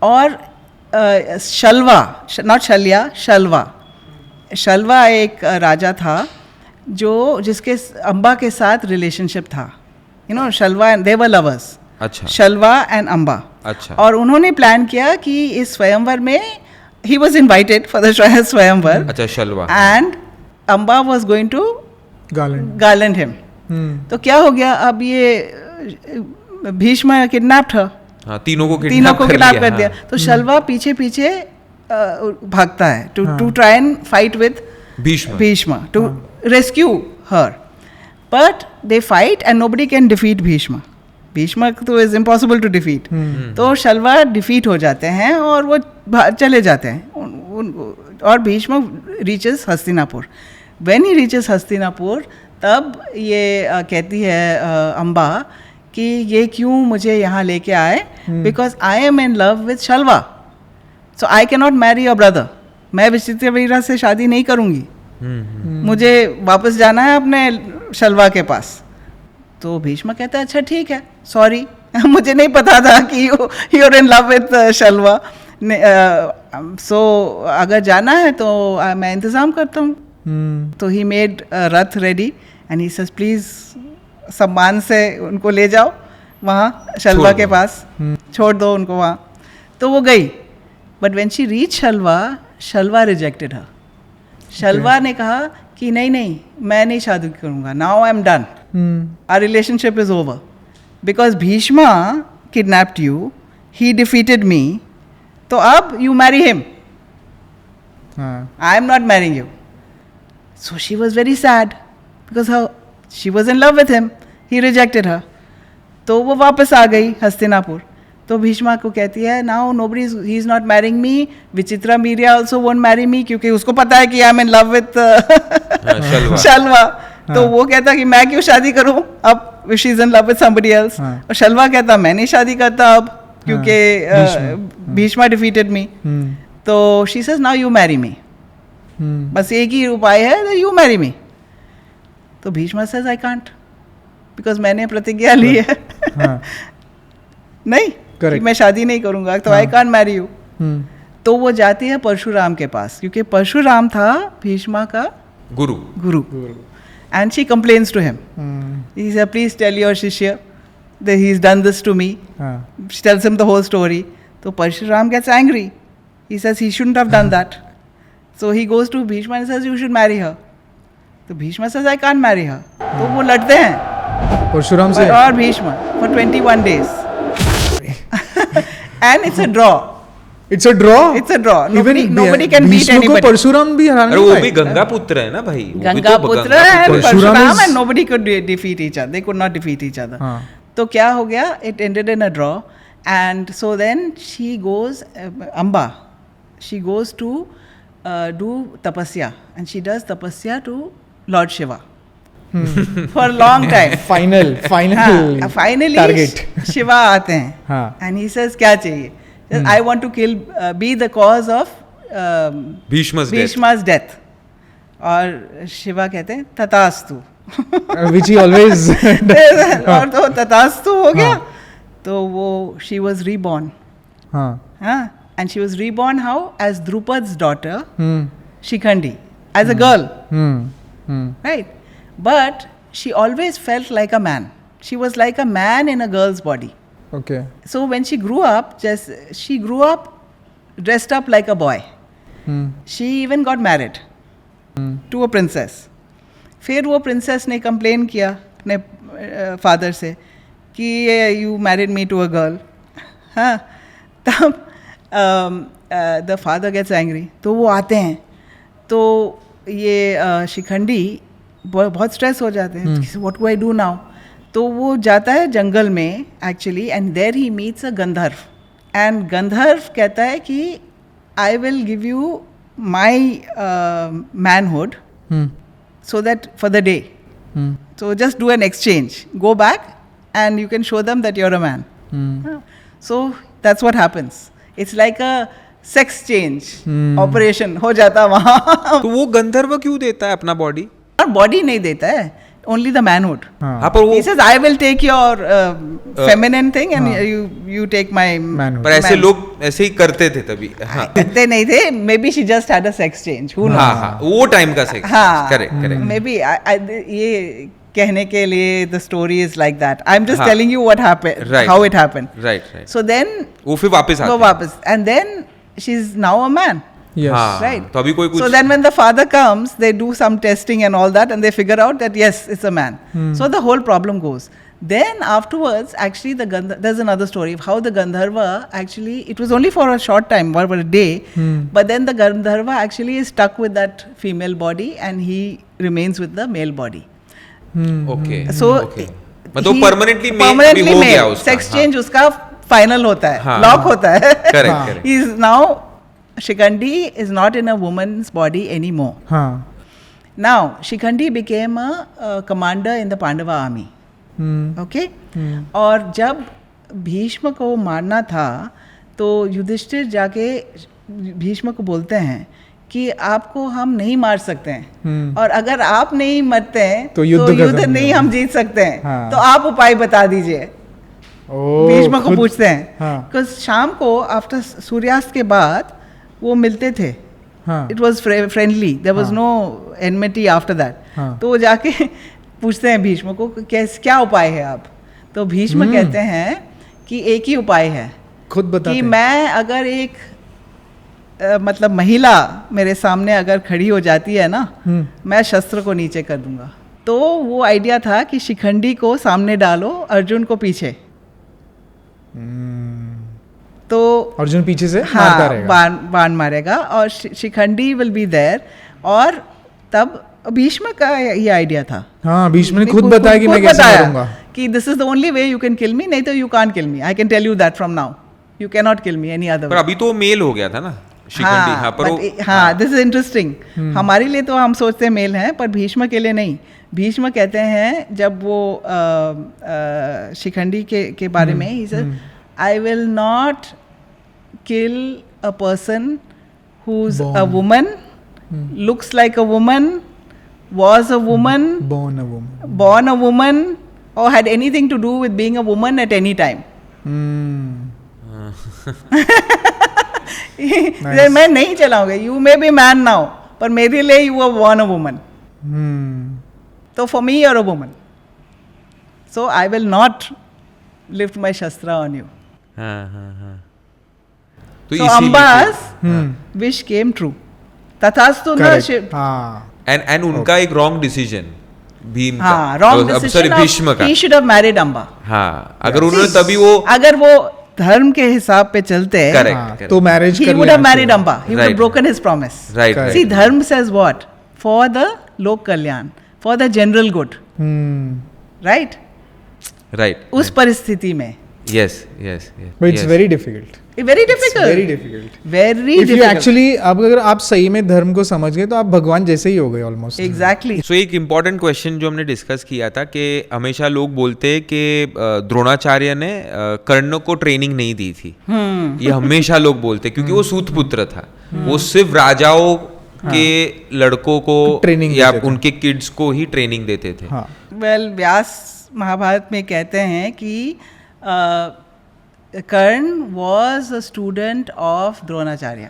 और शल्वा, नॉट शल्या, शल्वा एक राजा था जिसके अम्बा के साथ रिलेशनशिप था, you know, Shalva and they were lovers. अच्छा, शल्वा एंड अम्बा। अच्छा, और उन्होंने प्लान किया कि इस स्वयंवर में he was invited for the swayamvar. अच्छा, Shalva and Amba was going to garland him. तो क्या हो गया, अब ये भीष्म किडनैप था, तीनों को किडनैप कर दिया। तो शल्वा पीछे पीछे भागता है to try and fight with Bhishma to rescue her, but they fight and nobody can defeat Bhishma तो इज इम्पॉसिबल टू डिफीट। तो शल्वा डिफीट हो जाते हैं और वो चले जाते हैं, और Bhishma reaches Hastinapur. When he reaches Hastinapur, तब ये कहती है अम्बा कि ये क्यों मुझे यहाँ लेके आए, because I am in love with Shalva, so I can not marry your brother. मैं विचित्र वीर्या से शादी नहीं करूँगी, मुझे वापस जाना है अपने शल्वा के पास। तो भीष्म कहता है अच्छा ठीक है, सॉरी मुझे नहीं पता था कि you are in love with Shalva, so अगर जाना है तो मैं इंतज़ाम करता हूँ। तो he made rath ready and he says please सम्मान से उनको ले जाओ वहाँ शल्वा के पास, छोड़ दो उनको वहाँ। तो वो गई, but when she reach Shalva rejected her. Shalva ने कहा कि नहीं मैं नहीं शादी करूँगा, now I am done, our relationship is over, because Bhishma kidnapped you, he defeated me, तो अब you marry him, I am not marrying you. So she was very sad because she was in love with him, he rejected her. तो वो वापस आ गई हस्तिनापुर। तो भीष्मा को कहती है now nobody he is not marrying me, Vichitra Virya also won't marry me, क्योंकि उसको पता है कि I am in love with Shalva. तो वो कहता कि मैं क्यों शादी करूं अब, she is in love with somebody else. और शल्वा कहता मैं नहीं शादी करता अब, क्योंकि भीष्मा डिफीटेड मी। तो she says now you marry me, बस एक ही उपाय है, यू मैरी मी। तो Bheeshma says I can't, because मैंने प्रतिज्ञा ली है नहीं कि मैं शादी नहीं करूंगा, तो आई कांट मैरी यू। तो वो जाती है परशुराम के पास, क्योंकि परशुराम था भीष्मा का गुरु। And she complains to him, he said please tell your शिष्य that he's done this to me. She tells him the whole story. So Parshuram gets angry. He says he shouldn't have done that. So he goes to Bhishma and says you should marry her. So Bhishma says I can't marry her. तो वो लड़ते हैं परशुराम से और Bhishma for 21 days. And it's a draw. It's a draw. It's a draw. Nobody can beat anybody. Parshuram भी हराने वो भी गंगा पुत्र है ना भाई, गंगा पुत्र है Parshuram, and nobody could defeat each other. They could not defeat each other. तो क्या हो गया, it ended in a draw. And so then she goes, Amba, she goes to do tapasya, and she does tapasya to Lord Shiva for a long time. Finally target. Shiva आते हैं and he says क्या चाहिए, I want to kill, be the cause of Bhishma's death. और शिवा कहते हैं तथास्तु, which he always और तो तथास्तु हो गया। तो वो she was reborn. And she was reborn how? As Drupad's daughter. Shikhandi as a girl, Hmm. right? But she always felt like a man. She was like a man in a girl's body. Okay. So when she grew up, she grew up dressed up like a boy. She even got married to a princess. फिर वो princess ने complain किया अपने father से कि you married me to a girl. हाँ, तब the father gets angry. तो वो आते हैं, तो ये शिखंडी बहुत स्ट्रेस हो जाते हैं. What do I do now? तो वो जाता है जंगल में actually, and there he meets a gandharva, and गंधर्व कहता है कि I will give you my manhood so that for the day. So just do an exchange. Go back and you can show them that you're a man. So that's what happens. It's like a sex change operation हो जाता वहाँ. तो वो गंधर्व क्यों देता है अपना body? और बॉडी नहीं देता है, only the manhood. हाँ, पर वो He says, I will take your feminine thing and you take my Manhood. पर ऐसे लोग ऐसे ही करते थे तभी. हाँ करते नहीं थे. Maybe she just had a sex change. Who knows? हाँ, वो टाइम का सेक्स. हाँ, करेक्ट. Maybe ये कहने के लिए the story is like that. I'm just हाँ. telling you what happened, Right. how it happened. Right. So then वो फिर वापस वो आते हैं. वापस, and then she's now a man. Yes. हाँ, Right. तो अभी कोई कुछ. So then when the father comes, they do some testing and all that, and they figure out that yes, it's a man. So the whole problem goes. Then afterwards, actually, there's another story of how the Gandharva actually, it was only for a short time, for a day, but then the Gandharva actually is stuck with that female body and he remains with the male body. Okay. So मतलब permanently permanently हो गया male. उसका. Sex change उसका final होता है, हाँ. Lock होता है. Correct. He is now, Shikhandi is not in a woman's body anymore. हाँ. Now, Shikhandi became a commander in the Pandava army. Okay? और जब भीष्म को मारना था, तो युधिष्ठिर जाके भीष्म को बोलते हैं कि आपको हम नहीं मार सकते हैं, और अगर आप नहीं मरते हैं तो युद्ध नहीं हम जीत सकते हैं. हाँ. तो आप उपाय बता दीजिए. भीष्म को पूछते हैं. बिकॉज शाम को आफ्टर सूर्यास्त के बाद वो मिलते थे. It was friendly, there was no enmity after that. तो वो जाके पूछते हैं भीष्म को क्या उपाय है आप. तो भीष्म कहते हैं कि एक ही उपाय है, खुद बताते कि हैं. मैं अगर एक मतलब महिला मेरे सामने अगर खड़ी हो जाती है ना, मैं शस्त्र को नीचे कर दूंगा. तो वो आइडिया था कि शिखंडी को सामने डालो, अर्जुन को पीछे. तो अर्जुन पीछे से मारता रहेगा. बाण मारेगा और शिखंडी विल बी देयर. और तब भीष्म का ये आइडिया था. हाँ, भीष्म ने खुद बताया कि मैं कैसे मारूंगा, कि this is the only way you can kill me, नहीं तो you can't kill me. I can tell you that from now, you can not kill me any other. पर अभी तो मेल हो गया था ना शिखंडी. हाँ, पर हाँ, दिस इज इंटरेस्टिंग. हमारे लिए तो हम सोचते हैं मेल है, पर भीष्म के लिए नहीं. भीष्म कहते हैं जब वो शिखंडी के बारे में, he said I will not kill a person who's a woman, looks like a woman, was a woman, born a woman, or had anything to do with being a woman at any time. Nice. मैं नहीं चलाऊंगा. You may be man now, पर मेरे लिए you were born a woman. तो for me you're a woman. So I will not lift my shastra on you. So Amba's wish came true. तथास्तु न Shiv. And उनका एक wrong decision भीम का. wrong decision. Sorry, Bhishma का. He should have married Amba. हाँ, अगर उन्होंने तभी वो अगर वो धर्म के हिसाब पे चलते हैं, correct. तो marriage he would have married Amba. He would have Right. broken his promise. Right. See, धर्म says what? For the lok kalyan, for the general good. Right? Right. उस परिस्थिति में. Yes. But it's very difficult. Very difficult. Very difficult. Very If you difficult. actually, अब अगर आप सही में धर्म को समझ गए तो आप भगवान जैसे ही हो गए ऑलमोस्ट. Exactly. So एक इम्पॉर्टेंट क्वेश्चन जो हमने डिस्कस किया था कि हमेशा लोग बोलते हैं कि द्रोणाचार्य ने कर्ण को ट्रेनिंग नहीं दी थी. ये हमेशा लोग बोलते क्योंकि वो सूत पुत्र था. वो सिर्फ राजाओं के लड़कों को ट्रेनिंग या उनके किड्स को ही ट्रेनिंग देते थे. Well, व्यास महाभारत में कहते हैं कि Karna was a student of Dronacharya.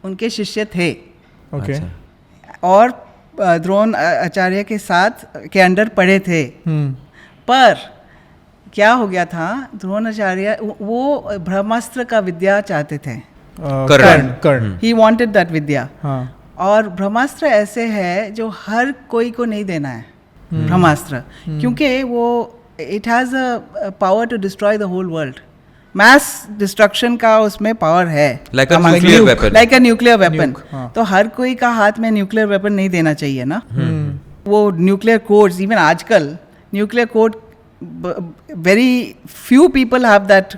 उनके शिष्य थे. Okay. और द्रोण आचार्य के साथ के अंडर पढ़े थे। पर क्या हो गया था, द्रोणाचार्य वो ब्रह्मास्त्र का विद्या चाहते थे, कर्ण ही वांटेड दैट विद्या। हाँ और ब्रह्मास्त्र ऐसे है जो हर कोई को नहीं देना है, ब्रह्मास्त्र, क्योंकि वो it has a power to destroy the whole world, mass destruction का उसमें पावर है, like a nuclear weapon, like a nuclear weapon. तो हर कोई का हाथ में न्यूक्लियर वेपन नहीं देना चाहिए ना। वो न्यूक्लियर कोड्स, इवन आजकल nuclear code, very few people have that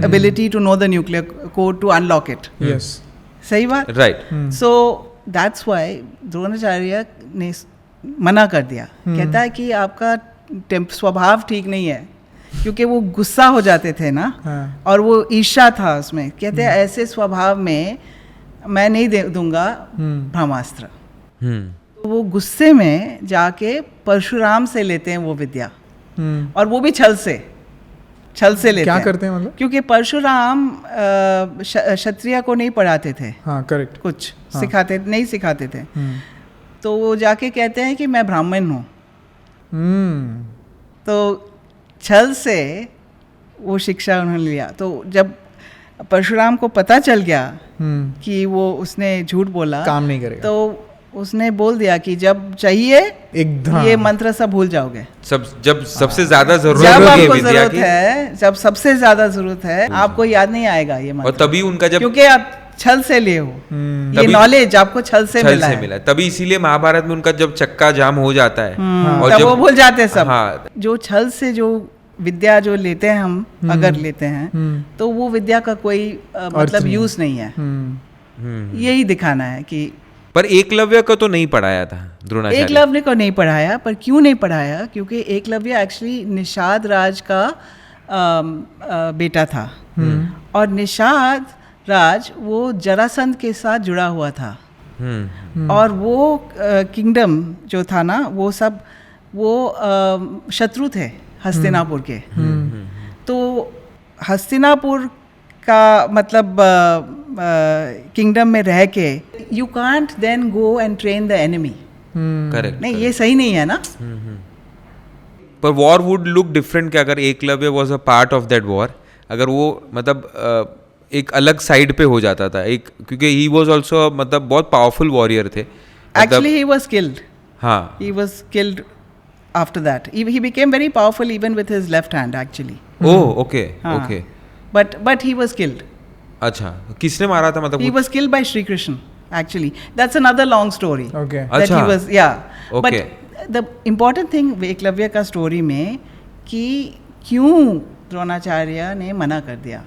ability to know the nuclear code to unlock it. Yes. सही बात? Right. So that's why Dronacharya ने मना कर दिया। कहता है कि आपका स्वभाव ठीक नहीं है, क्योंकि वो गुस्सा हो जाते थे ना, और वो ईर्ष्या था उसमें। कहते हैं ऐसे स्वभाव में मैं नहीं दूंगा ब्रह्मास्त्र। वो गुस्से में जाके परशुराम से लेते हैं वो विद्या, और वो भी छल से लेते क्या हैं। करते हैं मतलब? क्योंकि परशुराम क्षत्रिय को नहीं पढ़ाते थे, हाँ करेक्ट, कुछ नहीं सिखाते थे। तो वो जाके कहते हैं कि मैं ब्राह्मण हूँ। तो छल से वो शिक्षा उन्होंने लिया। तो जब परशुराम को पता चल गया कि वो उसने झूठ बोला, काम नहीं करेगा, तो उसने बोल दिया कि जब चाहिए एकदम ये मंत्र सब भूल जाओगे। जब सबसे ज्यादा जरूरत जब होगी आपको विद्या जरूरत की, है, जब सबसे ज्यादा जरूरत है, आपको याद नहीं आएगा ये मंत्र। और तभी उनका जब, क्योंकि आप छल से लिए हो, ये नॉलेज आपको छल से मिला। तभी इसीलिए महाभारत में उनका जब चक्का जाम हो जाता है और तब वो भूल जाते हैं सब। हाँ, जो छल से जो विद्या जो लेते हैं हम, अगर लेते हैं, तो वो विद्या का कोई मतलब यूज नहीं है। यही दिखाना है कि पर एकलव्य को तो नहीं पढ़ाया था द्रोणाचार्य। एकलव्य को नहीं पढ़ाया, पर क्यों नहीं पढ़ाया? क्योंकि एकलव्य एक्चुअली निषाद राज का बेटा था, और निषाद राज वो जरासंध के साथ जुड़ा हुआ था, और वो किंगडम जो था ना, वो सब वो शत्रु थे हस्तिनापुर के। तो हस्तिनापुर का मतलब किंगडम में रह के you can't then go and train the enemy. Correct, नहीं, ये सही नहीं है ना। पर वॉर वुड लुक डिफरेंट कि अगर Eklavya was a part of that war, अगर वो मतलब एक अलग साइड पे हो जाता था, एक, क्योंकि ही वाज आल्सो मतलब बहुत पावरफुल वॉरियर थे। Actually he was killed. हाँ, he was killed after that. He became very powerful even with his left hand actually. Oh okay okay, but he was killed. अच्छा, किसने मारा था मतलब? He was killed by Shri Krishna, actually. That's another long story. Okay. That अच्छा. he was, yeah. Okay. But the important thing Eklavya का story में कि क्यों द्रोणाचार्य ने मना कर दिया।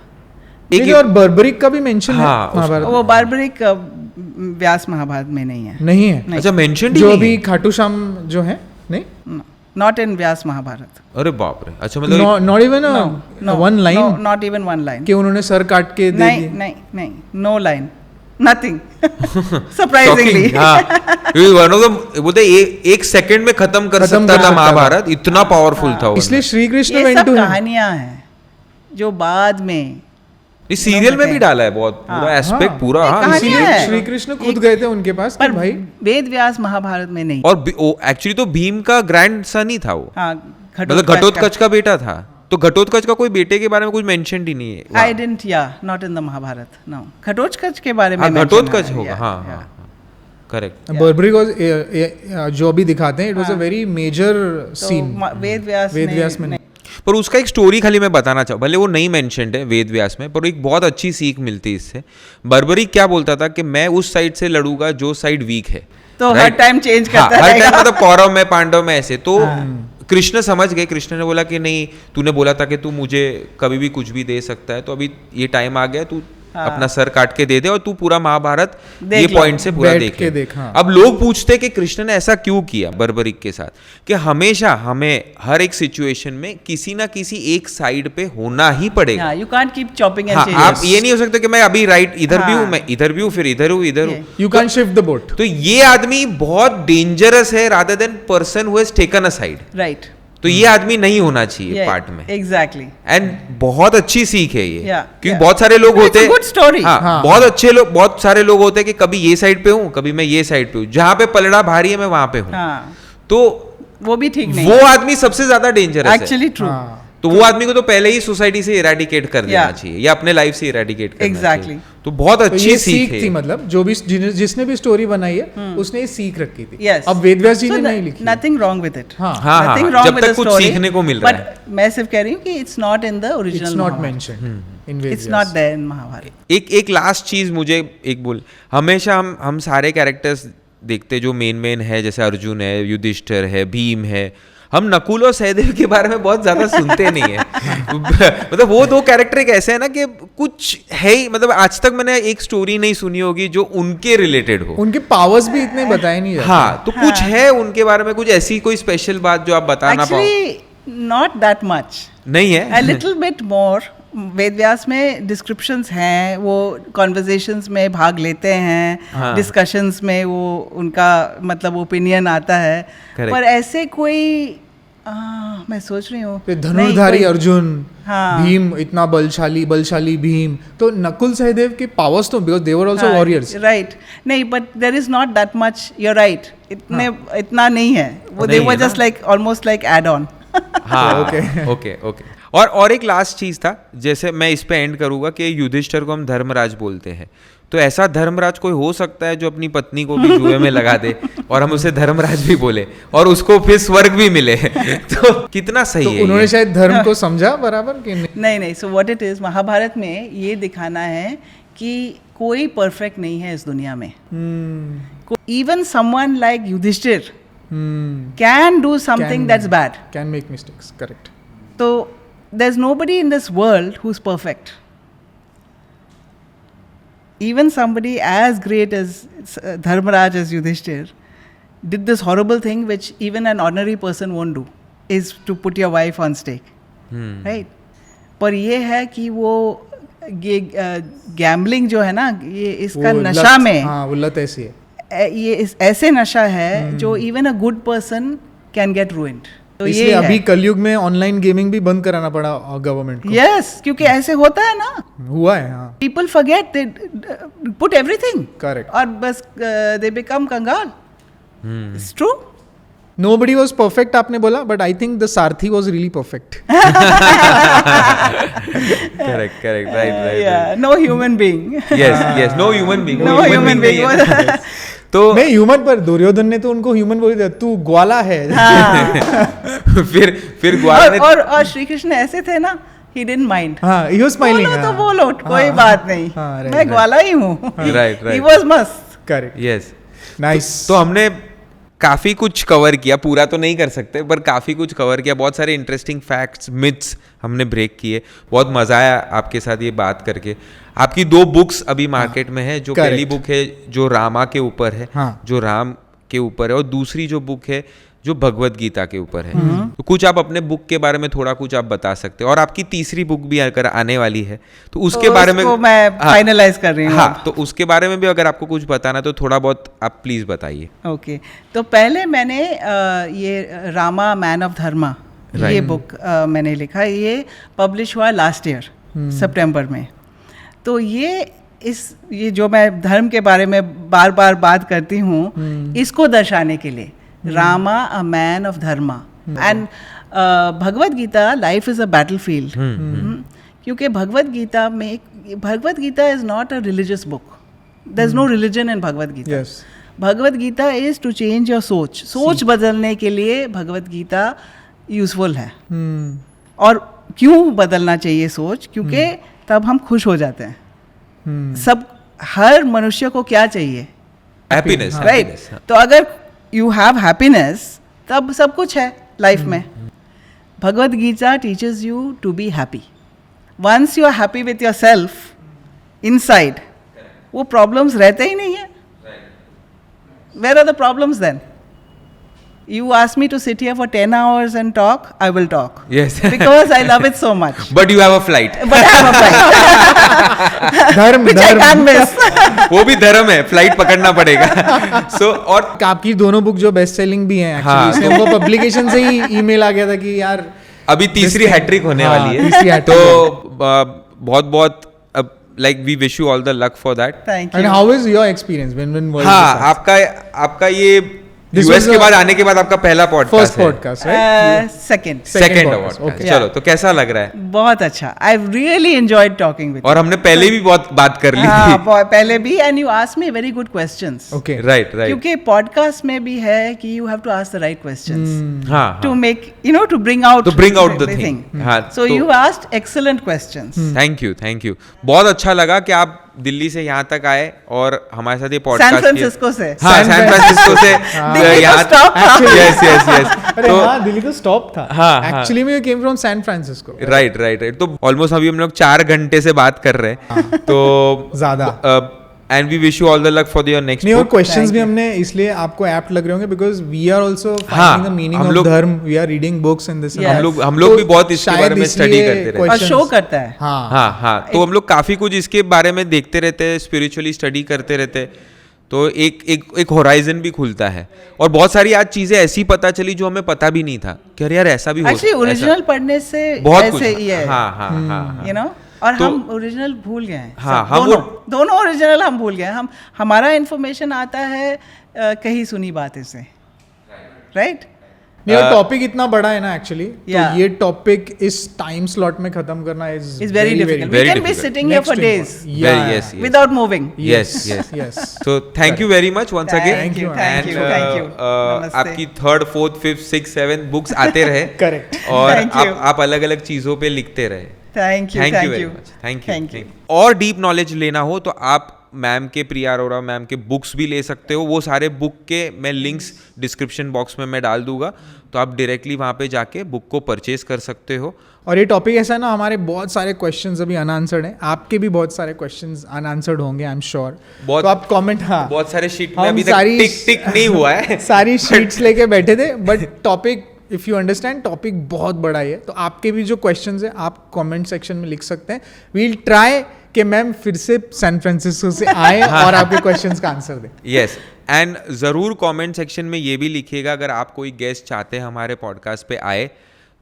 एक और बर्बरिक का भी मेंशन है महाभारत। वो बार्बरिक व्यास महाभारत में नहीं है। नहीं है? अच्छा, मेंशन जो अभी खाटू श्याम जो है, नहीं, नॉट इन व्यास महाभारत। अरे बाप रे, अच्छा मतलब not even one line, not even one line कि उन्होंने सर काट के दे नहीं नहीं नहीं, no line, nothing, surprisingly. One of the, वो एक सेकंड में खत्म कर सकता था महाभारत, इतना पावरफुल था वो। इसलिए श्री कृष्ण ये वेंट सब टू कहानियां हैं जो बाद में इस सीरियल में भी डाला है बहुत, पूरा एस्पेक्ट पूरा। हाँ, इसीलिए श्री कृष्ण खुद गए थे उनके पास कि पर भाई, वेद व्यास महाभारत में नहीं। और एक्चुअली तो भीम का ग्रैंड सन ही था वो, हाँ, मतलब घटोत्कच का बेटा था। तो घटोत्कच का कोई बेटे के बारे में कुछ मेंशन ही नहीं है। आई डिडंट, या not in the Mahabharata, no. Ghatotkach के बारे में घटोत्कच होगा, हाँ हाँ, करेक्ट। बर्बरिक वाज जो अभी दिखाते हैं, it was a very major scene Ved Vyas में। पर उसका एक स्टोरी खाली मैं बताना चाहूँ, भले वो नहीं मेंशन्ड है वेद व्यास में, पर एक बहुत अच्छी सीख मिलती है इससे। बर्बरिक क्या बोलता था कि मैं उस साइड से लड़ूंगा जो साइड वीक है, तो हर टाइम चेंज करता हर टाइम, मतलब कौरव में, पांडव में, ऐसे। तो कृष्ण समझ गए, कृष्ण ने बोला कि नहीं, तूने बोला था कि तू मुझे कभी भी कुछ भी दे सकता है, तो अभी ये टाइम आ गया, तू अपना सर काट के दे दे और तू पूरा महाभारत ये पॉइंट से पूरा देख। अब लोग पूछते कि कृष्ण ने ऐसा क्यों किया बर्बरिक के साथ, कि हमेशा हमें हर एक सिचुएशन में किसी ना किसी एक साइड पे होना ही पड़ेगा। You can't keep chopping and changing. आप ये नहीं हो सकता कि मैं अभी राइट इधर भी हूँ, मैं इधर भी हूँ, फिर इधर हूँ, इधर हूँ। You can shift the boat. तो ये आदमी बहुत डेंजरस है rather than person who has taken a side. Right. तो ये आदमी नहीं होना चाहिए पार्ट में। एग्जैक्टली। एंड बहुत अच्छी सीख है ये, क्योंकि बहुत सारे लोग It's होते a हैं, good story. हाँ, बहुत अच्छे लोग, बहुत सारे लोग होते हैं कि कभी ये साइड पे हूँ, कभी मैं ये साइड पे हूँ, जहाँ पे पलड़ा भारी है मैं वहां पे हूँ। तो वो भी ठीक नहीं, वो आदमी सबसे ज्यादा डेंजरस है एक्चुअली ट्रू। तो वो आदमी को तो पहले ही सोसाइटी से इरेडिकेट कर देना चाहिए या अपने लाइफ से इरेडिकेट करना Exactly. चाहिए। तो बहुत अच्छी सीख थी, मतलब जो भी जिसने भी स्टोरी बनाई है उसने ये सीख रखी थी। Yes. अब वेदव्यास जी ने नहीं लिखी। Nothing wrong with it. हाँ, जब तक कुछ सीखने को मिल रहा है। मैं सिर्फ कह रही हूँ कि it's not in the original, it's not mentioned in Vedvyas, it's not there in Mahabharata. एक लास्ट चीज मुझे एक बोल, हमेशा हम सारे कैरेक्टर्स देखते जो मेन है, जैसे अर्जुन है, युधिष्ठिर है, भीम है, हम नकुल और सहदेव के बारे में बहुत ज्यादा सुनते नहीं है। मतलब वो दो कैरेक्टर एक ऐसे है ना कि कुछ है ही, मतलब आज तक मैंने एक स्टोरी नहीं सुनी होगी जो उनके रिलेटेड हो। उनके पावर्स भी इतने बताए नहीं जाते। हाँ, तो कुछ है उनके बारे में, कुछ ऐसी कोई स्पेशल बात जो आप बताना पाओ? एक्चुअली नॉट दैट मच, नहीं है, a little bit more। Vedvyas में डिस्क्रिप्शंस हैं, वो कॉन्वर्जेशंस में भाग लेते हैं, डिस्कशंस में वो उनका मतलब ओपिनियन आता है। पर ऐसे कोई मैं सोच रही हूँ धनुर्धारी अर्जुन, भीम इतना बलशाली भीम, तो नकुल सहदेव के पावर्स तो because they were also warriors, right. नहीं, but there is not that much, you are right, इतना नहीं है वो, they were just like almost like add on. हाँ, ओके। और एक लास्ट चीज था, जैसे मैं इस पे एंड करूंगा कि युधिष्ठिर को हम धर्मराज बोलते हैं, तो ऐसा धर्मराज कोई हो सकता है जो अपनी पत्नी को भी जुए में लगा दे और हम उसे धर्मराज भी बोले और उसको फिर स्वर्ग भी मिले? तो कितना सही है। उन्होंने शायद धर्म को समझा बराबर कि नहीं। So what it is, Mahabharata में ये दिखाना है कि कोई परफेक्ट नहीं है इस दुनिया में। Even someone like Yudhishthira can do something that's bad, can make mistakes, correct. So there's nobody in this world who's perfect. Even somebody as great as Dharmaraj, as Yudhishthir, did this horrible thing which even an ordinary person won't do, is to put your wife on stake, right? पर ये है कि वो ये gambling जो है ना, ये इसका नशा में, हाँ, वो लत ऐसी है, ये ऐसे नशा है जो even a good person can get ruined. तो ये अभी कलयुग में ऑनलाइन गेमिंग भी बंद कराना पड़ा गवर्नमेंट को। यस, क्योंकि ऐसे होता है ना, हुआ है। हाँ, people forget, they put everything, correct, और बस दे बिकम कंगाल। It's true, nobody was perfect आपने बोला, but I think the Sarathi was really perfect. correct, right. Yeah, no human being. yes, no human being. No human being. तो नहीं, human, पर दुर्योधन ने तो उनको ह्यूमन बोल दिया, तू ग्वाला है। फिर ग्वाला ने, और श्री कृष्ण ऐसे थे ना, he didn't mind. हाँ, he was smiling. तो बोलो, कोई बात नहीं, मैं ग्वाला ही हूँ। Right. He was must. Correct. Yes. Nice. तो हमने काफ़ी कुछ कवर किया, पूरा तो नहीं कर सकते पर काफ़ी कुछ कवर किया, बहुत सारे इंटरेस्टिंग फैक्ट्स, मिथ्स हमने ब्रेक किए, बहुत मज़ा आया आपके साथ ये बात करके। आपकी 2 बुक्स अभी मार्केट में है, जो पहली बुक है जो रामा के ऊपर है, जो राम के ऊपर है, और दूसरी जो बुक है जो भगवत गीता के ऊपर है। तो कुछ आप अपने बुक के बारे में थोड़ा कुछ आप बता सकते हो, और आपकी तीसरी बुक भी अगर आने वाली है तो उसके बारे में मैं फाइनलाइज कर रही हूँ। हाँ, तो उसके बारे में भी अगर आपको कुछ बताना तो थोड़ा बहुत आप प्लीज बताइए। ओके, तो पहले मैंने ये रामा मैन ऑफ धर्मा, ये बुक मैंने लिखा, ये पब्लिश हुआ लास्ट ईयर सितंबर में। तो ये जो मैं धर्म के बारे में बार बार बात करती हूँ, इसको दर्शाने के लिए, Rama a man of dharma, and Bhagavad Gita life is a battlefield, क्योंकि Bhagavad Gita is not a religious book, there is no religion in Bhagavad Gita. Bhagavad Gita is to change your सोच बदलने के लिए भगवत गीता यूजफुल है। और क्यों बदलना चाहिए सोच? क्योंकि तब हम खुश हो जाते हैं। सब, हर मनुष्य को क्या चाहिए? Happiness, right? तो अगर यू हैव हैप्पीनेस, तब सब कुछ है लाइफ में। Bhagavad Gita teaches you to be happy. Once you are happy with your self inside, वो प्रॉब्लम्स रहते ही नहीं है। Where are the problems then? you ask me to sit here for 10 hours and talk, I will talk. Yes. Because I love it so much. But you have a flight. But I have a flight. धर्म Which I can't miss. वो भी धर्म है, flight पकड़ना पड़ेगा. So और आपकी दोनों बुक जो बेस्ट सेलिंग भी हैं हाँ, एक्चुअली, इसमें हमको पब्लिकेशन से ही ईमेल आ गया था कि यार अभी तीसरी हैट्रिक होने हाँ, वाली तीसरी है. hat-trick तो बहुत बहुत like we wish you all the luck for that. Thank and you. How is your experience when हाँ, आपका ये This यूएस was के a- बाद आने के बाद आपका पहला फर्स्ट पॉडकास्ट है. Podcast right? Second. Second podcast, award. okay. चलो, तो कैसा लग रहा है? बहुत अच्छा. I've really enjoyed talking with you. और हमने पहले भी बहुत बात कर ली हाँ, थी. पहले भी, and you asked me very good questions. Okay right right. क्योंकि पॉडकास्ट में भी है कि you have to ask the right questions हाँ to make, you know, to bring out To bring out the thing. हाँ, So तो- you asked excellent questions. Thank you. बहुत अच्छा लगा कि आप दिल्ली से यहाँ तक आए और हमारे साथ ये सैन पॉडकास्ट फ्रांसिस्को से. हाँ, सैन फ्रांसिस्को से दिल्ली तो यहाँ stop था. Yes yes yes. अरे तो हाँ, दिल्ली तो स्टॉप था. हाँ, हाँ. एक्चुअली में came from San Francisco. Right. तो ऑलमोस्ट अभी हम लोग 4 घंटे से बात कर रहे हैं. तो ज्यादा. And we wish you all the luck for your next नहीं, और बुक. क्वेश्चंस Thank भी you. हमने इसलिए आपको एप्ट लग रहे होंगे बिकॉज वी आर आल्सो हाँ, फाइंडिंग द मीनिंग हम ऑफ लोग- dharma, we are reading books in this. Yes. हम लोग भी बहुत इसके बारे में स्टडी करते रहते हैं. और शो करता है. हाँ. तो हम लोग काफी कुछ इसके बारे में देखते रहते हैं, स्पिरिचुअली स्टडी करते रहते हैं. तो एक होराइजन भी खुलता है और बहुत सारी आज चीजें ऐसी पता चली जो हमें पता भी नहीं था कि अरे यार ऐसा भी हो Actually, ऐसा- ओरिजिनल पढ़ने से बहुत कुछ. ऐसे ही है. हाँ. You know? और तो- हम ओरिजिनल भूल गए हैं. हाँ, सब, हम दोनों ओरिजिनल हम भूल गए हैं. हमारा इन्फॉर्मेशन आता है कहीं सुनी बातें से. राइट? ये टॉपिक इतना बड़ा है ना एक्चुअली, Yeah. तो ये टॉपिक इस टाइम स्लॉट में खत्म करना is It's very difficult. We very can be difficult. sitting here for days yes. without moving. Yes. yes. So thank you very much once Thank again. you, thank you, thank you. Namaste. आपकी 3rd, 4th, 5th, 6th, 7th books आते रहे. Correct. और Thank you. आप अलग अलग चीजों पे लिखते रहे. Thank you, Thank you thank very you. much. Thank Thank you. you. और डीप नॉलेज लेना हो तो आप मैम के प्रिया अरोरा मैम के बुक्स भी ले सकते हो. वो सारे बुक के मैं लिंक्स डिस्क्रिप्शन बॉक्स में मैं डाल दूंगा, तो आप डायरेक्टली वहाँ पे जाके बुक को परचेज कर सकते हो. और ये टॉपिक ऐसा है ना, हमारे बहुत सारे क्वेश्चंस अभी अनआंसर्ड हैं, आपके भी बहुत सारे क्वेश्चंस अनआंसर्ड होंगे, आई एम श्योर. बहुत- तो आप कमेंट, हाँ, बहुत सारे शीट में हम अभी तक सारी- टिक नहीं हुआ है. सारी शीट्स लेके बैठे थे, but topic if you understand topic बहुत बड़ा ही है. तो आपके भी जो क्वेश्चंस हैं आप कमेंट सेक्शन में लिख सकते हैं. वील ट्राई कि मैम फिर से सैन फ्रांसिस्को से आए और आपके क्वेश्चंस का आंसर दें. यस, एंड ज़रूर कमेंट सेक्शन में ये भी लिखिएगा अगर आप कोई गेस्ट चाहते हैं हमारे पॉडकास्ट पे आए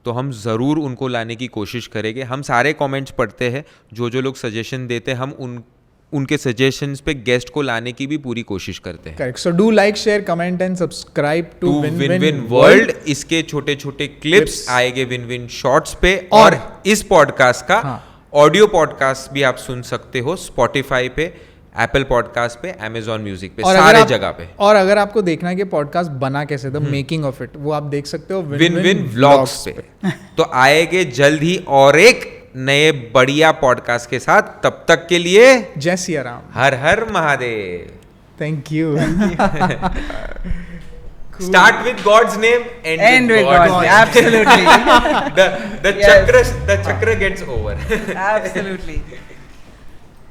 तो हम ज़रूर उनको लाने की कोशिश करेंगे. हम सारे कमेंट्स पढ़ते हैं, जो लोग सजेशन देते हैं हम उनके सजेशंस पे गेस्ट को लाने की भी पूरी कोशिश करते हैं. Correct. So do like, share, comment and subscribe to to win win world. इसके छोटे छोटे क्लिप्स आएंगे विन विन शॉर्ट्स पे. और इस पॉडकास्ट का ऑडियो पॉडकास्ट भी आप सुन सकते हो स्पॉटिफाई पे, एप्पल पॉडकास्ट पे, अमेजॉन म्यूजिक पे, सारे जगह पे. और अगर आपको देखना है कि पॉडकास्ट बना कैसे, द मेकिंग ऑफ इट, वो आप देख सकते हो विन विन व्लॉग्स पे. तो आएंगे जल्द ही और एक नए बढ़िया पॉडकास्ट के साथ. तब तक के लिए जय सिया राम. हर हर Mahadev. Thank you. Start with God's name, End with God's name. Absolutely. the Yes. chakra gets over. Absolutely.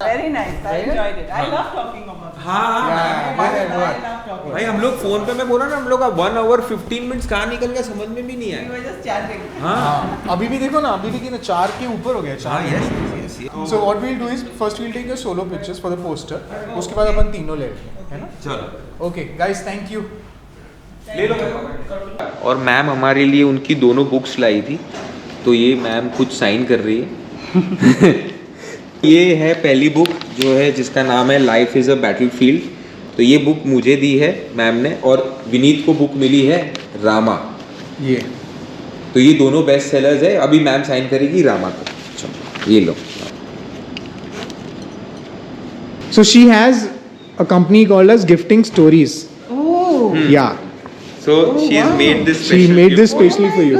Very nice. I enjoyed it. I love talking about this. I love talking. भाई हम लोग फोन पे मैं बोला ना हम लोग का 1 hour 15 minutes कहाँ निकल गया समझ में भी नहीं We आया. were just chatting. हाँ अभी भी देखो ना, अभी भी 4 के ऊपर हो गया. हाँ yes. So what we'll do is first we'll take your solo pictures for the poster. उसके बाद अपन तीनों ले लेंगे, है ना? चलो Okay guys, thank you. ले लो. और मैम हमारे लिए उनकी दोनों बुक्स लाई थी, तो ये मैम खुद साइन कर रही है. ये है पहली बुक जो है जिसका नाम है लाइफ इज़ अ बैटलफील्ड. तो ये बुक मुझे दी है मैम ने, और विनीत को बुक मिली है रामा. ये तो ये दोनों बेस्ट सेलर्स है. अभी मैम साइन करेगी रामा को. चलो ये लो. So she has a company called as Gifting Stories. Oh. Yeah. So she has made this She special made gift. this specially for you.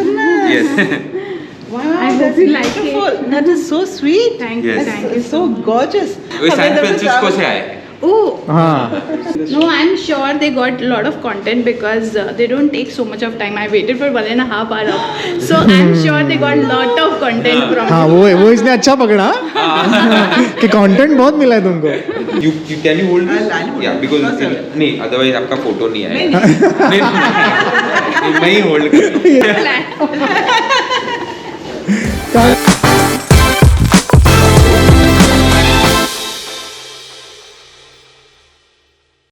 Yes. Wow, I hope that's you like beautiful. That is so sweet. Thank you, Yes. thank you It's so gorgeous. वो San Francisco से आए. Oh, हाँ no, I'm sure they got a lot of content because they don't take so much of time. I waited for 1.5 hours, so I'm sure they got lot of content from. हाँ वो इसने अच्छा पकड़ा कि content बहुत मिला है तुमको. You can you hold this? I'll hold Yeah, it. because Of course, नहीं otherwise आपका फोटो नहीं आएगा. नहीं, मैं ही होल्ड कर. Plan.